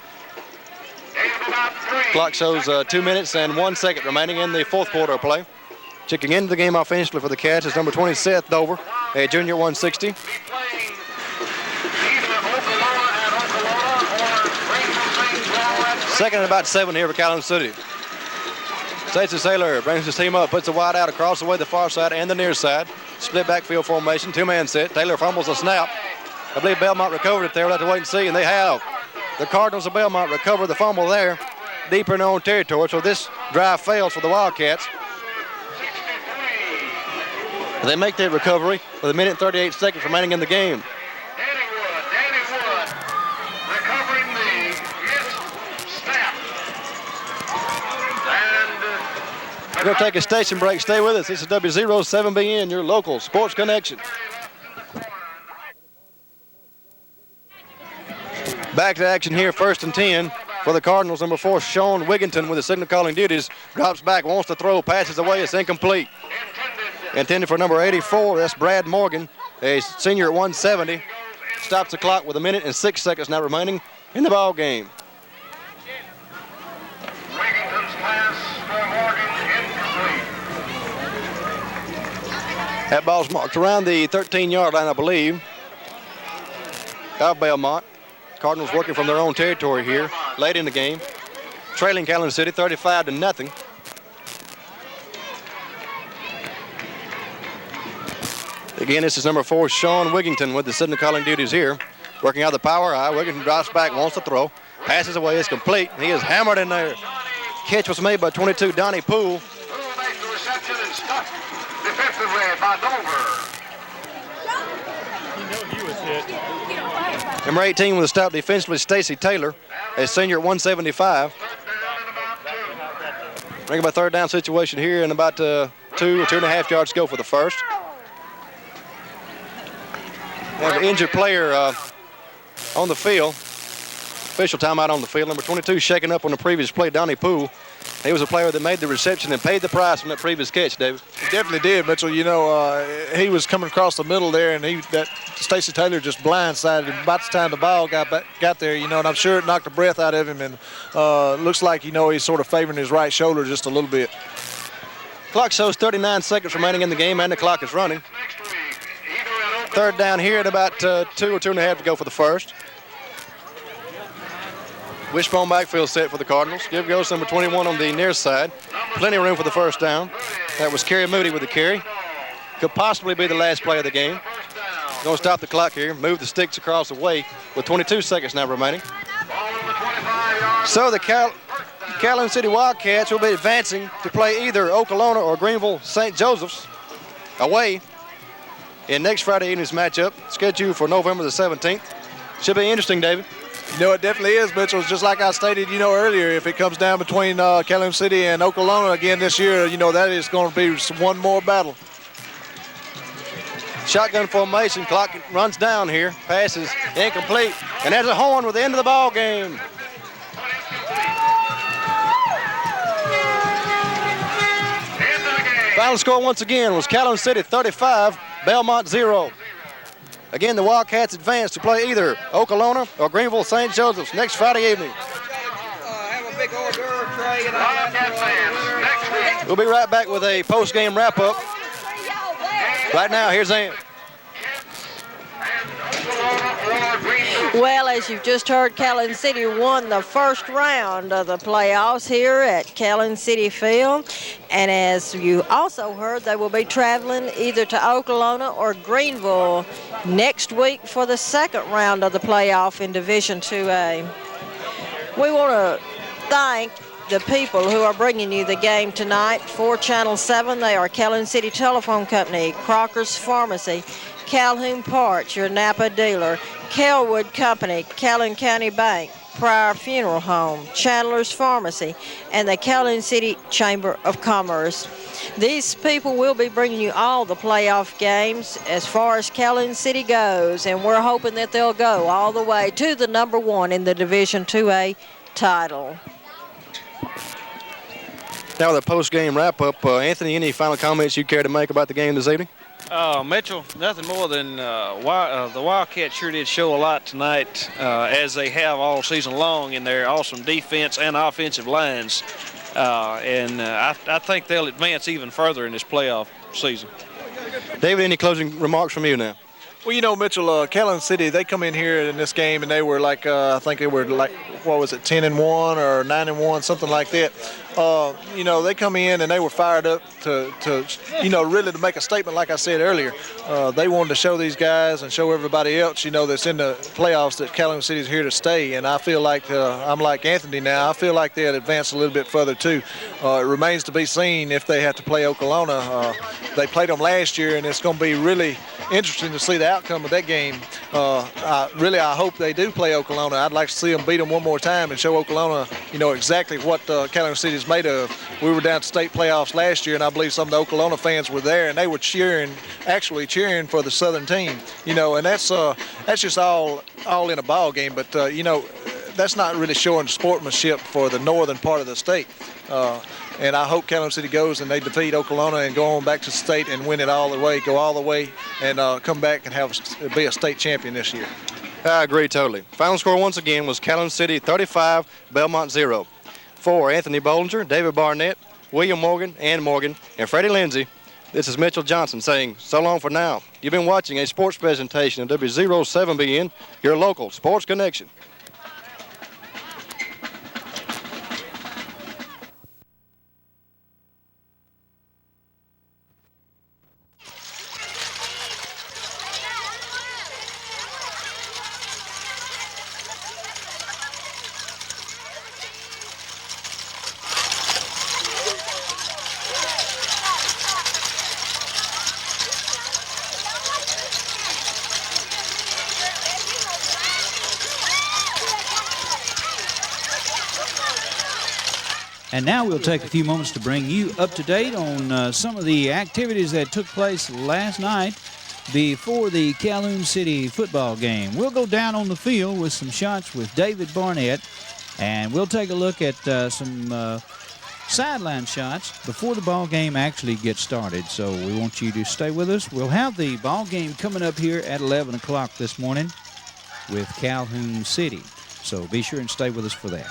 S3: Clock shows 2 minutes and 1 second remaining in the fourth quarter of play. Checking into the game offensively for the Cats is number 20, Seth Dover, a junior 160. Second and about 7 here for Calhoun City. Stacey Taylor brings his team up, puts the wide out across the way the far side and the near side. Split backfield formation, two-man set. Taylor fumbles a snap. I believe Belmont recovered it there. We'll have to wait and see, and they have. The Cardinals of Belmont recovered the fumble there, deeper in their own territory, so this drive fails for the Wildcats. They make their recovery with a minute and 38 seconds remaining in the game. We're going to take a station break. Stay with us. This is W07BN, your local sports connection. Back to action here, first and 10 for the Cardinals. Number 4, Sean Wigginton with the signal calling duties. Drops back, wants to throw, passes away. It's incomplete. Intended for number 84, that's Brad Morgan, a senior at 170. Stops the clock with a minute and 6 seconds now remaining in the ball game.
S1: Wigginton's pass for Morgan incomplete.
S3: That ball's marked around the 13-yard line, I believe, of Belmont. Cardinals working from their own territory here late in the game. Trailing Calhoun City 35-0. Again, this is number 4, Sean Wigginton with the signal calling duties here. Working out the power eye. Wigginton drops back, wants to throw. Passes away, it's complete. He is hammered in there. Catch was made by 22, Donnie Poole.
S1: Poole makes the reception and stuck defensively by Dover.
S3: Number 18 with a stop defensively, Stacey Taylor, a senior at 175. Bring up a third down situation here and about 2 or 2.5 yards to go for the first. We have an injured player on the field. Official timeout on the field. Number 22 shaking up on the previous play, Donnie Poole. He was a player that made the reception and paid the price from that previous catch, David.
S7: He definitely did, Mitchell. You know, he was coming across the middle there, and Stacey Taylor just blindsided him. About the time the ball got there, you know, and I'm sure it knocked the breath out of him. And looks like, you know, he's sort of favoring his right shoulder just a little bit.
S3: Clock shows 39 seconds remaining in the game, and the clock is running. Third down here at about 2 or 2.5 to go for the first. Wishbone backfield set for the Cardinals. Give goes number 21 on the near side. Plenty of room for the first down. That was Kerry Moody with the carry. Could possibly be the last play of the game. Going to stop the clock here. Move the sticks across the way with 22 seconds now remaining. So the Calhoun City Wildcats will be advancing to play either Okolona or Greenville St. Joseph's away in next Friday evening's matchup, scheduled for November the 17th. Should be interesting, David.
S7: You know, it definitely is, Mitchell. Just like I stated, you know, earlier, if it comes down between Calhoun City and Okolona again this year, you know, that is going to be one more battle.
S3: Shotgun formation, clock runs down here. Pass is incomplete, and there's a horn with the end of the ball game. Final score once again was Calhoun City 35, Belmont 0. Again, the Wildcats advance to play either Okolona or Greenville St. Joseph's next Friday evening.
S8: Have a big hors d'oeuvre tray and all.
S3: We'll be right back with a post-game wrap-up. Right now, here's Ann.
S2: Well, as you've just heard, Calhoun City won the first round of the playoffs here at Calhoun City Field. And as you also heard, they will be traveling either to Okolona or Greenville next week for the second round of the playoff in Division 2A. We want to thank the people who are bringing you the game tonight for Channel 7. They are Calhoun City Telephone Company, Crocker's Pharmacy, Calhoun Parts, your Napa dealer, Kelwood Company, Calhoun County Bank, Pryor Funeral Home, Chandler's Pharmacy, and the Calhoun City Chamber of Commerce. These people will be bringing you all the playoff games as far as Calhoun City goes, and we're hoping that they'll go all the way to the number 1 in the Division 2A title.
S3: Now with a post-game wrap-up, Anthony, any final comments you care to make about the game this evening?
S4: Mitchell, nothing more than the Wildcats sure did show a lot tonight, as they have all season long in their awesome defense and offensive lines. I think they'll advance even further in this playoff season.
S3: David, any closing remarks from you now?
S7: Well, you know, Mitchell, Calhoun City, they come in here in this game and they were like, I think they were like, what was it, 10-1 or 9-1, something like that. You know, they come in and they were fired up to you know, really to make a statement, like I said earlier. They wanted to show these guys and show everybody else, you know, that's in the playoffs that Calhoun City is here to stay. And I feel like, I'm like Anthony now, I feel like they'll advance a little bit further too. It remains to be seen if they have to play Okolona. They played them last year, and it's going to be really interesting to see the outcome of that game. I hope they do play Okolona. I'd like to see them beat them one more time and show Okolona, you know, exactly what Calhoun City is made of. We were down to state playoffs last year, and I believe some of the Okolona fans were there, and they were actually cheering for the Southern team. You know, and that's just all in a ball game. But you know, that's not really showing sportsmanship for the northern part of the state. And I hope Calhoun City goes and they defeat Okolona and go on back to state and win it all the way, go all the way, and come back and be a state champion this year.
S3: I agree totally. Final score once again was Calhoun City 35, Belmont 0. For Anthony Bollinger, David Barnett, William Morgan, Ann Morgan, and Freddie Lindsay, this is Mitchell Johnson saying so long for now. You've been watching a sports presentation of W07BN, your local sports connection.
S8: And now we'll take a few moments to bring you up to date on some of the activities that took place last night before the Calhoun City football game. We'll go down on the field with some shots with David Barnett, and we'll take a look at some sideline shots before the ball game actually gets started. So we want you to stay with us. We'll have the ball game coming up here at 11 o'clock this morning with Calhoun City. So be sure and stay with us for that.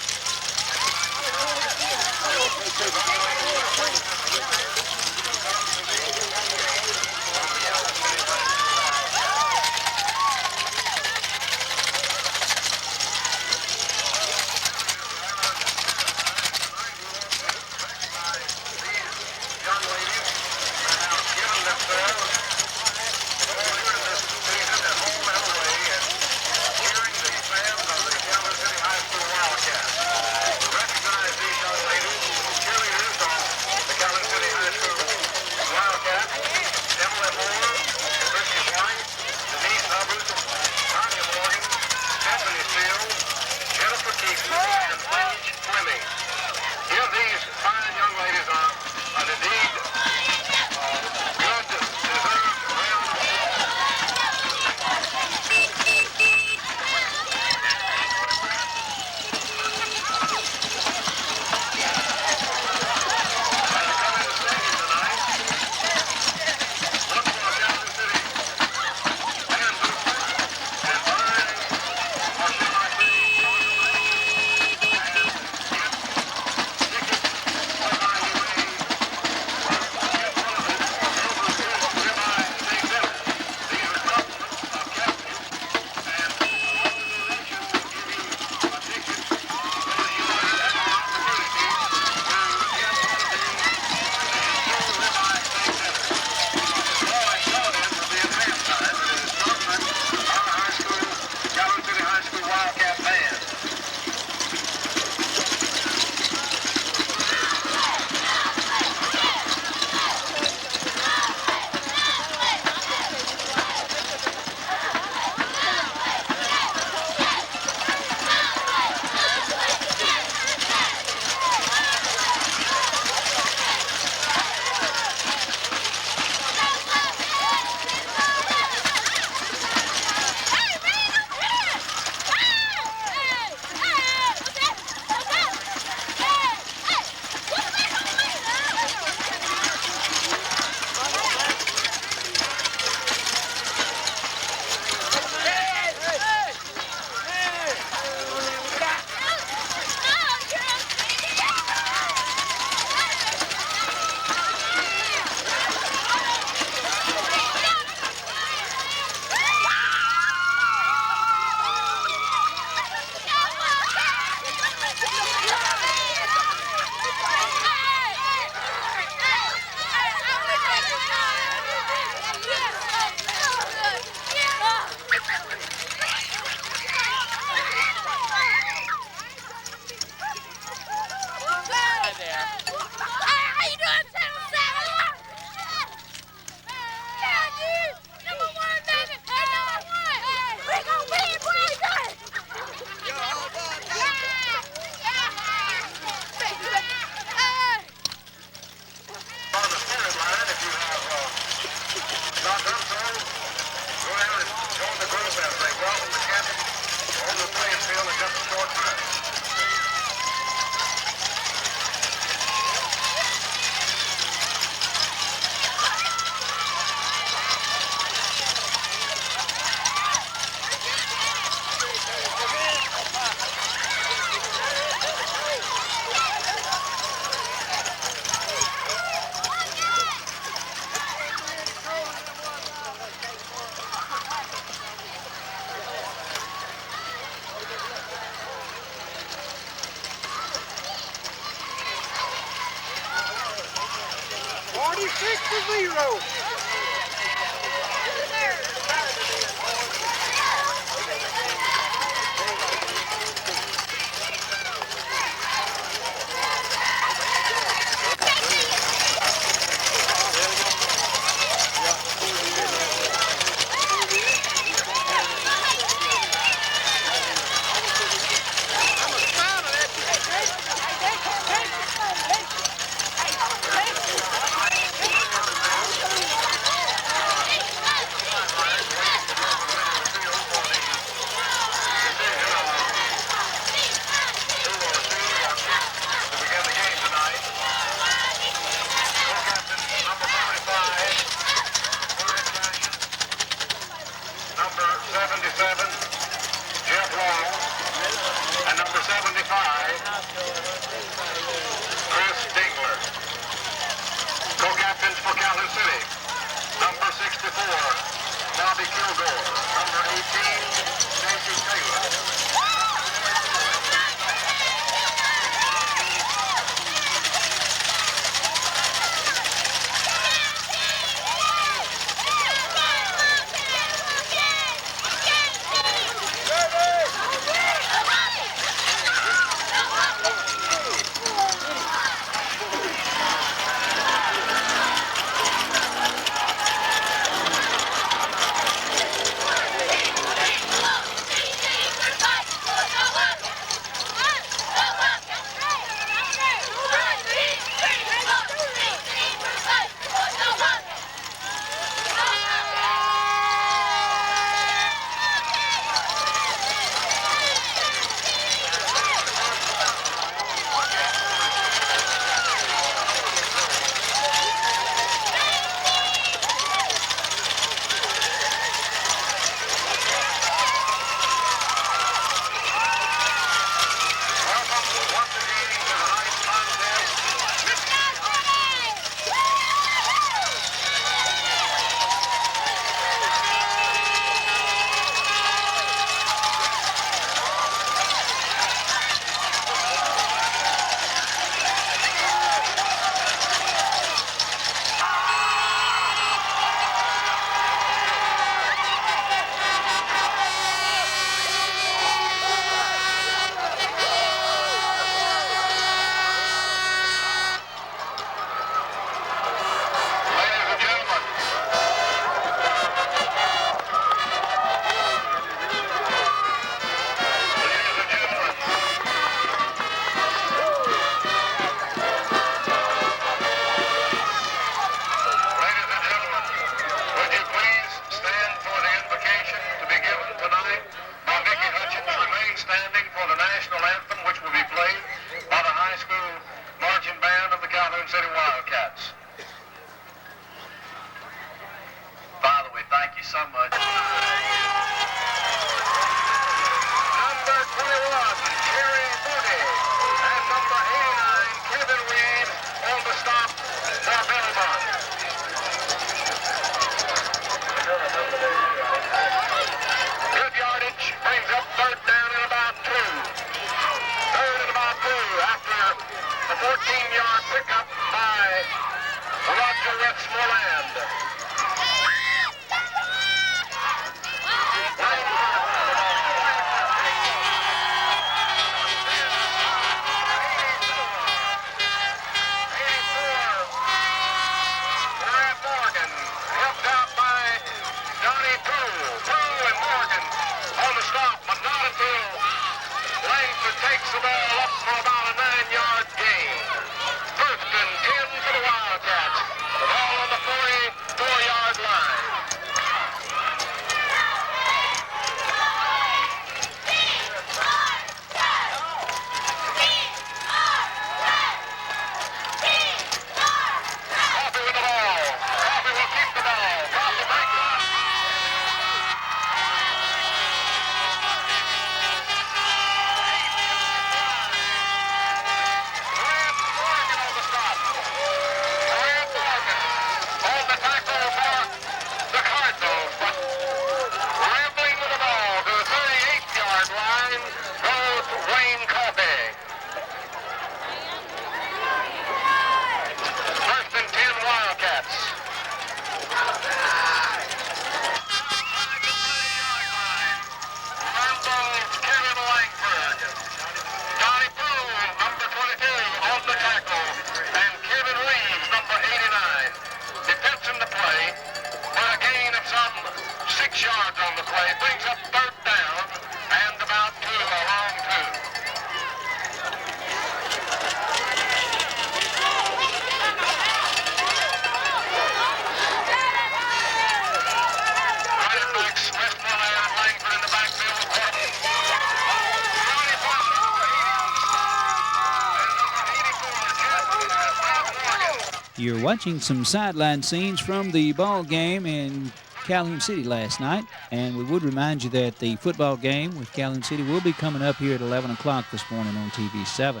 S8: You're watching some sideline scenes from the ball game in Calhoun City last night, and we would remind you that the football game with Calhoun City will be coming up here at 11 o'clock this morning on TV7.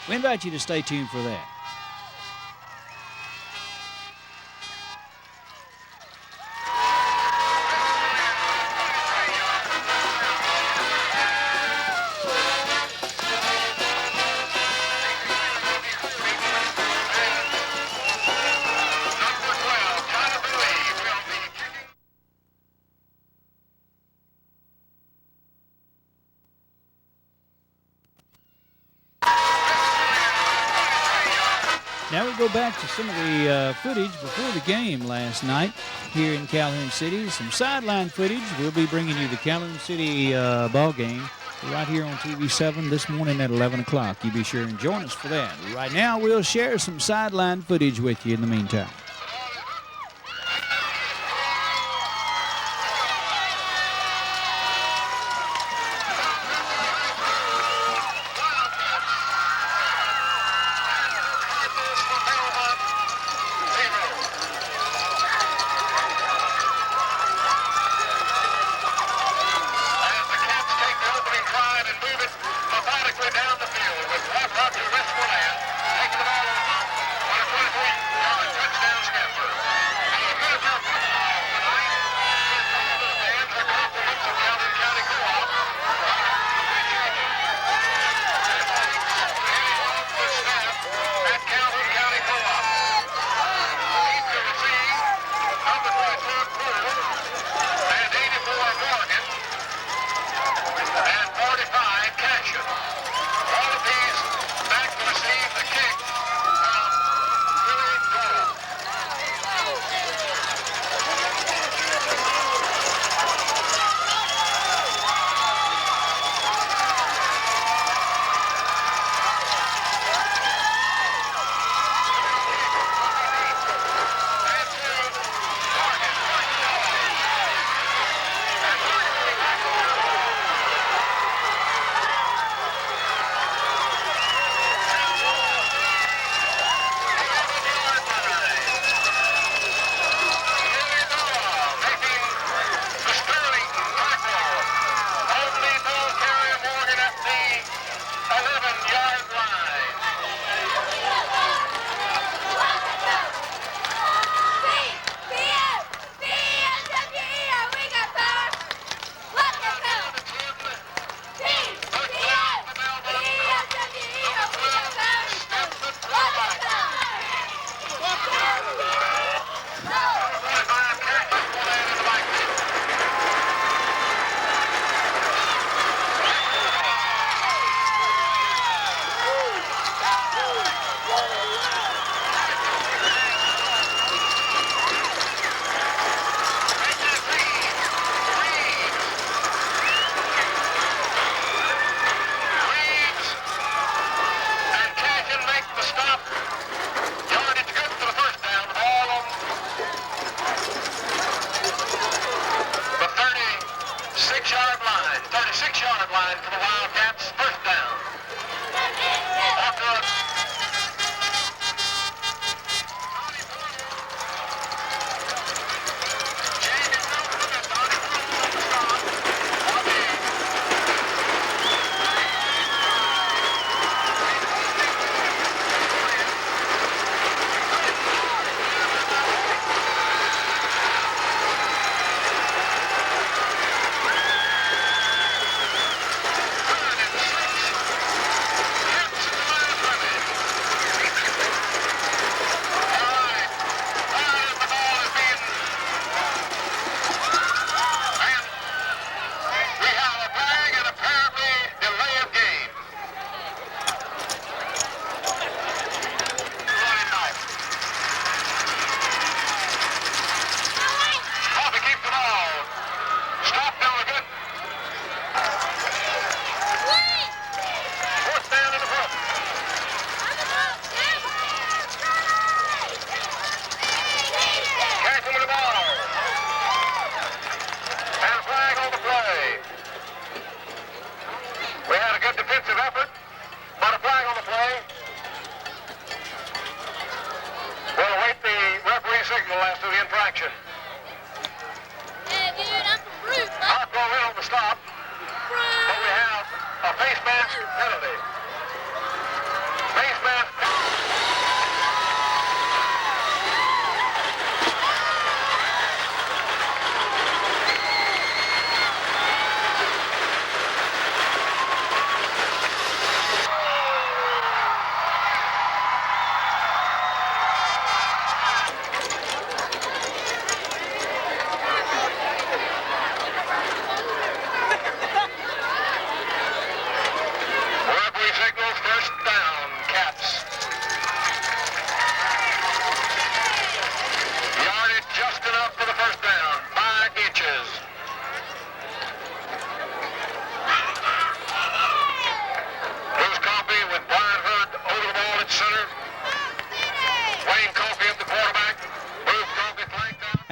S8: We invite you to stay tuned for that. Now we go back to some of the footage before the game last night here in Calhoun City. Some sideline footage. We'll be bringing you the Calhoun City ball game right here on TV7 this morning at 11 o'clock. You be sure and join us for that. Right now, we'll share some sideline footage with you in the meantime.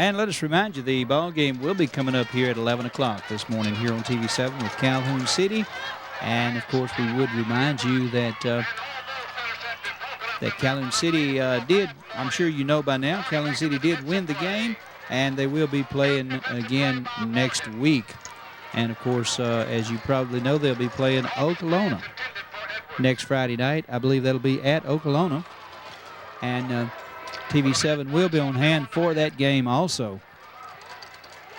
S8: And let us remind you, the ball game will be coming up here at 11 o'clock this morning here on TV7 with Calhoun City. And, of course, we would remind you that that Calhoun City did, I'm sure you know by now, Calhoun City did win the game, and they will be playing again next week. And, of course, as you probably know, they'll be playing Okolona next Friday night. I believe that'll be at Okolona. And TV7 will be on hand for that game also.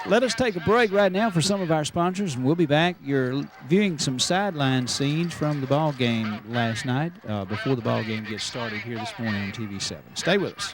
S8: Let us take a break right now for some of our sponsors, and we'll be back. You're viewing some sideline scenes from the ball game last night before the ball game gets started here this morning on TV7. Stay with us.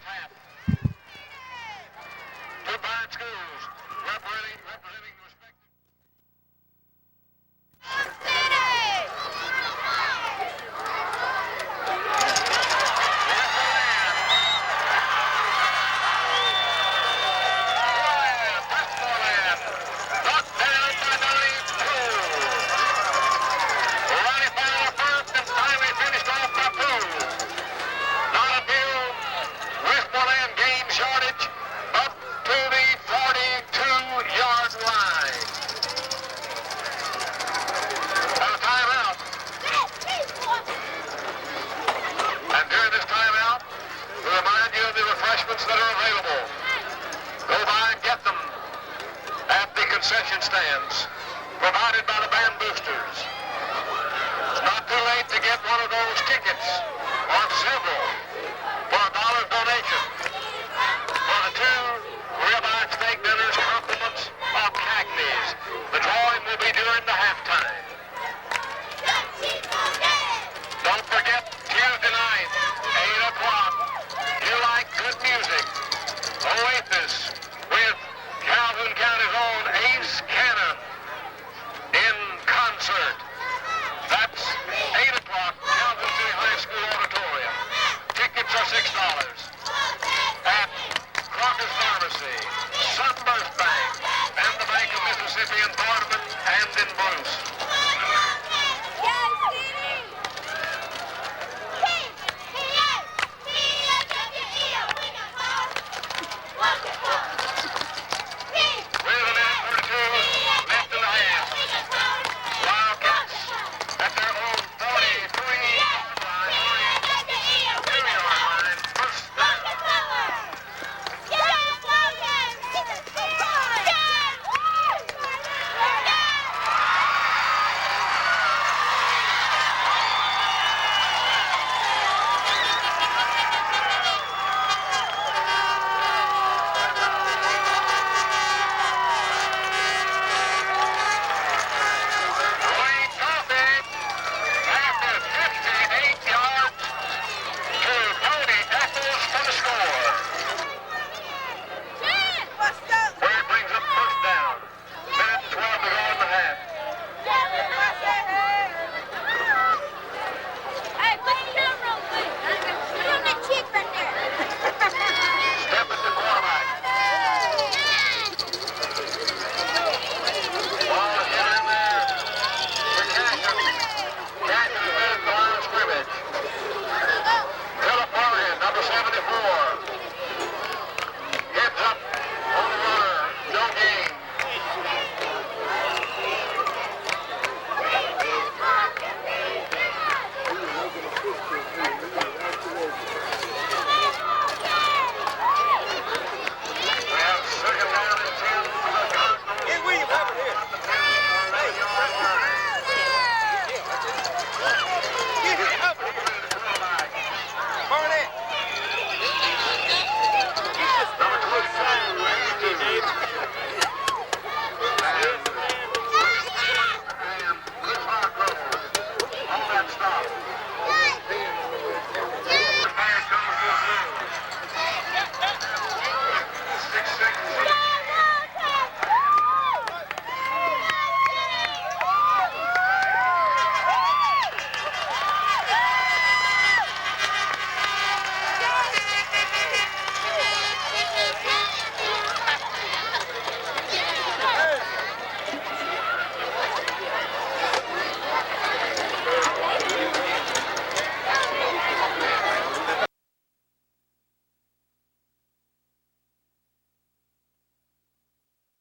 S1: Concession stands provided by the band boosters. It's not too late to get one of those tickets or several for $1 donation for the 2 ribeye steak dinners, compliments of Cagney's. The drawing will be during the halftime. Don't forget Tuesday night, 8 o'clock. You like good music? Oasis with Calhoun County's own Ace Cannon in concert. That's 8 o'clock, Calhoun City High School Auditorium. Tickets are $6 at Crocker's Pharmacy, Sunburst Bank, and the Bank of Mississippi in Boardman and in Bruce.